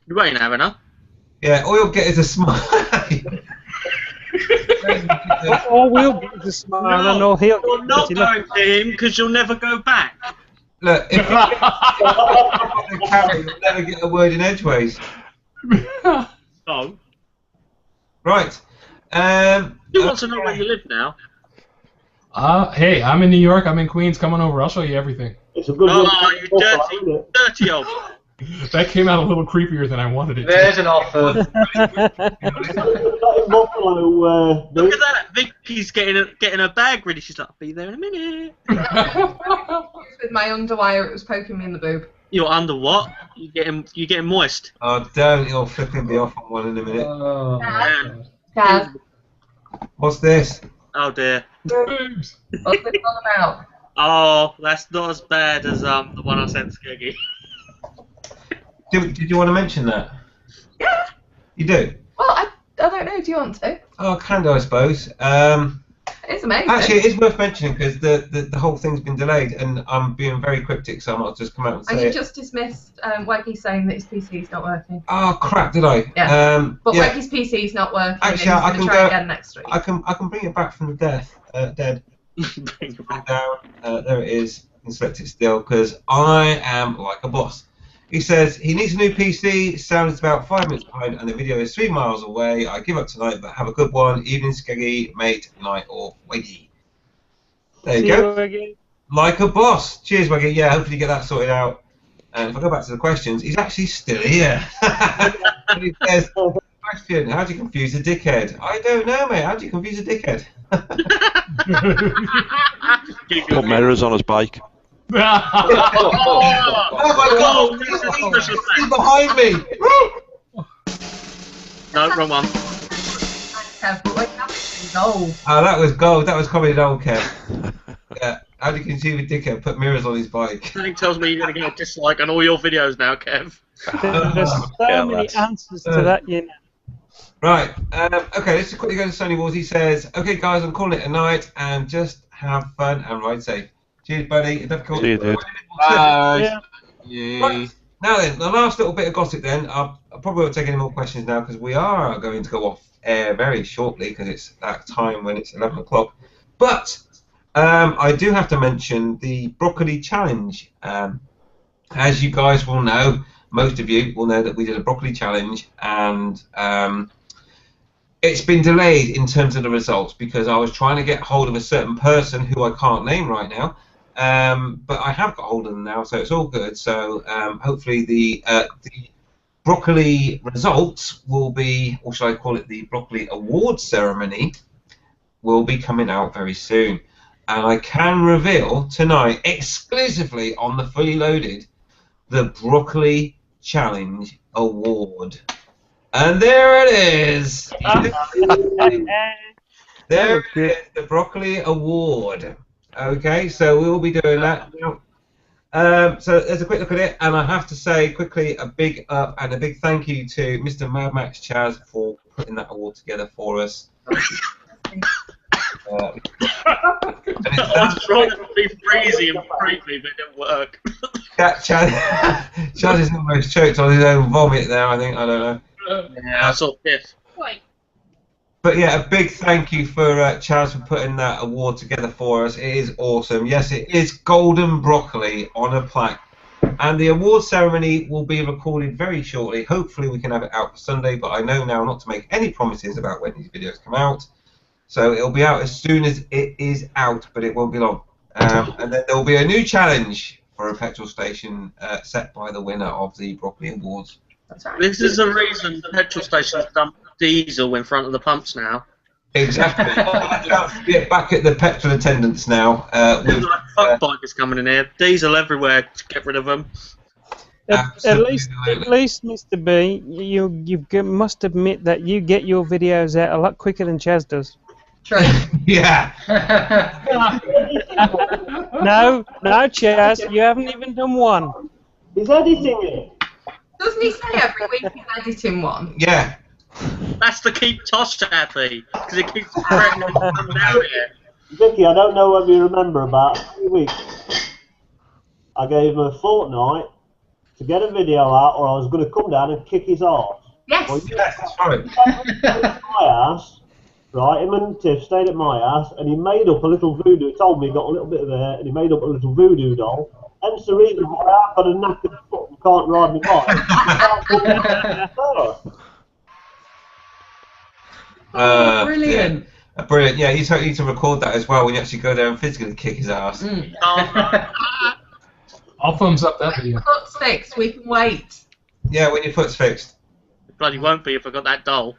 You ain't having her. Yeah, all you'll get is a smile. All we'll get is a smile, and all he'll You're not going to him because you'll never go back. Look, if you get the camera, you'll never get a word in edgeways. Oh. Right. You want to know where you live now? Hey, I'm in New York. I'm in Queens. Come on over. I'll show you everything. It's a good you dirty old. That came out a little creepier than I wanted it to. There's an offer. Look at that. Vicky's getting her bag ready. She's like, "I'll be there in a minute." With my underwire, it was poking me in the boob. You're under what? You getting moist? Oh, don't! You'll flipping me off on one in a minute. Oh, Kaz. What's this? Oh dear. What's this all about? Oh, that's not as bad as the one I sent Skeggy. Did you want to mention that? Yeah. You do? Well, I don't know. Do you want to? Oh, kind of, I suppose. It's amazing. Actually, it is worth mentioning because the whole thing's been delayed, and I'm being very cryptic, so I might just come out and say And you it. just dismissed Waggy saying that his PC's not working. Oh crap! Did I? Yeah. But yeah. Waggy's PC's not working. Actually, and I he's can going to try go. again next week. I can bring it back from the dead. Down. There it is. I can select it still because I am like a boss. He says he needs a new PC. Sound is about 5 minutes behind, and the video is 3 miles away. I give up tonight, but have a good one. Evening, Skeggy, mate, night, or Waggy. There you go. Waggy. Like a boss. Cheers, Waggy. Yeah, hopefully you get that sorted out. And if I go back to the questions, he's actually still here. He says, question, how do you confuse a dickhead? I don't know, mate. How do you confuse a dickhead? Put mirrors on his bike. Oh my god! He's behind me! No, wrong one. Kev, but like that's gold. Oh, that was gold. That was comedy gold, Kev. Yeah. How do you conceive a dickhead? Put mirrors on his bike. Something tells me you're going to get a dislike on all your videos now, Kev. There's so many answers to that, you know. Right. Okay, let's just quickly go to Sony Wars. He says, okay, guys, I'm calling it a night and just have fun, and ride safe. Cheers, buddy. See you, dude. Bye. Right. Now then, the last little bit of gossip then. I probably won't take any more questions now because we are going to go off air very shortly because it's that time when it's 11 o'clock. But I do have to mention the broccoli challenge. As you guys will know, most of you will know that we did a broccoli challenge, and it's been delayed in terms of the results because I was trying to get hold of a certain person who I can't name right now. But I have got hold of them now, so it's all good. So hopefully the broccoli results will be, or should I call it the broccoli award ceremony, will be coming out very soon. And I can reveal tonight, exclusively on the Fully Loaded, the Broccoli Challenge Award. And there it is! There it is, the Broccoli Award. Okay, so we will be doing that now. So there's a quick look at it, and I have to say quickly a big up and a big thank you to Mr. Mad Max Chaz for putting that award together for us. I was trying to be breezy and creepy, but it didn't work. Chaz is almost choked on his own vomit there, I think. I don't know. Yeah, I saw Piff. But yeah, a big thank you for Chaz for putting that award together for us. It is awesome. Yes, it is golden broccoli on a plaque. And the award ceremony will be recorded very shortly. Hopefully we can have it out for Sunday, but I know now not to make any promises about when these videos come out. So it'll be out as soon as it is out, but it won't be long. And then there will be a new challenge for a petrol station set by the winner of the Broccoli Awards. That's right. This is the reason petrol stations dump diesel in front of the pumps now. Exactly. Get back at the petrol attendants now. Fuck bikers coming in here. Diesel everywhere. Get rid of them. At least, Mr. B, you must admit that you get your videos out a lot quicker than Chaz does. True. Yeah. No, Chaz, you haven't even done one. He's editing it. Doesn't he say every week he's editing one? Yeah. That's to keep Tosh happy, because it keeps coming out here. Vicky, I don't know whether you remember, about 3 weeks, I gave him a fortnight to get a video out, or I was going to come down and kick his arse. Yes. Well, Yes, that's right. my house, right? Him and Tiff stayed at my house, and he made up a little voodoo. He told me he got a little bit of hair, and he made up a little voodoo doll. Hence the reason why I've got a knackered foot and can't ride my bike. Brilliant. Yeah. Brilliant. Yeah, you need to record that as well when you actually go there and physically kick his ass. I'll thumbs up that video. Foot's fixed. We can wait. Yeah, when your foot's fixed. It bloody won't be if I got that doll.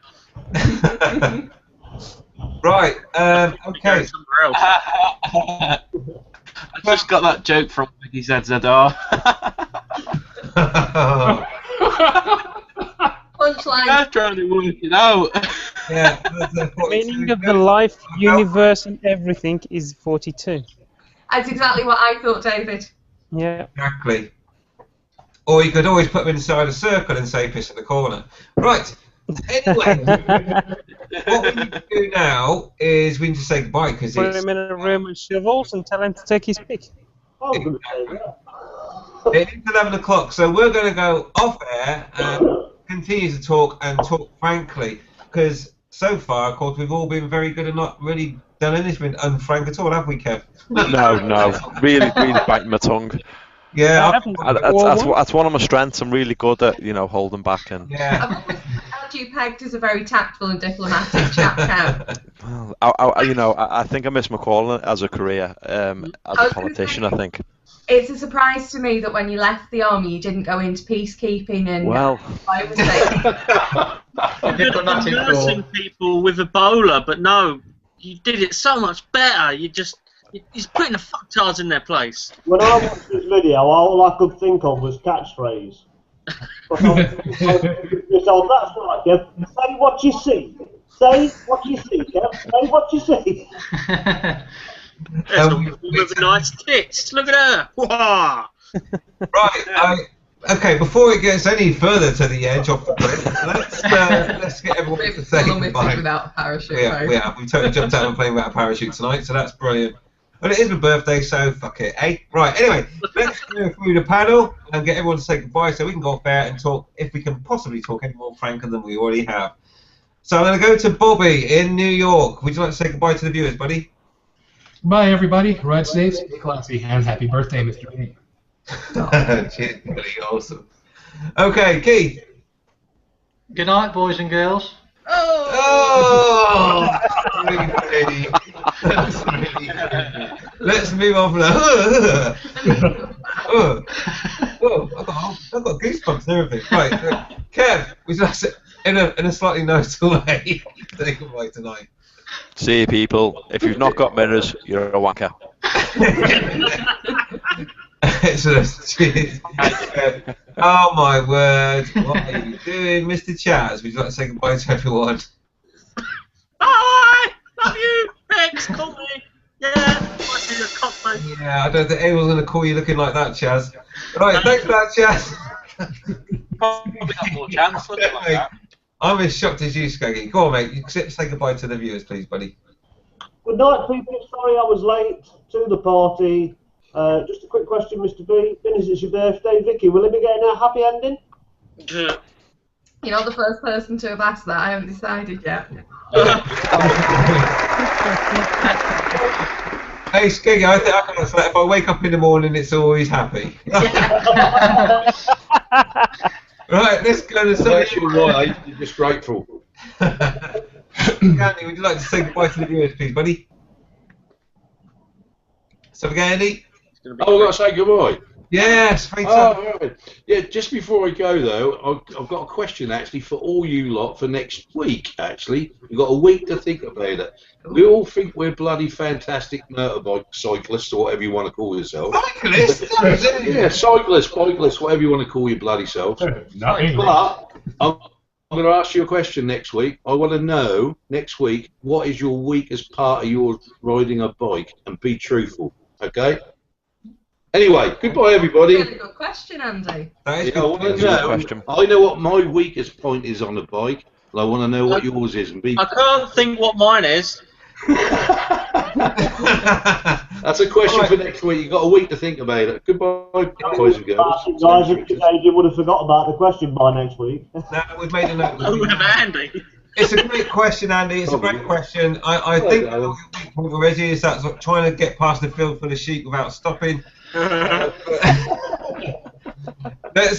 Right. Okay. Somewhere else. I just got that joke from Vicky ZZR. Punchline. I'm trying to work it out. Yeah. The meaning of the life, universe, and everything is 42. That's exactly what I thought, David. Yeah. Exactly. Or you could always put them inside a circle and say piss in the corner. Right. Anyway, what we need to do now is we need to say goodbye because Put him in a room with shovels and tell him to take his pick. It's 11 o'clock, so we're going to go off air and continue to talk and talk frankly because so far, of course, we've all been very good and not really done anything unfrank at all, have we, Kev? No, really biting my tongue. Yeah, that's one of my strengths. I'm really good at holding back and. Yeah. I've you pegged as a very tactful and diplomatic chap, Kev. I think I missed my calling as a career as a politician. I think. It's a surprise to me that when you left the army, you didn't go into peacekeeping and. Well. I was saying. Diplomatic nursing people with Ebola, but no, you did it so much better. He's putting the fucktards in their place. When I watched this video, all I could think of was catchphrase. So that's right, Kev. Say what you see. Say what you see, Kev. Say what you see. There's a woman with nice tits. Look at her. Wah! Right. Okay. Before it gets any further to the edge off the cliff, let's get everyone to say goodbye. Without a parachute. Yeah. We totally jumped out and playing without a parachute tonight, so that's brilliant. Well, it is my birthday, so fuck it, eh? Right, anyway, let's go through the panel and get everyone to say goodbye so we can go off there and talk, if we can possibly talk any more franker than we already have. So I'm going to go to Bobby in New York. Would you like to say goodbye to the viewers, buddy? Bye, everybody. Ride safe, stay classy, and happy birthday, Mr. B. Cheers, buddy. Awesome. Okay, Keith. Good night, boys and girls. Oh! That's really good. Let's move on from that. I've got goosebumps and everything. Right, Kev, would you like to, in a slightly noticeable way, say goodbye tonight? See you, people. If you've not got mirrors, you're a wanker. Excellent. Cheers. Oh my word. What are you doing, Mr. Chaz? Would you like to say goodbye to everyone? Bye! Love you! Thanks, call me! Yeah! I see your cock, mate. Yeah, I don't think anyone's going to call you looking like that, Chaz. Right, thanks for that, Chaz. Probably got more chance looking like that. I'm as shocked as you, Skaggy. Go on, mate. You say goodbye to the viewers, please, buddy. Good night, people. Sorry I was late to the party. Just a quick question, Mr. B. Being as it's your birthday, Vicky, will it be getting a happy ending? You're not the first person to have asked that. I haven't decided yet. Hey, Skaggy, I think I can answer that. If I wake up in the morning, it's always happy. Right, let's go to something. Right, you're just grateful. Andy, would you like to say goodbye to the viewers, please, buddy? So again, Andy? Oh, I've got to say goodbye. Yes, right. Yeah, just before I go though, I've got a question actually for all you lot for next week. Actually, we've got a week to think about it. We all think we're bloody fantastic motorbike cyclists or whatever you want to call yourself. Cyclists? Yeah, cyclists, bikelists, whatever you want to call your bloody selves. But I'm going to ask you a question next week. I want to know next week what is your weakest part of your riding a bike, and be truthful. Okay. Anyway, goodbye, everybody. Really good question, Andy. I want to know. I know what my weakest point is on a bike, and I want to know what yours is. And be. I can't think what mine is. That's a question for next week. You've got a week to think about it. Goodbye, boys and girls. Guys, you would have forgot about the question by next week. No, we've made a note. Oh, Andy. It's a great question, Andy. It's a great question. I think the weak point with Reggie is that trying to get past the field full of sheep without stopping. Let's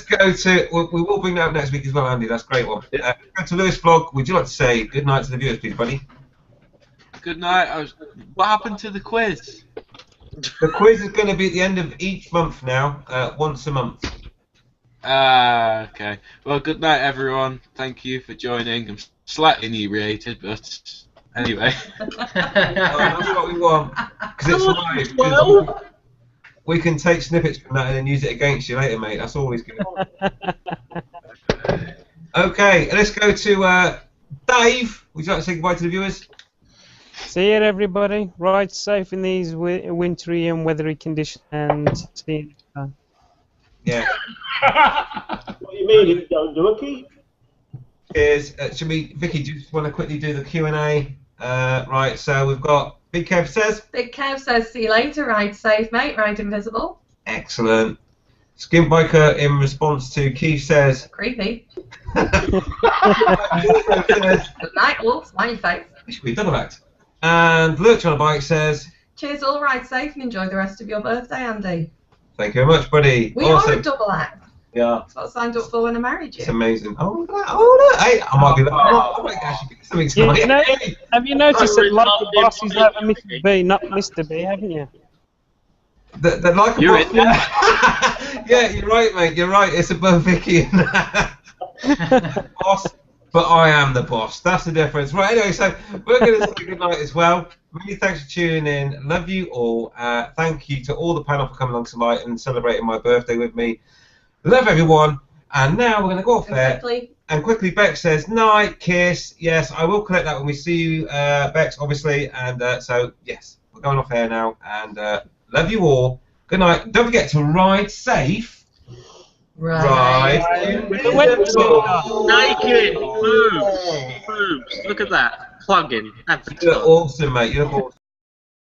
go to. We will bring that up next week as well, Andy. That's a great one. Go to Lewis Vlog. Would you like to say good night to the viewers, please, buddy? Good night. What happened to the quiz? The quiz is going to be at the end of each month now, once a month. Okay. Well, good night, everyone. Thank you for joining. I'm slightly inebriated, but anyway. That's what we want, because it's live. We can take snippets from that and then use it against you later, mate. That's always good. Okay, let's go to Dave. Would you like to say goodbye to the viewers? See you, everybody. Ride safe in these wintry and weathery conditions, and see you next time. Yeah. What do you mean you don't do a key? Cheers. Should we, Vicky, do you just want to quickly do the Q&A? Right, so we've got Big Kev says. Big Kev says, see you later, ride safe, mate, ride invisible. Excellent. Skin Biker in response to Keith says. Creepy. Good night, all, smiley face. We've done that. And Lurch on a Bike says. Cheers, all, ride safe and enjoy the rest of your birthday, Andy. Thank you very much, buddy. We are a double act. Yeah. That's what I signed up for when I married you. It's amazing. Oh, no. Hey, I might be that. I might actually do something tonight. Have you noticed that like the boss is over Mr. B, not Mr. B, haven't you? The like a boss. Yeah, you're right, mate. You're right. It's above Vicky and boss, but I am the boss. That's the difference. Right. Anyway, so we're going to say good night as well. Many thanks for tuning in. Love you all. Thank you to all the panel for coming along tonight and celebrating my birthday with me. Love everyone. And now we're going to go off there. And quickly, Bex says, night, kiss. Yes, I will collect that when we see you, Bex, obviously. And so, yes, we're going off air now. And love you all. Good night. Don't forget to ride safe. Ride invisible. Naked. Boobs. Look at that. Plug-in. You're awesome, mate. You're awesome.